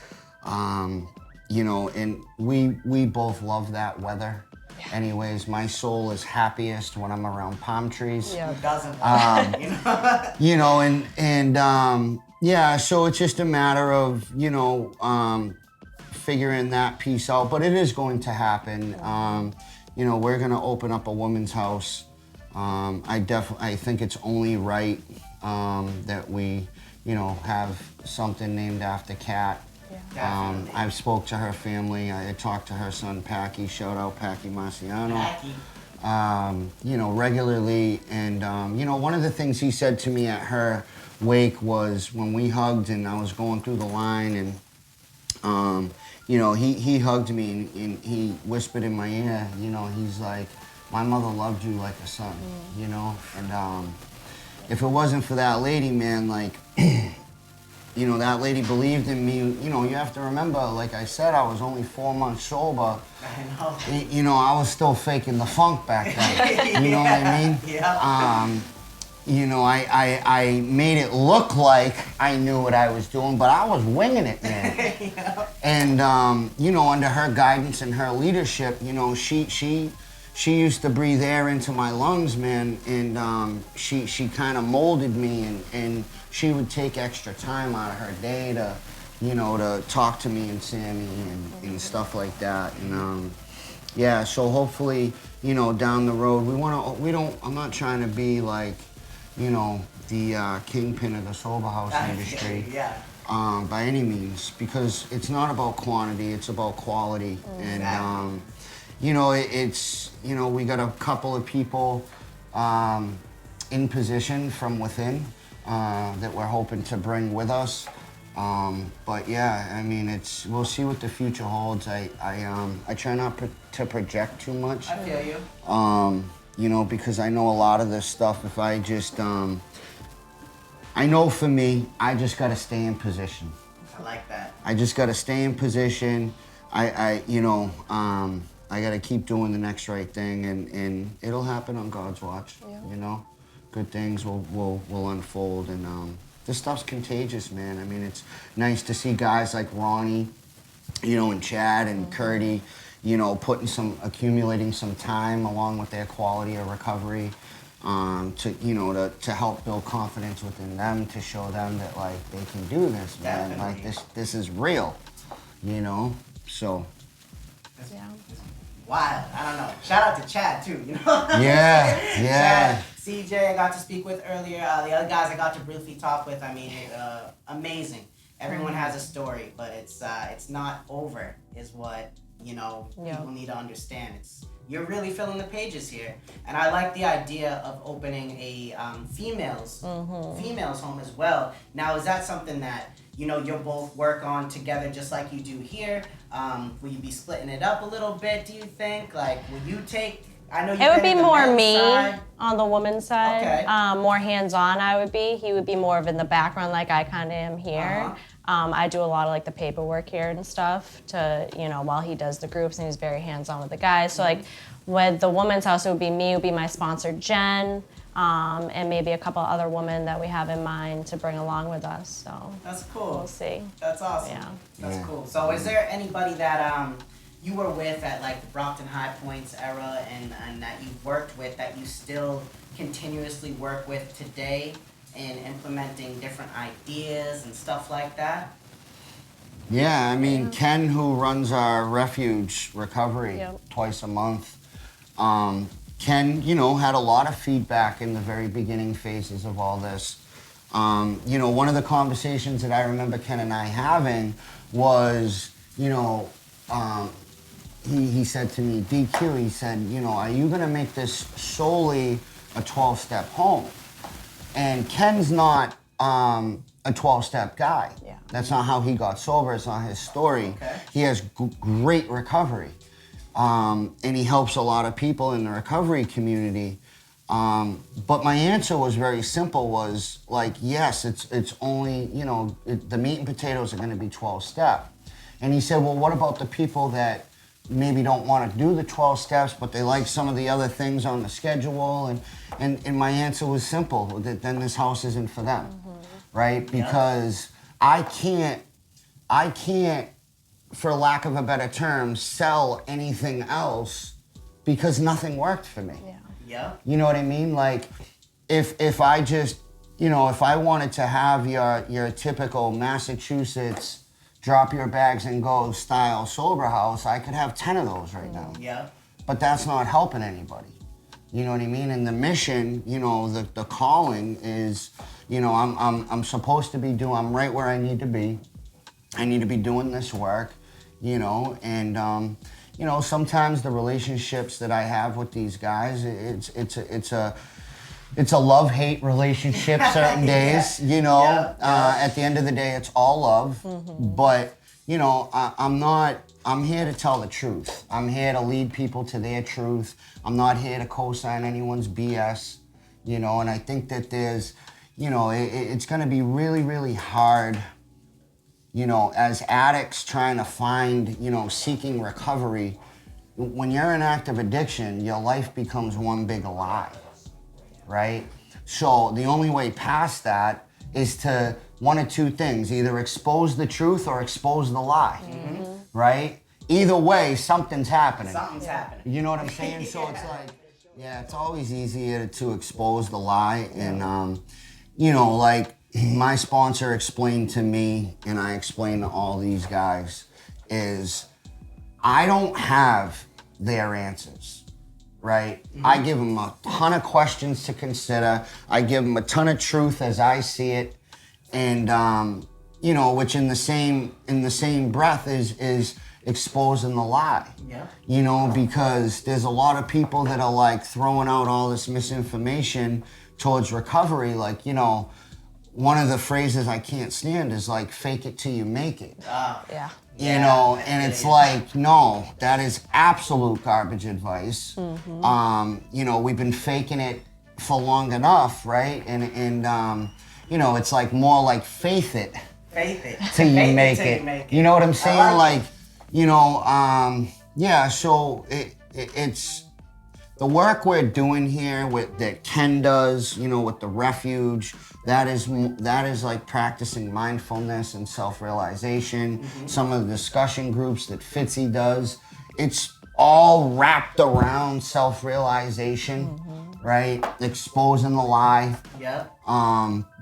You know, and we both love that weather. Anyways, my soul is happiest when I'm around palm trees. Who doesn't love it, you know? You know, and yeah, so it's just a matter of, you know, figuring that piece out, but it is going to happen. You know, we're gonna open up a women's house. I think it's only right that we, you know, have something named after Kat. I've spoke to her family. I talked to her son, Packy. Shout out Packy Marciano. Packy. You know, regularly. And, you know, one of the things he said to me at her wake was when we hugged and I was going through the line and, you know, he hugged me and he whispered in my ear, you know, he's like, my mother loved you like a son, you know? And if it wasn't for that lady, man, like, you know, that lady believed in me. You know, you have to remember, like I said, I was only 4 months sober. I know. You know, I was still faking the funk back then. You know what I mean? Yeah. You know, I made it look like I knew what I was doing, but I was winging it, man. Yeah. And, you know, under her guidance and her leadership, you know, she used to breathe air into my lungs, man, and she kind of molded me, and she would take extra time out of her day to, you know, to talk to me and Sammy and stuff like that. And yeah, so hopefully, you know, down the road, I'm not trying to be like, you know, the kingpin of the sober house industry. Yeah. By any means, because it's not about quantity, it's about quality. And you know, it's, you know, we got a couple of people in position from within that we're hoping to bring with us. But yeah, I mean, we'll see what the future holds. I try not to project too much. I feel you. You know, because I know a lot of this stuff, if I just, I know for me, I just gotta stay in position. I like that. I just gotta stay in position. You know, I gotta keep doing the next right thing, and it'll happen on God's watch. Yeah. You know, good things will unfold, and this stuff's contagious, man. I mean, it's nice to see guys like Ronnie, you know, and Chad and Curdy, you know, accumulating some time along with their quality of recovery, to, you know, to help build confidence within them, to show them that, like, they can do this, man. Definitely. Like, this is real, you know? So. Yeah. Wild. I don't know. Shout out to Chad, too, you know? Yeah. Chad, CJ, I got to speak with earlier. The other guys I got to briefly talk with, I mean, amazing. Everyone has a story, but it's not over, is what, you know, people need to understand. You're really filling the pages here. And I like the idea of opening a females home as well. Now, is that something that, you know, you'll both work on together just like you do here? Will you be splitting it up a little bit, do you think? Like, will you take... I know it would be more me side. on the woman's side. Okay. More hands-on, I would be. He would be more of in the background like I kind of am here. I do a lot of like the paperwork here and stuff to, you know, while he does the groups, and he's very hands-on with the guys. So like with the woman's house, it would be me, it would be my sponsor, Jen, and maybe a couple other women that we have in mind to bring along with us. So that's cool. We'll see. That's awesome. Yeah. That's cool. So is there anybody that you were with at like the Brockton High Points era and that you've worked with that you still continuously work with today in implementing different ideas and stuff like that? Yeah, I mean, Ken, who runs our refuge recovery twice a month, Ken, you know, had a lot of feedback in the very beginning phases of all this. You know, one of the conversations that I remember Ken and I having was, you know, he said to me, DQ, he said, you know, are you gonna make this solely a 12-step home. And Ken's not a 12-step guy. Yeah. That's not how he got sober. It's not his story. Okay. He has great recovery. And he helps a lot of people in the recovery community. But my answer was very simple, was like, yes, it's only, the meat and potatoes are gonna be 12-step. And he said, well, what about the people that maybe don't want to do the 12 steps, but they like some of the other things on the schedule? And my answer was simple, that then this house isn't for them, right? Because I can't, for lack of a better term, sell anything else because nothing worked for me. Yeah. You know what I mean? Like, if I just, if I wanted to have your typical Massachusetts drop your bags and go style sober house, I could have 10 of those right now. Yeah. But that's not helping anybody. You know what I mean? And the mission, the calling is, I'm supposed to be I'm right where I need to be. I need to be doing this work, and sometimes the relationships that I have with these guys, it's a love-hate relationship certain days, at the end of the day, it's all love. But, I'm here to tell the truth. I'm here to lead people to their truth. I'm not here to co-sign anyone's BS, and I think that there's, it's gonna be really, really hard, as addicts trying to find, seeking recovery. When you're in active addiction, your life becomes one big lie, right? So the only way past that is to one of two things, either expose the truth or expose the lie, right? Either way, something's happening. Something's happening. You know what I'm saying? So it's like, it's always easier to expose the lie. And, like my sponsor explained to me, and I explained to all these guys, is I don't have their answers, right? I give them a ton of questions to consider. I give them a ton of truth as I see it. And, which in the same breath is exposing the lie. Yeah. Because there's a lot of people that are like throwing out all this misinformation towards recovery. Like, one of the phrases I can't stand is like, fake it till you make it. Yeah. And it's like, no, that is absolute garbage advice. We've been faking it for long enough, right? And it's like more like faith it. Faith it. Till you make it. You know what I'm saying? So it's the work we're doing here that Ken does, with the refuge, that is like practicing mindfulness and self-realization. Some of the discussion groups that Fitzy does, it's all wrapped around self-realization, right? Exposing the lie. Yeah.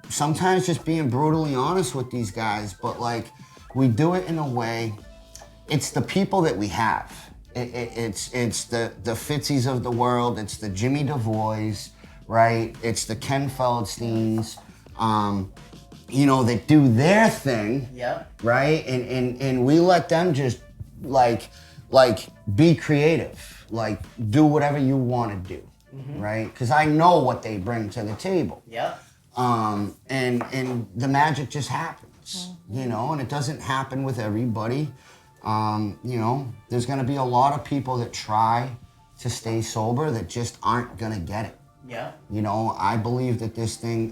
Sometimes just being brutally honest with these guys, but like we do it in a way, it's the people that we have. It's the Fitzys of the world, it's the Jimmy DeVoys, right? It's the Ken Feldsteins, that do their thing, right? And we let them just like be creative, like do whatever you want to do, right? Because I know what they bring to the table. And the magic just happens, and it doesn't happen with everybody. There's gonna be a lot of people that try to stay sober that just aren't gonna get it. Yeah. I believe that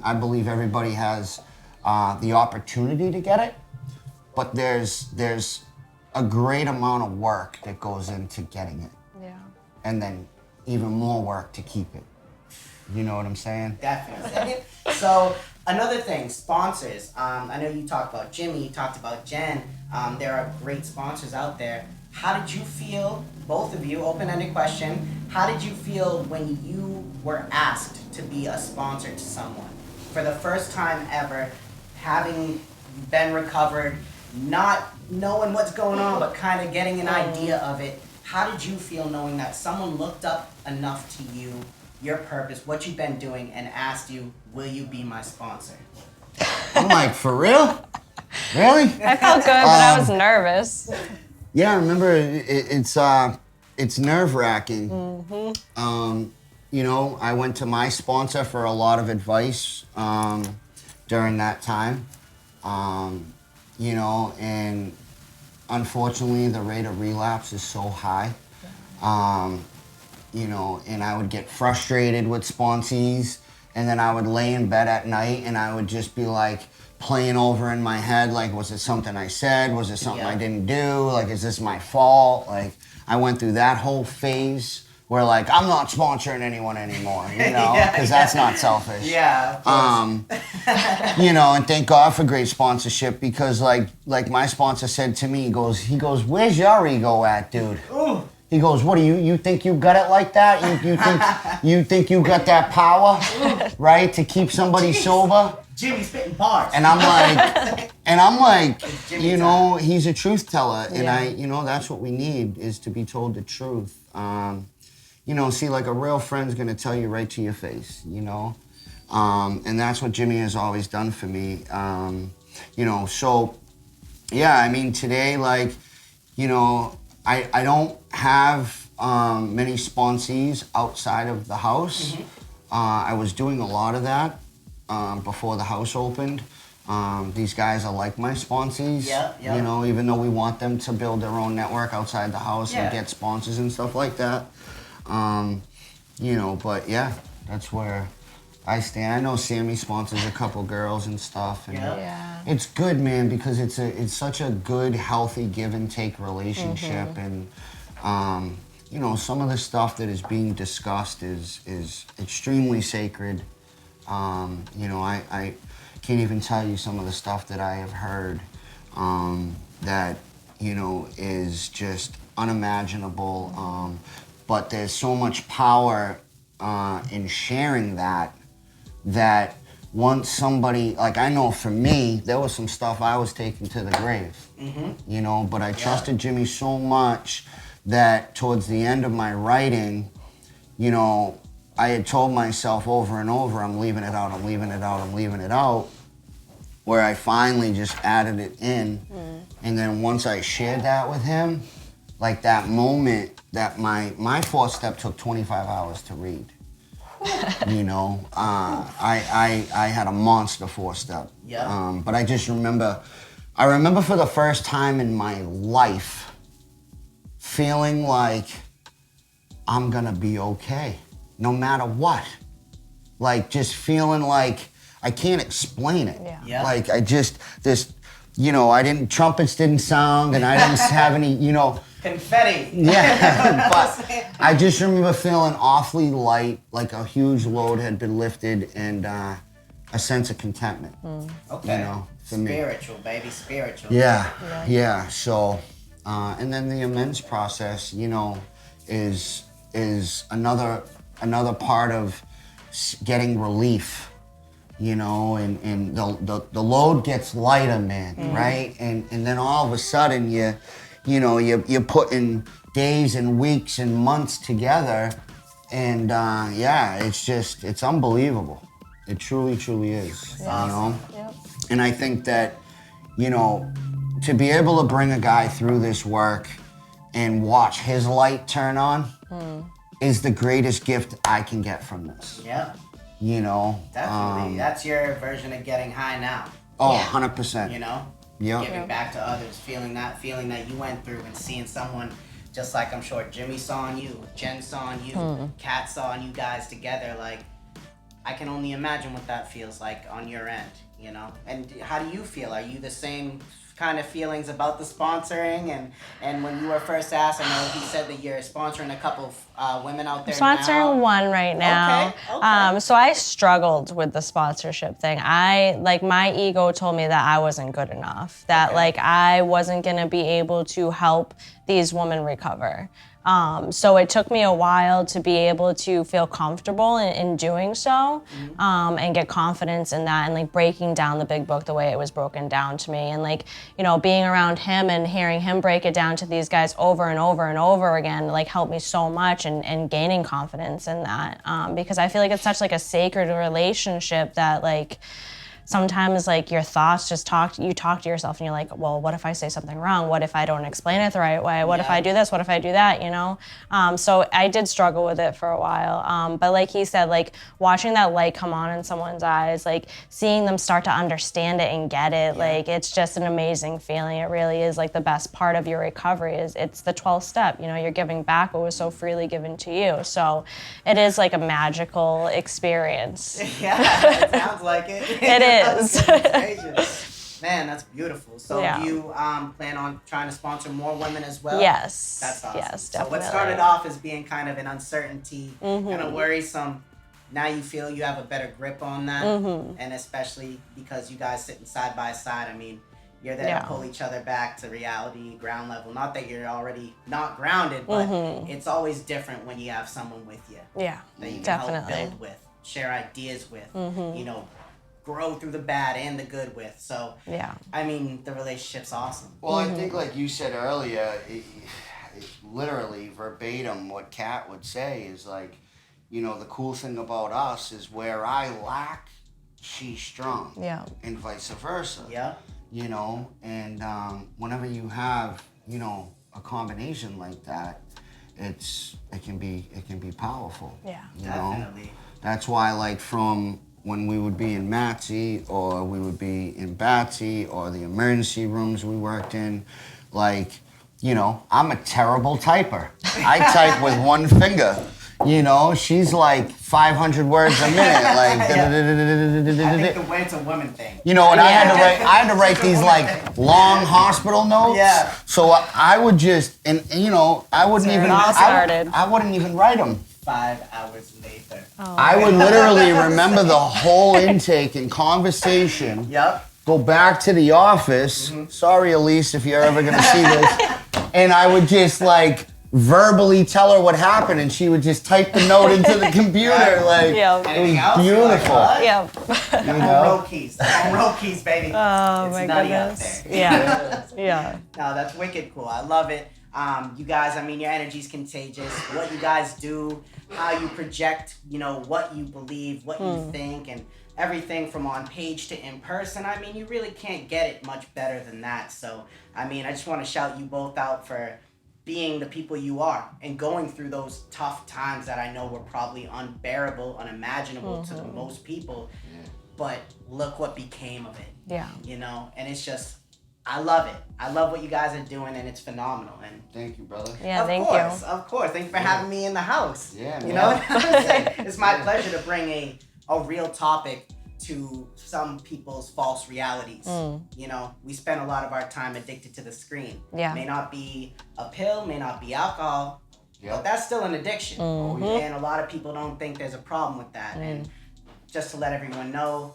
I believe everybody has the opportunity to get it, but there's a great amount of work that goes into getting it. Yeah. And then even more work to keep it. You know what I'm saying? Definitely. So another thing, sponsors. I know you talked about Jimmy, you talked about Jen. There are great sponsors out there. How did you feel, both of you, open-ended question, how did you feel when you were asked to be a sponsor to someone? For the first time ever, having been recovered, not knowing what's going on, but kind of getting an idea of it. How did you feel knowing that someone looked up enough to you, your purpose, what you've been doing, and asked you, will you be my sponsor? I'm like, for real? Really? I felt good, but I was nervous. Yeah, I remember it's nerve-wracking. you know, I went to my sponsor for a lot of advice during that time. You know, and unfortunately, the rate of relapse is so high. You know, and I would get frustrated with sponsees, and then I would lay in bed at night and I would just be like playing over in my head, like, was it something I said? Was it something I didn't do? Like, is this my fault? Like, I went through that whole phase where, like, I'm not sponsoring anyone anymore, you know, because that's not selfish. Yeah, of course. You know, and thank God for great sponsorship, because like my sponsor said to me, he goes, where's your ego at, dude? Ooh. He goes, what do you think you got it like that? You think you got that power, right, to keep somebody sober? Jimmy spitting bars. And I'm like, you know, he's a truth teller, and you know, that's what we need, is to be told the truth. You know, see, like, a real friend's gonna tell you right to your face, you know? And that's what Jimmy has always done for me. You know, so, yeah, I mean, today, like, you know, I don't have many sponsees outside of the house. I was doing a lot of that before the house opened. These guys are like my sponsees, you know, even though we want them to build their own network outside the house and get sponsors and stuff like that. You know, but yeah, that's where I stand. I know Sammy sponsors a couple girls and stuff, and it's good, man, because it's such a good, healthy give and take relationship, and you know, some of the stuff that is being discussed is extremely sacred. You know, I can't even tell you some of the stuff that I have heard that, you know, is just unimaginable. But there's so much power in sharing that once somebody, like, I know for me, there was some stuff I was taking to the grave, you know, but I trusted Jimmy so much that towards the end of my writing, you know, I had told myself over and over, I'm leaving it out, I'm leaving it out, I'm leaving it out, where I finally just added it in. And then once I shared that with him, like, that moment that my fourth step took 25 hours to read. You know, I had a monster fourth step. But I just remember for the first time in my life feeling like I'm gonna be okay, no matter what. Like, just feeling like I can't explain it. Like, you know, trumpets didn't sound, and I didn't have any, you know. Confetti. Yeah, but I just remember feeling awfully light, like a huge load had been lifted, and a sense of contentment. Okay. You know, for me. Spiritual, baby, spiritual. Yeah. So, and then the amends process, you know, is another part of getting relief. You know, and the load gets lighter, man, right? And then all of a sudden you're putting days and weeks and months together, and it's unbelievable. It truly is, you know? And I think that, you know, to be able to bring a guy through this work and watch his light turn on is the greatest gift I can get from this. You know? Definitely. That's your version of getting high now. Oh, 100%. You know? Giving back to others, feeling that you went through, and seeing someone just like I'm sure Jimmy saw in you, Jen saw in you, Kat saw in you guys together. Like, I can only imagine what that feels like on your end, you know? And how do you feel? Are you the same kind of feelings about the sponsoring? And when you were first asked, I know he said that you're sponsoring a couple of women out there sponsoring one right now. Okay. So I struggled with the sponsorship thing. My ego told me that I wasn't good enough, that like I wasn't gonna be able to help these women recover. So it took me a while to be able to feel comfortable in doing so, and get confidence in that, and like breaking down the big book the way it was broken down to me, and like, you know, being around him and hearing him break it down to these guys over and over and over again, like, helped me so much, and gaining confidence in that, because I feel like it's such like a sacred relationship that, like, sometimes like your thoughts just you talk to yourself and you're like, well, what if I say something wrong? What if I don't explain it the right way? What if I do this? What if I do that? You know? So I did struggle with it for a while. But like he said, like watching that light come on in someone's eyes, like seeing them start to understand it and get it, like it's just an amazing feeling. It really is like the best part of your recovery is it's the 12th step. You know, you're giving back what was so freely given to you. So it is like a magical experience. Yeah, it sounds like it. It is. Man, that's beautiful. So do you plan on trying to sponsor more women as well? Yes. That's awesome. Yes, So definitely. what started off as being kind of an uncertainty, kind of worrisome, now you feel you have a better grip on that, and especially because you guys sitting side by side, I mean, you're there to pull each other back to reality, ground level. Not that you're already not grounded, but it's always different when you have someone with you. Yeah, That you can definitely. help build with, share ideas with, you know, grow through the bad and the good with. So, I mean, the relationship's awesome. Well, I think like you said earlier, it's literally verbatim what Kat would say is like, you know, the cool thing about us is where I lack, she's strong. Yeah. And vice versa. Yeah. You know, and whenever you have, you know, a combination like that, it can be powerful. Yeah. You Definitely. know? That's why like from when we would be in Matsy or we would be in Batsy or the emergency rooms we worked in, like, you know, I'm a terrible typer. I type with one finger. You know, she's like 500 words a minute, like. I think the way it's a woman thing. You know, and I had to write these like long hospital notes. Yeah. So I would just, and you know, I wouldn't even. I wouldn't even write them. 5 hours later. I would literally remember the whole intake and conversation. Yep. Go back to the office. Sorry, Elise, if you're ever gonna see this. And I would just like verbally tell her what happened, and she would just type the note into the computer. Like Anything it else? was beautiful. Like, Yeah. You know? Row keys, baby. Oh It's my nutty goodness. out there. Yeah. Yeah. No, that's wicked cool. I love it. You guys, I mean, your energy's contagious. What you guys do, how you project, you know, what you believe, what you think, and everything from on page to in person. I mean, you really can't get it much better than that. So, I mean, I just want to shout you both out for being the people you are and going through those tough times that I know were probably unbearable, unimaginable to the most people. But look what became of it. Yeah. You know, and it's just, I love it. I love what you guys are doing, and it's phenomenal. And Thank you, brother. Yeah, of thank course, you. of course. Thank you for having me in the house. Yeah, You man. know what I'm saying? It's my pleasure to bring a real topic to some people's false realities. You know, we spend a lot of our time addicted to the screen. Yeah. May not be a pill, may not be alcohol, but that's still an addiction. And a lot of people don't think there's a problem with that. And just to let everyone know,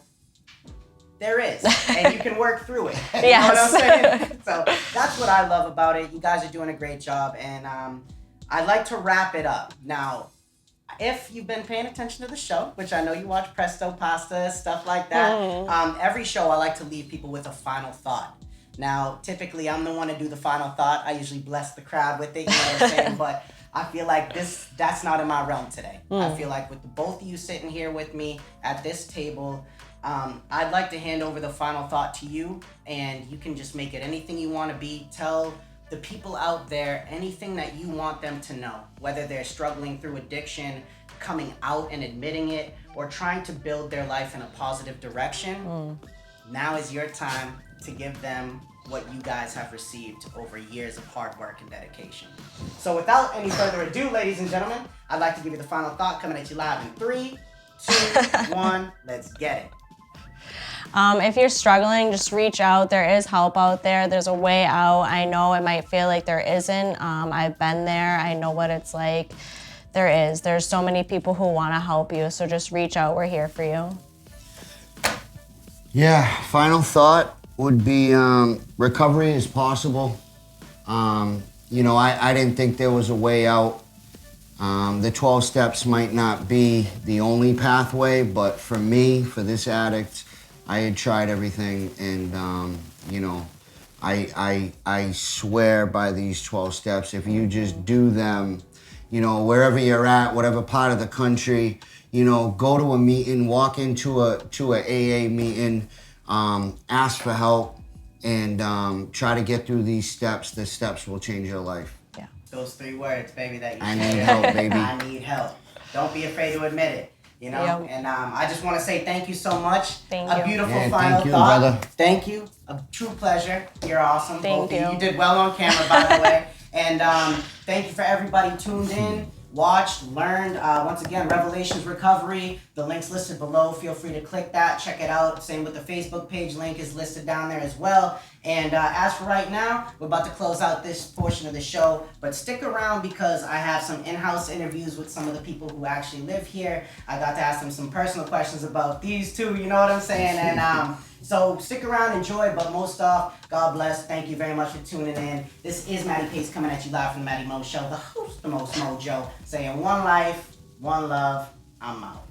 there is, and you can work through it. You know what I'm saying? So that's what I love about it. You guys are doing a great job, and I'd like to wrap it up. Now, if you've been paying attention to the show, which I know you watch Presto Pasta, stuff like that, every show I like to leave people with a final thought. Now, typically I'm the one to do the final thought. I usually bless the crowd with it, you know what I'm saying? But I feel like that's not in my realm today. I feel like with the both of you sitting here with me at this table, I'd like to hand over the final thought to you, and you can just make it anything you want to be. Tell the people out there anything that you want them to know, whether they're struggling through addiction, coming out and admitting it, or trying to build their life in a positive direction. Now is your time to give them what you guys have received over years of hard work and dedication. So without any further ado, ladies and gentlemen, I'd like to give you the final thought coming at you live in 3, 2, 1, let's get it. If you're struggling, just reach out. There is help out there. There's a way out. I know it might feel like there isn't. I've been there. I know what it's like. There is. There's so many people who want to help you, so just reach out. We're here for you. Yeah, final thought would be recovery is possible. You know, I didn't think there was a way out. The 12 steps might not be the only pathway, but for me, for this addict, I had tried everything, and you know, I swear by these 12 steps. If you just do them, you know, wherever you're at, whatever part of the country, you know, go to a meeting, walk into a AA meeting, ask for help, and try to get through these steps. The steps will change your life. Yeah. Those 3 words, baby, that you I said. need help, baby. I need help. Don't be afraid to admit it. You know, Yep. and I just want to say thank you so much. Thank A you. beautiful Yeah, final thank you, thought. brother. Thank you. A true pleasure. You're awesome. Thank Both of you. You did well on camera, by the way. And thank you for everybody tuned in, watched, learned. Once again, Revelations Recovery. The link's listed below. Feel free to click that. Check it out. Same with the Facebook page. Link is listed down there as well. And as for right now, we're about to close out this portion of the show. But stick around because I have some in-house interviews with some of the people who actually live here. I got to ask them some personal questions about these two. You know what I'm saying? And so stick around, enjoy. But most off, God bless. Thank you very much for tuning in. This is Matty Pace coming at you live from the Matty Mo Show, the host, the most mojo, saying one life, one love. I'm out.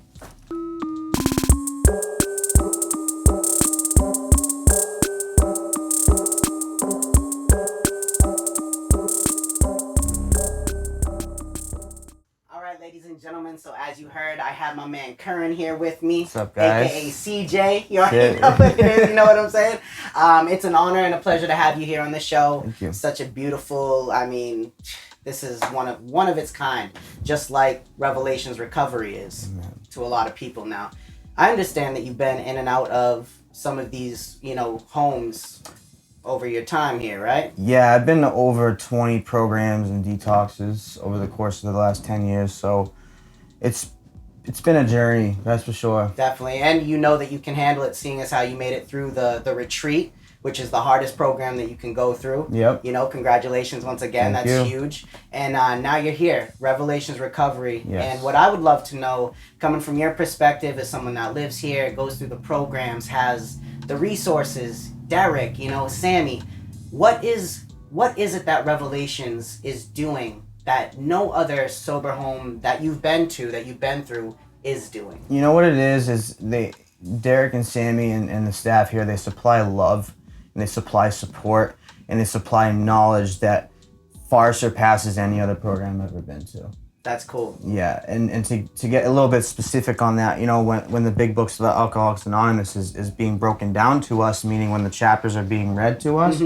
Ladies and gentlemen, so as you heard, I have my man Curran here with me. What's up, guys? AKA CJ. You already know what it is, you know what I'm saying? It's an honor and a pleasure to have you here on the show. Thank you. Such a beautiful, I mean, this is one of its kind, just like Revelations Recovery is to a lot of people now. I understand that you've been in and out of some of these, you know, homes over your time here, right? Yeah, I've been to over 20 programs and detoxes over the course of the last 10 years, so it's been a journey, that's for sure. Definitely, and you know that you can handle it, seeing as how you made it through the retreat, which is the hardest program that you can go through. Yep. You know, congratulations once again, Thank that's you. huge. And now you're here, Revelations Recovery. Yes. And what I would love to know, coming from your perspective as someone that lives here, goes through the programs, has the resources, Derek, you know, Sammy, what is it that Revelations is doing that no other sober home that you've been through is doing? You know what it is Derek and Sammy and the staff here, they supply love, and they supply support, and they supply knowledge that far surpasses any other program I've ever been to. That's cool. Yeah, and to get a little bit specific on that, you know, when the big books of Alcoholics Anonymous is being broken down to us, meaning when the chapters are being read to us,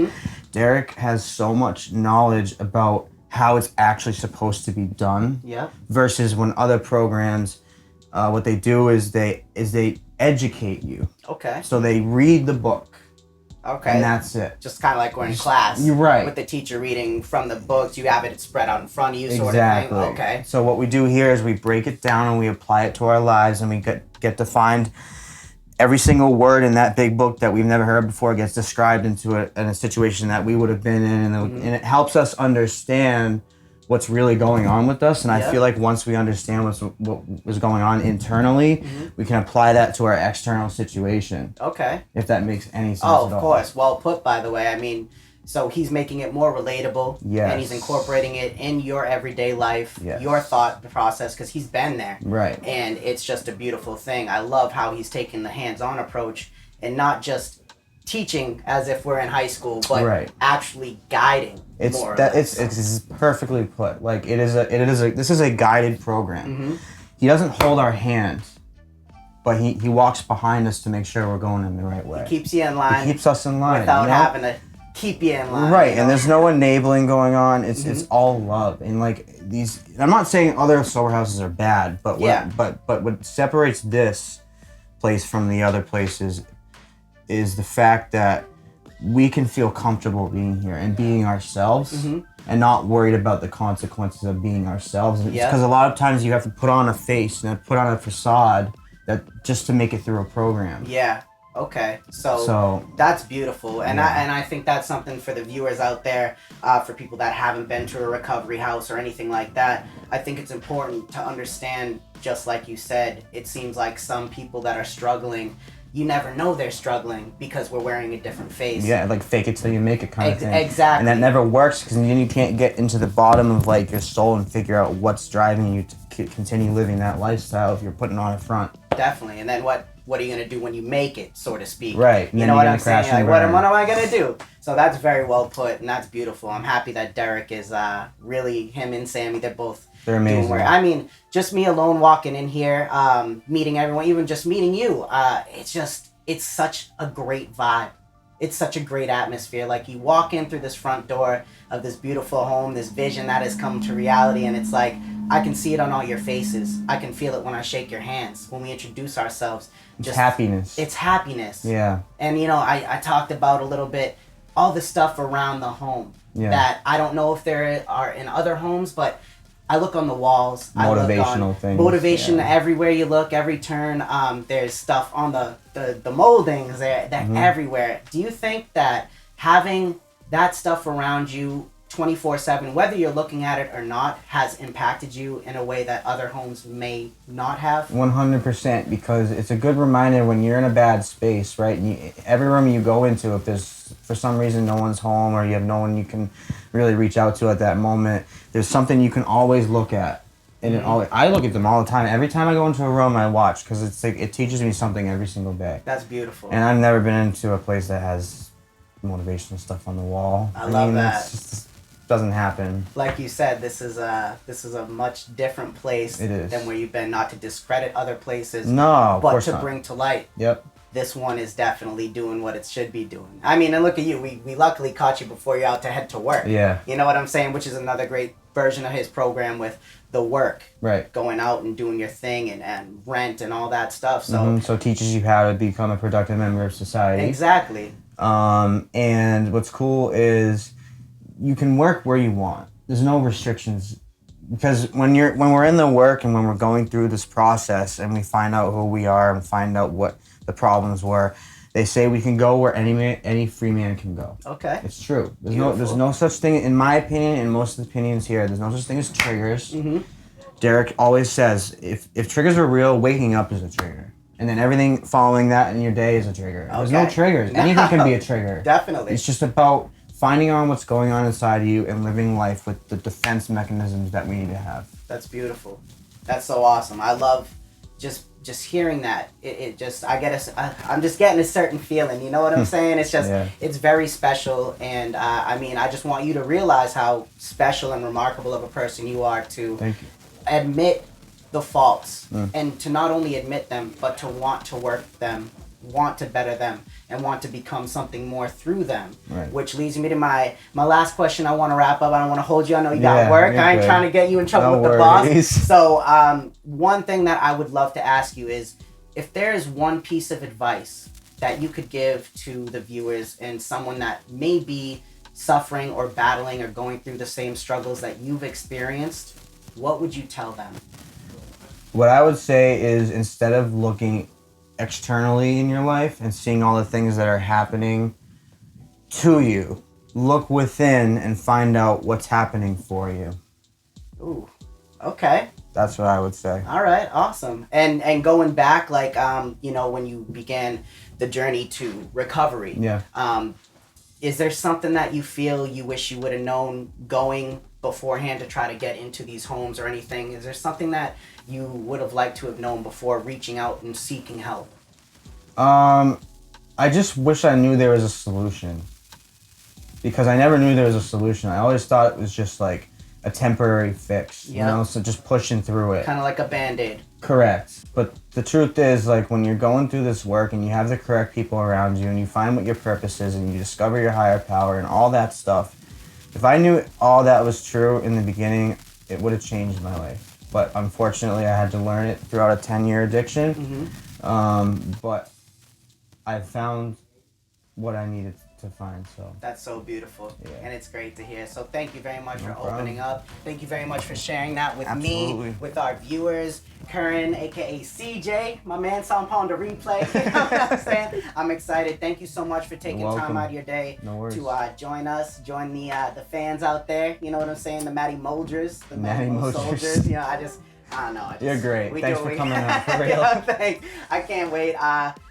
Derek has so much knowledge about how it's actually supposed to be done. Yeah. Versus when other programs, what they do is they educate you. Okay. So they read the book. Okay. And that's it. Just kind of like we're in class. You're right. With the teacher reading from the books, you have it spread out in front of you, sort Exactly. of thing. Okay. So what we do here is we break it down and we apply it to our lives, and we get to find every single word in that big book that we've never heard before gets described in a situation that we would have been in, and it helps us understand what's really going on with us. And I feel like once we understand what was going on internally, we can apply that to our external situation. Okay. If that makes any sense at Oh, all. of course. Well put, by the way. I mean, so he's making it more relatable. Yes. And he's incorporating it in your everyday life, Yes. your thought process, because he's been there. Right. And it's just a beautiful thing. I love how he's taking the hands-on approach and not just teaching as if we're in high school, but actually guiding. It's perfectly put. Like this is a guided program. He doesn't hold our hand, but he walks behind us to make sure we're going in the right way. He keeps you in line. He keeps us in line without you know? having to keep you in line. Right, you know? and there's no enabling going on. It's all love, and like these. I'm not saying other sober houses are bad, but what separates this place from the other places is the fact that we can feel comfortable being here and being ourselves and not worried about the consequences of being ourselves. Because a lot of times you have to put on a face and put on a facade that just to make it through a program. Yeah. Okay. So that's beautiful. And I think that's something for the viewers out there, for people that haven't been to a recovery house or anything like that. I think it's important to understand, just like you said, it seems like some people that are struggling, you never know they're struggling because we're wearing a different face. Yeah, like fake it till you make it kind of thing. Exactly. And that never works because then you can't get into the bottom of like your soul and figure out what's driving you to continue living that lifestyle if you're putting on a front. Definitely. And then what are you going to do when you make it, so to speak? Right. You know what I'm saying? Like, what am I going to do? So that's very well put, and that's beautiful. I'm happy that Derek is really, him and Sammy, they're amazing. doing work. I mean, just me alone walking in here, meeting everyone, even just meeting you, it's just it's such a great vibe. It's such a great atmosphere. Like, you walk in through this front door of this beautiful home, this vision that has come to reality, and it's like, I can see it on all your faces. I can feel it when I shake your hands, when we introduce ourselves. It's happiness. It's happiness. Yeah. And, you know, I talked about a little bit all the stuff around the home that I don't know if there are in other homes, but I look on the walls. Motivational things. Motivation everywhere you look, every turn. There's stuff on the moldings. They're everywhere. Do you think that having that stuff around you 24/7, whether you're looking at it or not, has impacted you in a way that other homes may not have? 100%, because it's a good reminder when you're in a bad space, right? And every room you go into, if there's for some reason no one's home or you have no one you can really reach out to at that moment, there's something you can always look at. And I look at them all the time. Every time I go into a room, I watch, because it's like it teaches me something every single day. That's beautiful. And I've never been into a place that has motivational stuff on the wall. I love that. It's just, doesn't happen. Like you said, this is a much different place than where you've been. Not to discredit other places, but to bring to light. Yep. This one is definitely doing what it should be doing. I mean, and look at you. We luckily caught you before you're out to head to work. Yeah. You know what I'm saying? Which is another great version of his program with the work. Right. Going out and doing your thing and rent and all that stuff. So so it teaches you how to become a productive member of society. Exactly. And what's cool is you can work where you want. There's no restrictions, because when we're in the work and when we're going through this process and we find out who we are and find out what the problems were, they say we can go where any free man can go. Okay. It's true. There's no such thing, in my opinion, and most of the opinions here, there's no such thing as triggers. Mm-hmm. Derek always says, if triggers are real, waking up is a trigger. And then everything following that in your day is a trigger. Okay. There's no triggers. Anything can be a trigger. Definitely. It's just about finding out what's going on inside of you and living life with the defense mechanisms that we need to have. That's beautiful. That's so awesome. I love just hearing that. I'm just getting a certain feeling. You know what I'm saying? It's just, it's very special. And I mean, I just want you to realize how special and remarkable of a person you are to admit the faults and to not only admit them, but to want to work them, want to better them, and want to become something more through them. Right. Which leads me to my last question. I want to wrap up. I don't want to hold you. I know you got work. I ain't trying to get you in trouble with the boss. So one thing that I would love to ask you is, if there is one piece of advice that you could give to the viewers and someone that may be suffering or battling or going through the same struggles that you've experienced, what would you tell them? What I would say is, instead of looking externally in your life and seeing all the things that are happening to you, look within and find out what's happening for you. Ooh, okay. That's what I would say. All right, awesome. And going back, like, you know, when you began the journey to recovery, is there something that you feel you wish you would have known going beforehand to try to get into these homes or anything? Is there something that you would have liked to have known before reaching out and seeking help? I just wish I knew there was a solution, because I never knew there was a solution. I always thought it was just like a temporary fix, you know, so just pushing through it. Kind of like a Band-Aid. Correct. But the truth is, like, when you're going through this work and you have the correct people around you and you find what your purpose is and you discover your higher power and all that stuff, if I knew all that was true in the beginning, it would have changed my life. But unfortunately, I had to learn it throughout a 10-year addiction. But I found what I needed to find. So that's so beautiful, and it's great to hear. So thank you very much for opening up. Thank you very much for sharing that with me, with our viewers. Curran, aka CJ, my man, saw him on the replay. You know what I'm saying? I'm excited. Thank you so much for taking time out of your day to join us, join the fans out there. You know what I'm saying? The Matty Mojers, the Matty Mo Soldiers. You know, I don't know. You're great. Thanks for coming out. For real. Thanks. I can't wait.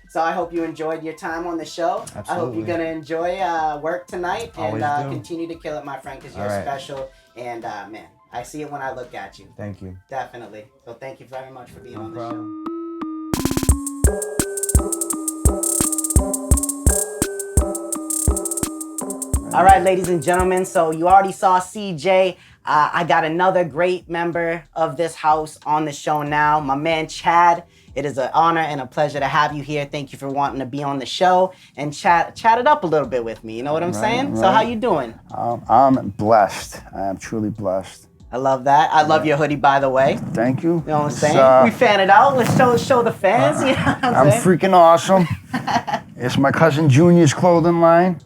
So I hope you enjoyed your time on the show. Absolutely. I hope you're going to enjoy work tonight and continue to kill it, my friend, because you're special. And, man, I see it when I look at you. Thank you. Definitely. So thank you very much for being on the show. All right, ladies and gentlemen, so you already saw CJ. I got another great member of this house on the show now, my man Chad. It is an honor and a pleasure to have you here. Thank you for wanting to be on the show and chat it up a little bit with me. You know what I'm saying? Right. So how you doing? I'm blessed. I am truly blessed. I love that. I love your hoodie, by the way. Thank you. You know what I'm saying? We fan it out. Let's show the fans. You know what I'm saying? freaking awesome. It's my cousin Junior's clothing line.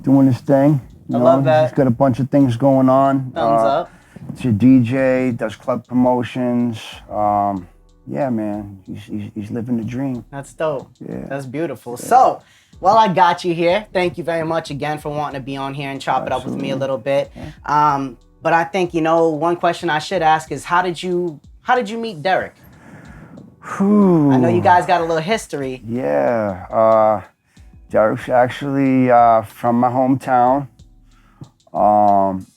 Doing his thing. I love that. He's got a bunch of things going on. Thumbs up. He's a DJ, does club promotions. Yeah, man, he's living the dream. That's dope. Yeah. That's beautiful. Yeah. So, well, I got you here. Thank you very much again for wanting to be on here and chop it up with me a little bit. Yeah. But I think, one question I should ask is how did you meet Derek? Whew. I know you guys got a little history. Yeah. Derek's actually from my hometown.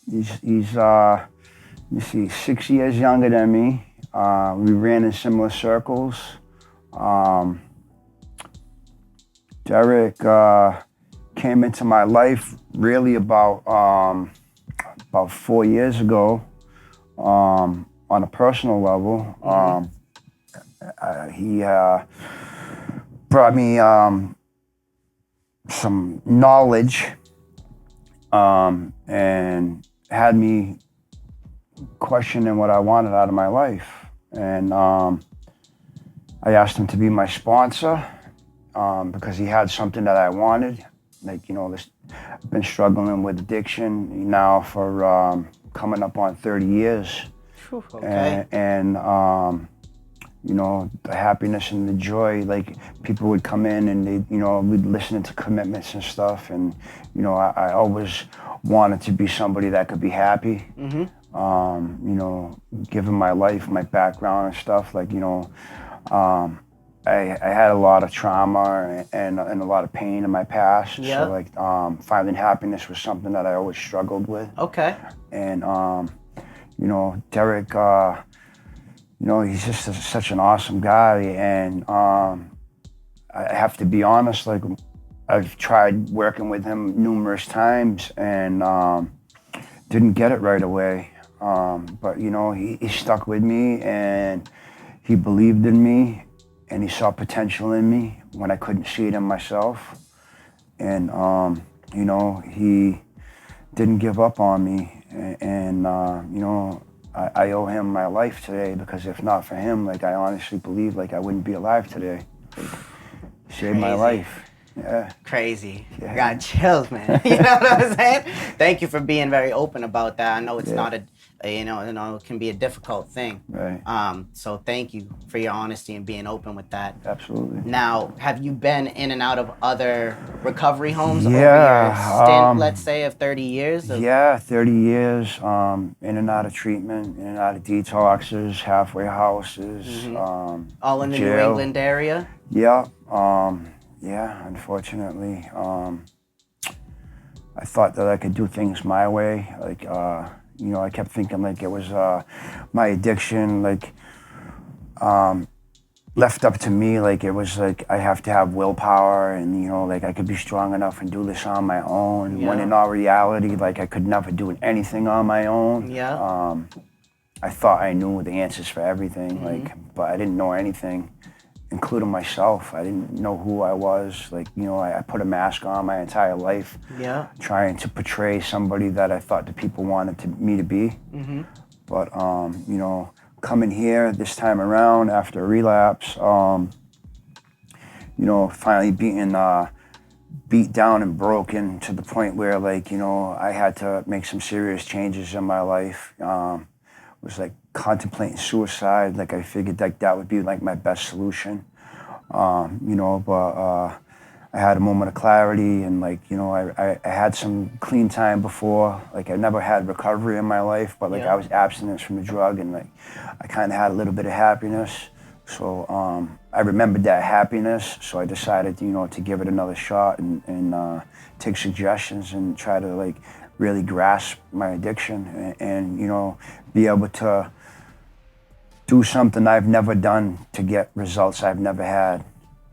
He's let me see, 6 years younger than me. We ran in similar circles. Derek came into my life really about 4 years ago on a personal level. He brought me some knowledge and had me questioning what I wanted out of my life. And I asked him to be my sponsor because he had something that I wanted. Like, I've been struggling with addiction now for coming up on 30 years. Okay. And the happiness and the joy, like people would come in and we'd listen to commitments and stuff. And, I always wanted to be somebody that could be happy. Mm-hmm. Given my life, my background and stuff, like, I had a lot of trauma and a lot of pain in my past. Yeah. So like finding happiness was something that I always struggled with. Okay. And Derek, he's just such an awesome guy. And I have to be honest, like I've tried working with him numerous times and didn't get it right away. But he stuck with me and he believed in me and he saw potential in me when I couldn't see it in myself. And, he didn't give up on me. And I owe him my life today because if not for him, like I honestly believe like I wouldn't be alive today. Like, he saved my life. Yeah. Crazy. Yeah. Got chills, man. You know what I'm saying? Thank you for being very open about that. I know it's not it can be a difficult thing. Right. So thank you for your honesty and being open with that. Absolutely. Now, have you been in and out of other recovery homes Yeah, over your stint, let's say, of 30 years? Yeah, 30 years, in and out of treatment, in and out of detoxes, halfway houses, all in the jail. New England area? Yeah. Yeah, unfortunately. I thought that I could do things my way. Like, I kept thinking like it was my addiction, like left up to me. Like it was like I have to have willpower and, like I could be strong enough and do this on my own. Yeah. When in all reality, like I could never do anything on my own. Yeah. I thought I knew the answers for everything, but I didn't know anything. Including myself. I didn't know who I was. Like, I put a mask on my entire life, trying to portray somebody that I thought the people wanted me to be. Mm-hmm. But, coming here this time around after a relapse, finally being beat down and broken to the point where, like, I had to make some serious changes in my life. Was like contemplating suicide. Like I figured like that would be like my best solution. But I had a moment of clarity and like, I had some clean time before. Like I never had recovery in my life, but like I was abstinent from the drug and like I kind of had a little bit of happiness. So I remembered that happiness. So I decided, to give it another shot and take suggestions and try to like really grasp my addiction and be able to do something I've never done to get results I've never had.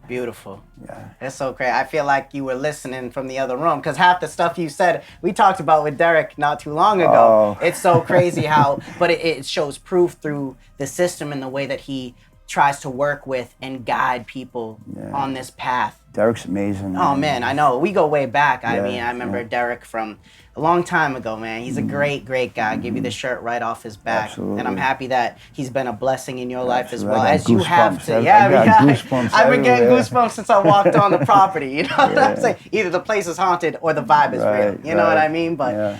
Beautiful. Yeah. That's so crazy. I feel like you were listening from the other room because half the stuff you said, we talked about with Derek not too long ago. Oh. It's so crazy how, but it shows proof through the system and the way that he tries to work with and guide people on this path. Derek's amazing. Oh man, I know. We go way back. I Yeah, mean, I remember Derek from a long time ago, man. He's a great, great guy. Give you the shirt right off his back. Absolutely. And I'm happy that he's been a blessing in your life as well, I got as you have goosebumps. to. I got goosebumps I've been getting everywhere. goosebumps since I walked on the property. You know what I'm saying? Either the place is haunted or the vibe is real. You know what I mean? But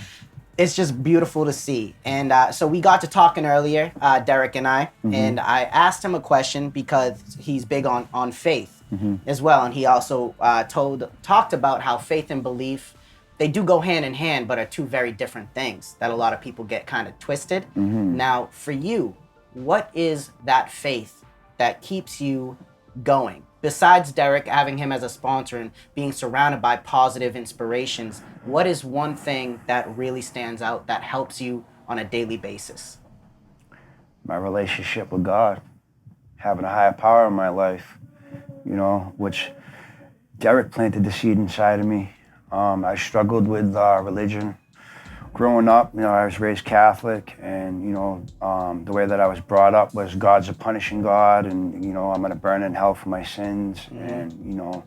it's just beautiful to see. And so we got to talking earlier, Derek and I, and I asked him a question because he's big on faith as well. And he also talked about how faith and belief, they do go hand in hand, but are two very different things that a lot of people get kind of twisted. Now, for you, what is that faith that keeps you going? Besides Derek, having him as a sponsor and being surrounded by positive inspirations, what is one thing that really stands out that helps you on a daily basis? My relationship with God, having a higher power in my life, you know, which Derek planted the seed inside of me. I struggled with religion. Growing up, you know, I was raised Catholic, and, you know, the way that I was brought up was God's a punishing God, and, you know, I'm gonna burn in hell for my sins. And, you know,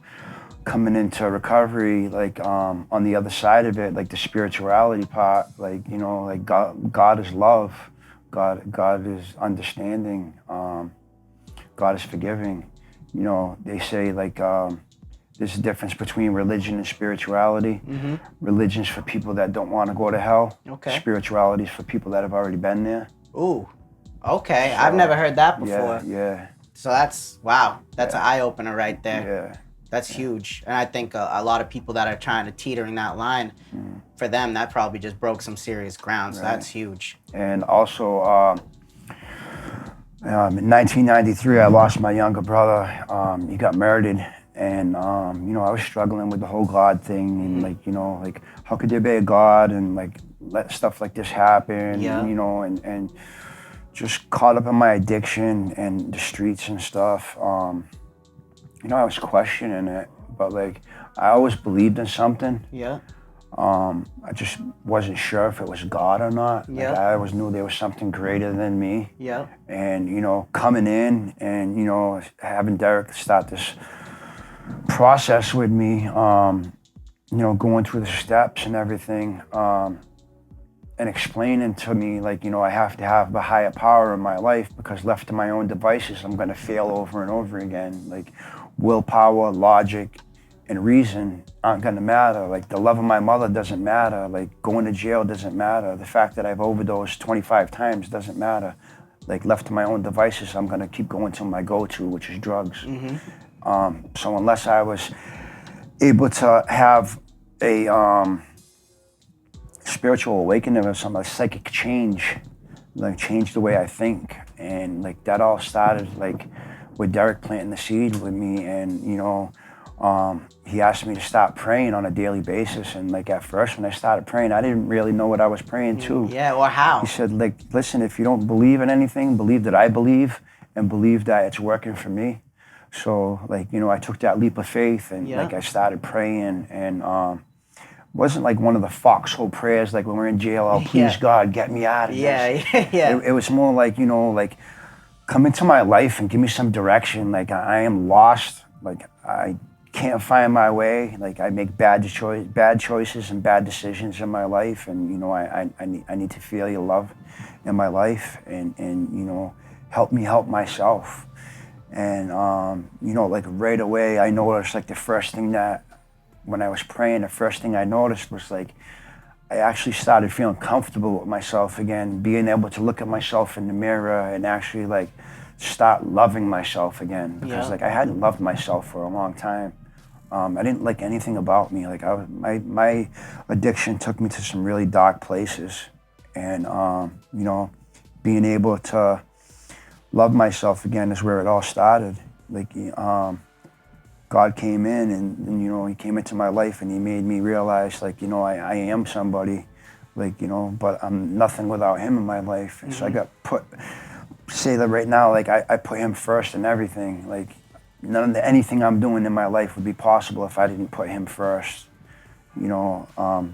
coming into recovery, like, on the other side of it, like the spirituality part, like, you know, like God is love. God is understanding. God is forgiving. You know, they say, like, there's a difference between religion and spirituality. Religion's for people that don't want to go to hell. Okay. Spirituality's for people that have already been there. Ooh, okay. I've never heard that before. Yeah. So that's, wow, that's an eye-opener right there. Yeah. That's huge. And I think a lot of people that are trying to teeter in that line, for them, that probably just broke some serious ground. So that's huge. And also, in 1993, I lost my younger brother. He got murdered. And, you know, I was struggling with the whole God thing. And, like, you know, like, how could there be a God and, like, let stuff like this happen? Yeah. You know, and just caught up in my addiction and the streets and stuff. You know, I was questioning it, but, like, I always believed in something. Yeah. I just wasn't sure if it was God or not. Yeah. Like, I always knew there was something greater than me. Yeah. And, you know, coming in and, you know, having Derek start this process with me, you know, going through the steps and everything, and explaining to me, like, you know, I have to have a higher power in my life because left to my own devices, I'm going to fail over and over again. Like, willpower, logic, and reason aren't going to matter. Like, the love of my mother doesn't matter. Like, going to jail doesn't matter. The fact that I've overdosed 25 times doesn't matter. Like, left to my own devices, I'm going to keep going to my go-to, which is drugs. So unless I was able to have a spiritual awakening or some psychic change, like change the way I think, and like that all started like with Derek planting the seed with me, and you know, he asked me to stop praying on a daily basis, and like at first when I started praying, I didn't really know what I was praying to. Yeah, or how? He said, like, listen, if you don't believe in anything, believe that I believe, and believe that it's working for me. So, like, you know, I took that leap of faith and, like, I started praying, and wasn't like one of the foxhole prayers, like when we're in jail, oh, please, God, get me out of this. It was more like, you know, like, come into my life and give me some direction. Like, I am lost. Like, I can't find my way. Like, I make bad choices and bad decisions in my life, and, you know, I need to feel your love in my life, and you know, help me help myself. And, you know, like right away, I noticed like the first thing that, when I was praying, the first thing I noticed was like, I actually started feeling comfortable with myself again, being able to look at myself in the mirror and actually like start loving myself again. Because like I hadn't loved myself for a long time. I didn't like anything about me. Like my addiction took me to some really dark places. And, you know, being able to love myself again is where it all started. Like, God came in and, you know, he came into my life and he made me realize, like, you know, I am somebody, like, you know, but I'm nothing without him in my life. And so I got say that right now, like, I put him first in everything. Like, anything I'm doing in my life would be possible if I didn't put him first. You know,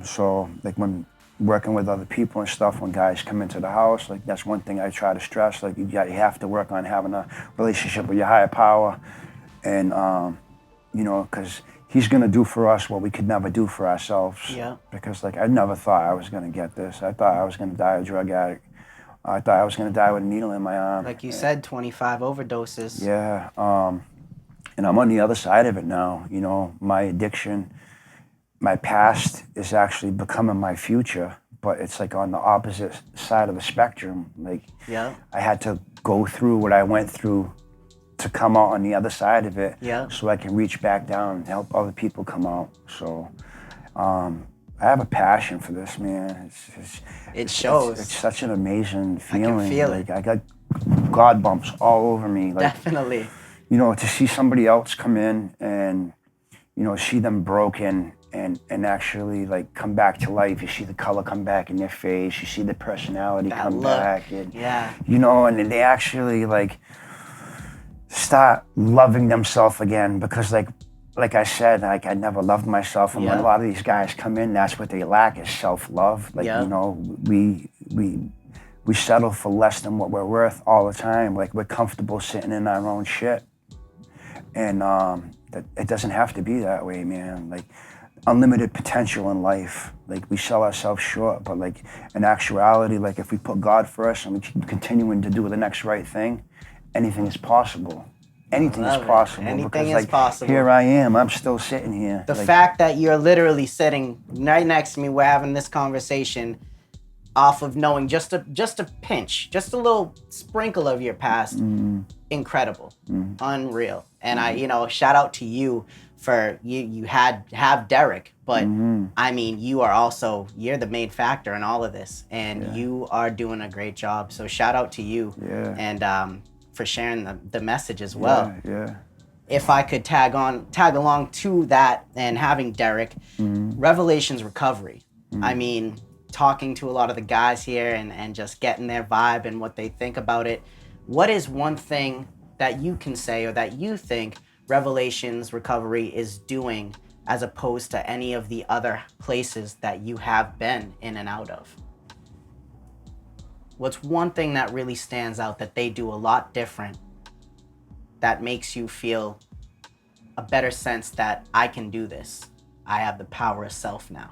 so like when working with other people and stuff, when guys come into the house, like that's one thing I try to stress. Like you have to work on having a relationship with your higher power, and you know, because he's gonna do for us what we could never do for ourselves. Yeah. Because like I never thought I was gonna get this. I thought I was gonna die a drug addict. I thought I was gonna die with a needle in my arm. Like you said, 25 overdoses. Yeah. And I'm on the other side of it now. You know, my addiction, my past is actually becoming my future, but it's like on the opposite side of the spectrum. Like, Yeah. I had to go through what I went through to come out on the other side of it, Yeah. so I can reach back down and help other people come out. So, I have a passion for this, man. It shows. It's such an amazing feeling. feel like, I got God bumps all over me. Like, Definitely. you know, to see somebody else come in and, you know, see them broken and actually like come back to life. You see the color come back in their face. You see the personality That come look. back. And, Yeah. you know, and they actually like start loving themselves again, because like I said, like I never loved myself. And when Yeah. a lot of these guys come in, that's what they lack is self-love. Like, Yeah. you know, we settle for less than what we're worth all the time. Like we're comfortable sitting in our own shit. And that it doesn't have to be that way, man. Like unlimited potential in life. Like we sell ourselves short, but like in actuality, like if we put God first and we keep continuing to do the next right thing, anything is possible. Anything is Love it. possible. Anything because, is like, possible. Here I am. I'm still sitting here. The like, fact that you're literally sitting right next to me, we're having this conversation off of knowing just a pinch, just a little sprinkle of your past, incredible, unreal. And I, you know, shout out to you for you have Derek, but I mean, you're the main factor in all of this, and you are doing a great job. So shout out to you, and for sharing the message as well. Yeah. If I could tag along to that and having Derek, Revelations Recovery. I mean, talking to a lot of the guys here and just getting their vibe and what they think about it. What is one thing that you can say or that you think Revelations Recovery is doing as opposed to any of the other places that you have been in and out of? What's one thing that really stands out that they do a lot different that makes you feel a better sense that I can do this? I have the power of self now.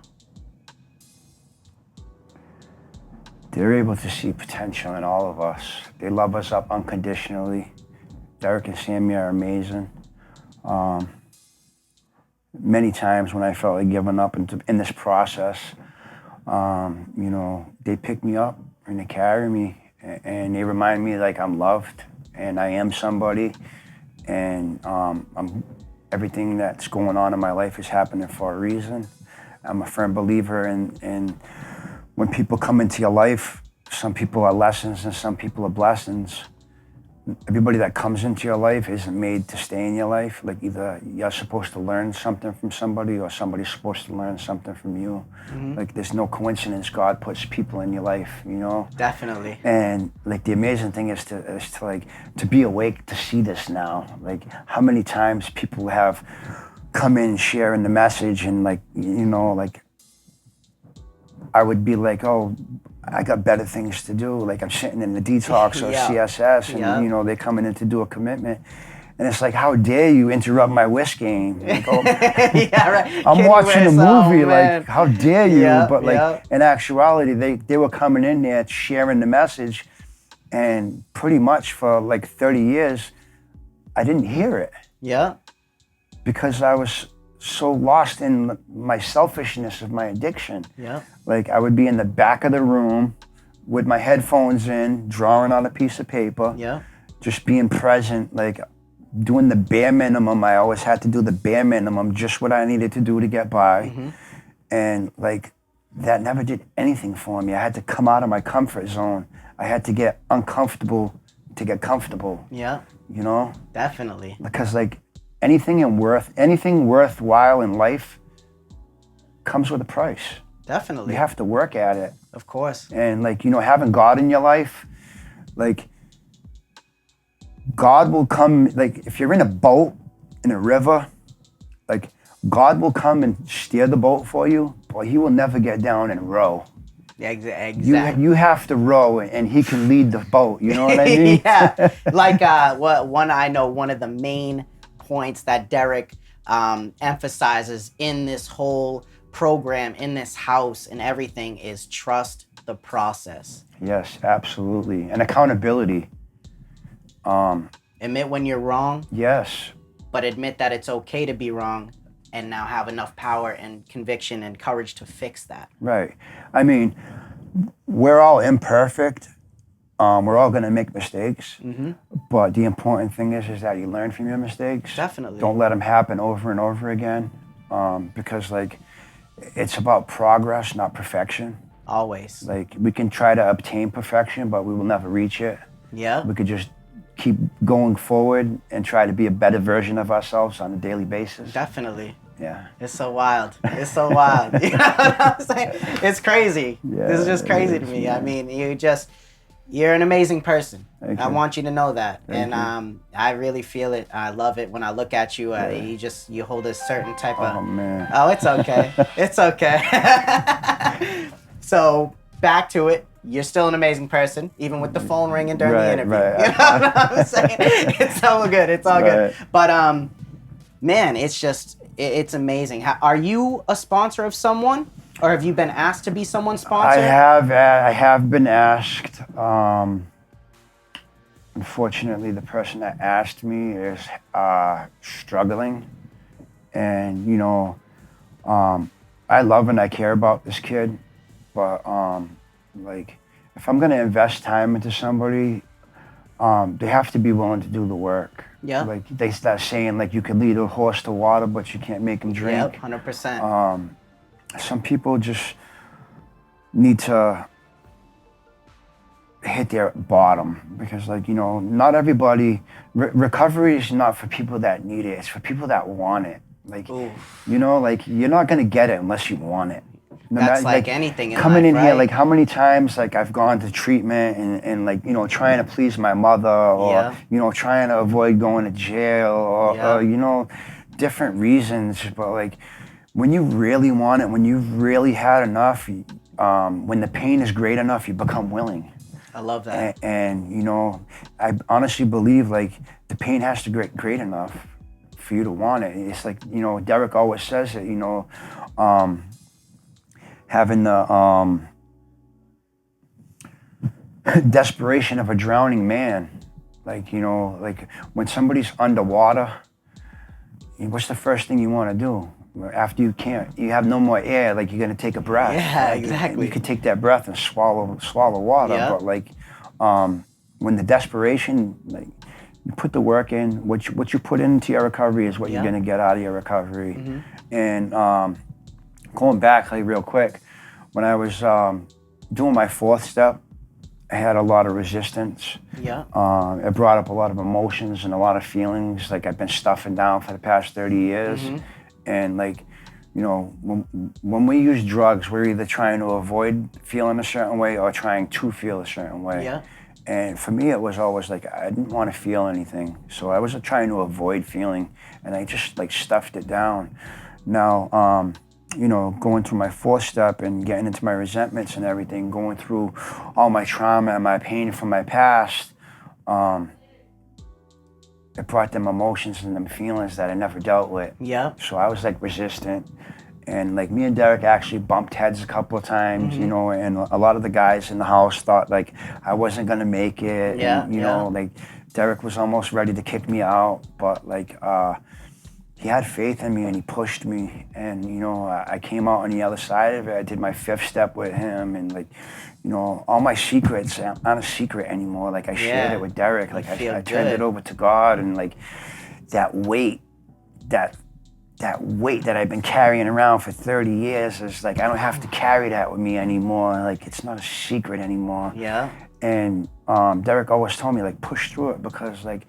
They're able to see potential in all of us. They love us up unconditionally. Derek and Sammy are amazing. Many times when I felt like giving up in this process, you know, they pick me up and they carry me and they remind me like I'm loved and I am somebody, and everything that's going on in my life is happening for a reason. I'm a firm believer in when people come into your life, some people are lessons and some people are blessings. Everybody that comes into your life isn't made to stay in your life. Like either you're supposed to learn something from somebody or somebody's supposed to learn something from you. Like there's no coincidence God puts people in your life, you know? Definitely. And like the amazing thing is to be awake to see this now. Like how many times people have come in sharing the message and like, you know, like I would be like, oh, I got better things to do. Like I'm sitting in the detox or CSS and you know, they're coming in to do a commitment. And it's like, how dare you interrupt my whisk game? Like, oh, Right. I'm watching a movie, like, how dare you? Yeah, but like in actuality, they were coming in there sharing the message, and pretty much for like 30 years, I didn't hear it. Yeah. Because I was so lost in my selfishness of my addiction. Yeah. Like I would be in the back of the room with my headphones in, drawing on a piece of paper. Yeah. Just being present, like doing the bare minimum. I always had to do the bare minimum, just what I needed to do to get by. And like that never did anything for me. I had to come out of my comfort zone. I had to get uncomfortable to get comfortable. Yeah. You know? Definitely. Because like anything worthwhile in life comes with a price. Definitely. You have to work at it. Of course. And like, you know, having God in your life, like God will come, like if you're in a boat in a river, like God will come and steer the boat for you, but he will never get down and row. Exactly. You have to row and he can lead the boat, you know what I mean? Yeah. Like one of the main points that Derek emphasizes in this whole program, in this house and everything is trust the process. Yes, absolutely. And accountability. Admit when you're wrong. Yes. But admit that it's okay to be wrong and now have enough power and conviction and courage to fix that. Right. I mean, we're all imperfect. We're all going to make mistakes. Mm-hmm. But the important thing is that you learn from your mistakes. Definitely. Don't let them happen over and over again. Because, like, it's about progress, not perfection. Always. Like, we can try to obtain perfection, but we will never reach it. Yeah. We could just keep going forward and try to be a better version of ourselves on a daily basis. Definitely. Yeah. It's so wild. It's so wild. You know what I'm saying? It's crazy. Yeah, this is just crazy to me. Yeah. I mean, you're an amazing person. Thank I you. want you to know that. Thank and I really feel it. I love it when I look at you. You hold a certain type of... Oh, man. Oh, it's okay. It's okay. So, back to it. You're still an amazing person, even with the phone ringing during the interview. Right. You know what I'm saying? It's all good. It's all good. But, man, it's amazing. Are you a sponsor of someone? Or have you been asked to be someone's sponsor? I have been asked. Unfortunately, the person that asked me is struggling. And, you know, I love and I care about this kid. But, like, if I'm going to invest time into somebody, they have to be willing to do the work. Yeah. Like, they start saying, like, you can lead a horse to water, but you can't make him drink. Yep, 100%. Some people just need to hit their bottom because, like, you know, not everybody, recovery is not for people that need it. It's for people that want it. Like, you know, like, you're not going to get it unless you want it. That's like anything in coming life, in right? here, like, how many times, like, I've gone to treatment and like, you know, trying to please my mother or, you know, trying to avoid going to jail or, you know, different reasons. But, like, when you really want it, when you've really had enough, when the pain is great enough, you become willing. I love that. And you know, I honestly believe, like, the pain has to get great enough for you to want it. It's like, you know, Derek always says it, you know, having the desperation of a drowning man. Like, you know, like, when somebody's underwater, what's the first thing you want to do? After you have no more air, like, you're gonna take a breath. Yeah, like, exactly. You could take that breath and swallow water, but, like, when the desperation, like, you put the work in, what you put into your recovery is what you're gonna get out of your recovery. Mm-hmm. And going back, like, real quick, when I was doing my 4th step, I had a lot of resistance. Yeah. It brought up a lot of emotions and a lot of feelings, like, I've been stuffing down for the past 30 years. Mm-hmm. And, like, you know, when we use drugs, we're either trying to avoid feeling a certain way or trying to feel a certain way. Yeah. And for me, it was always like, I didn't want to feel anything. So I was trying to avoid feeling, and I just, like, stuffed it down. Now, you know, going through my 4th step and getting into my resentments and everything, going through all my trauma and my pain from my past, it brought them emotions and them feelings that I never dealt with. Yeah. So I was, like, resistant. And, like, me and Derek actually bumped heads a couple of times, you know, and a lot of the guys in the house thought, like, I wasn't going to make it. Yeah. And, you know, like, Derek was almost ready to kick me out. But, like, he had faith in me and he pushed me. And, you know, I came out on the other side of it. I did my 5th step with him. And, like, you know, all my secrets aren't a secret anymore. Like, I shared it with Derek. Like, I turned it over to God. And, like, that weight that I've been carrying around for 30 years is, like, I don't have to carry that with me anymore. Like, it's not a secret anymore. Yeah. And Derek always told me, like, push through it because, like,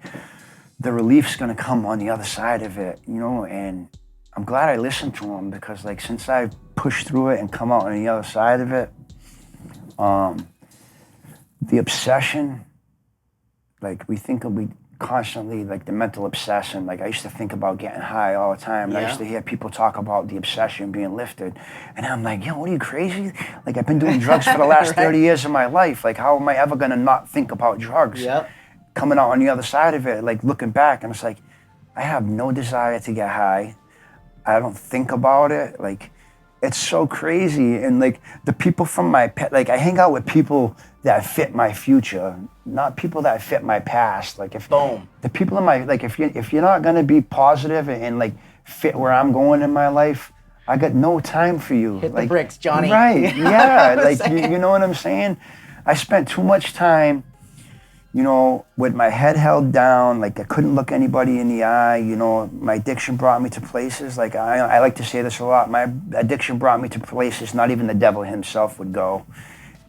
the relief's gonna come on the other side of it, you know? And I'm glad I listened to him because, like, since I've pushed through it and come out on the other side of it, the obsession, like, we think constantly like the mental obsession. Like I used to think about getting high all the time. And I used to hear people talk about the obsession being lifted. And I'm like, yo, what are you, crazy? Like I've been doing drugs for the last 30 years of my life. Like how am I ever gonna not think about drugs? Yep. Coming out on the other side of it, like looking back, and it's like, I have no desire to get high. I don't think about it. Like, it's so crazy. And like the people from my like I hang out with people that fit my future, not people that fit my past. Like if Boom. the people in my like if you're not gonna be positive and like fit where I'm going in my life, I got no time for you. Hit like, the bricks, Johnny. Right? Yeah. Like you know what I'm saying? I spent too much time, you know, with my head held down, like I couldn't look anybody in the eye. You know, my addiction brought me to places, like I like to say this a lot, my addiction brought me to places not even the devil himself would go.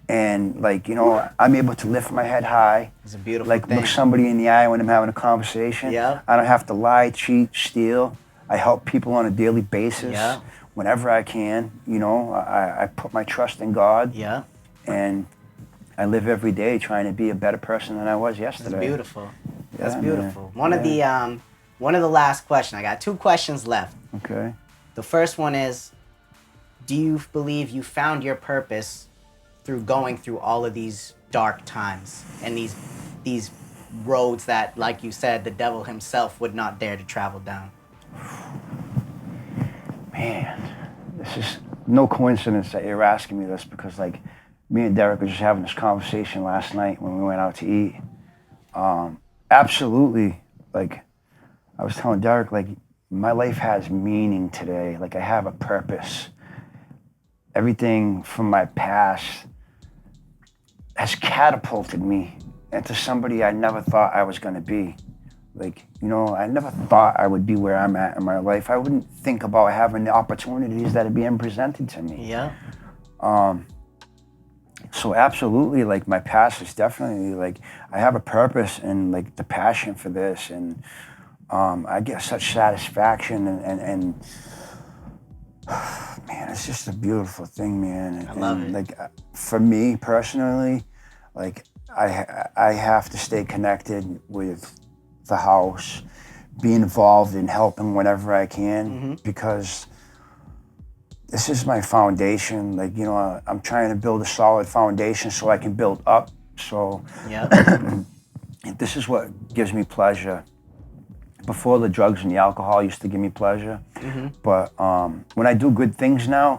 And like, you know, I'm able to lift my head high. It's a beautiful like thing. Look somebody in the eye when I'm having a conversation. Yeah. I don't have to lie, cheat, steal. I help people on a daily basis. Yeah. Whenever I can, you know, I put my trust in God. Yeah. And I live every day trying to be a better person than I was yesterday. That's beautiful. That's Yeah, beautiful. man. One of the last questions. I got 2 questions left. Okay. The first one is, do you believe you found your purpose through going through all of these dark times and these roads that, like you said, the devil himself would not dare to travel down? Man, this is no coincidence that you're asking me this, because like me and Derek were just having this conversation last night when we went out to eat. Absolutely, like I was telling Derek, like my life has meaning today. Like I have a purpose. Everything from my past has catapulted me into somebody I never thought I was gonna be. Like, you know, I never thought I would be where I'm at in my life. I wouldn't think about having the opportunities that are being presented to me. Yeah. So absolutely, like my past is definitely like, I have a purpose and like the passion for this, and I get such satisfaction and man, it's just a beautiful thing, man. I love it. Like for me personally, like I have to stay connected with the house, be involved in helping whenever I can, because this is my foundation. Like, you know, I'm trying to build a solid foundation so I can build up. So Yeah. this is what gives me pleasure. Before, the drugs and the alcohol used to give me pleasure. But when I do good things now,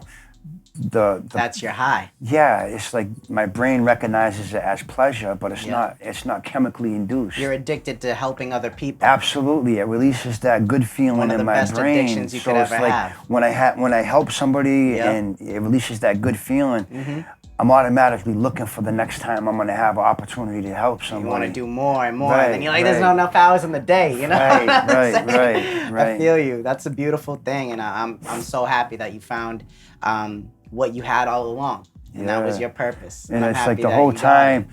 That's your high. yeah, it's like my brain recognizes it as pleasure, but it's not chemically induced. You're addicted to helping other people. Absolutely, it releases that good feeling One of in the my best brain. addictions you So could it's ever like have. when I help somebody Yeah. and it releases that good feeling, I'm automatically looking for the next time I'm gonna have an opportunity to help somebody. You want to do more and more, Right, and then you're like, there's right. not enough hours in the day, you know? Right, what I'm right, saying? right. I feel you. That's a beautiful thing, and I'm so happy that you found what you had all along, and that was Yeah. your purpose. And I'm it's happy like the that whole you got it. time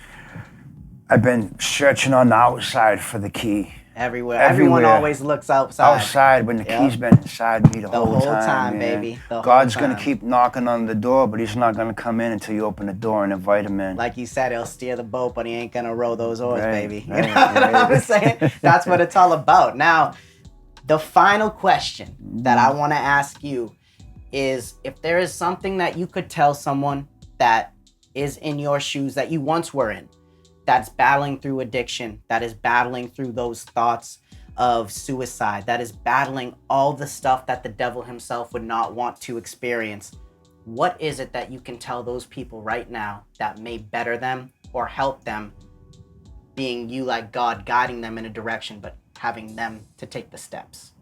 I've been searching on the outside for the key. Everywhere. Everyone Everywhere. always looks outside. Outside when the Yep. key's been inside me the whole time, man. baby. The whole God's gonna time. keep knocking on the door, but he's not gonna come in until you open the door and invite him in. Like you said, he'll steer the boat, but he ain't gonna row those oars, Right, baby. You right, know what I'm right. saying? That's what it's all about. Now, the final question that I want to ask you is, if there is something that you could tell someone that is in your shoes that you once were in, that's battling through addiction, that is battling through those thoughts of suicide, that is battling all the stuff that the devil himself would not want to experience, what is it that you can tell those people right now that may better them or help them, being you like God guiding them in a direction, but having them to take the steps?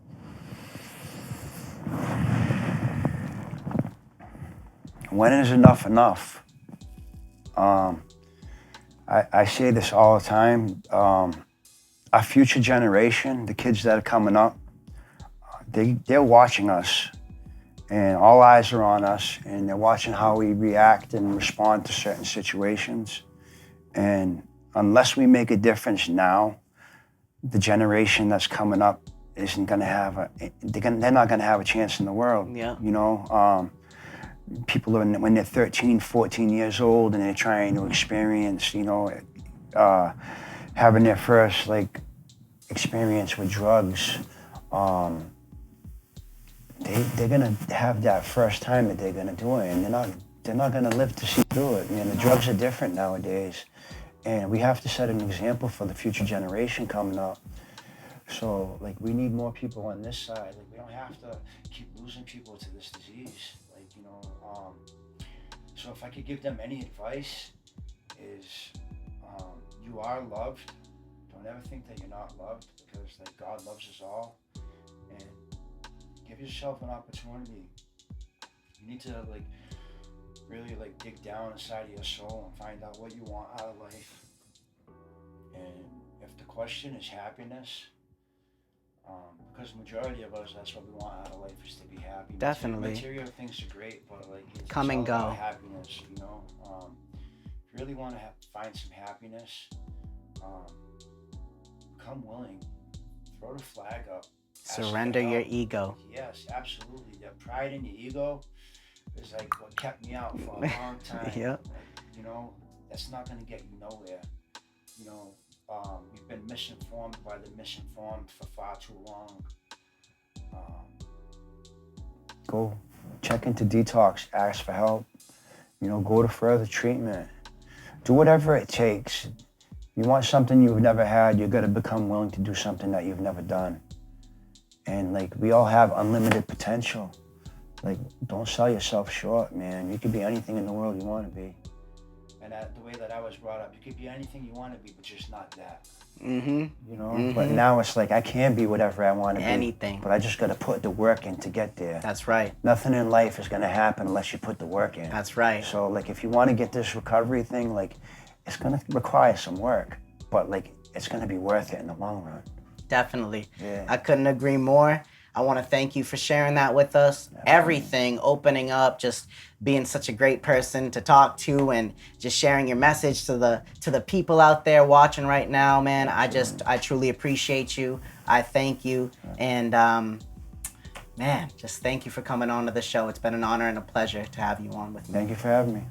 When is enough enough? I say this all the time. Our future generation, the kids that are coming up, they're watching us, and all eyes are on us, and they're watching how we react and respond to certain situations. And unless we make a difference now, the generation that's coming up isn't gonna have they're not gonna have a chance in the world. Yeah. You know, people are, when they're 13, 14 years old and they're trying to experience, you know, having their first like experience with drugs, they're gonna have that first time that they're gonna do it, and they're not gonna live to see through it. The drugs are different nowadays, and we have to set an example for the future generation coming up. So like we need more people on this side. Like we don't have to keep losing people to this disease. Like so if I could give them any advice, is you are loved. Don't ever think that you're not loved, because like God loves us all, and give yourself an opportunity. You need to like really like dig down inside of your soul and find out what you want out of life. And if the question is happiness, because the majority of us, that's what we want out of life, is to be happy. Definitely. Material things are great, but like it's Come and all go. about happiness, If you really want to find some happiness, become willing. Throw the flag up. Surrender your ego. Yes, absolutely. That pride in your ego is like what kept me out for a long time. Yep. Like, that's not going to get you nowhere. We've been misinformed by the misinformed for far too long. Go check into detox, ask for help, go to further treatment. Do whatever it takes. You want something you've never had, you're going to become willing to do something that you've never done. And like, we all have unlimited potential. Like, don't sell yourself short, man. You could be anything in the world you want to be. And the way that I was brought up, you could be anything you want to be, but just not that. But now it's like, I can be whatever I want to be. Anything. But I just got to put the work in to get there. That's right. Nothing in life is going to happen unless you put the work in. That's right. So like, if you want to get this recovery thing, like, it's going to require some work, but like, it's going to be worth it in the long run. Definitely. Yeah. I couldn't agree more. I want to thank you for sharing that with us. Everything, opening up, just being such a great person to talk to, and just sharing your message to the people out there watching right now, man. I truly appreciate you. I thank you. And man, just thank you for coming on to the show. It's been an honor and a pleasure to have you on with me. Thank you for having me.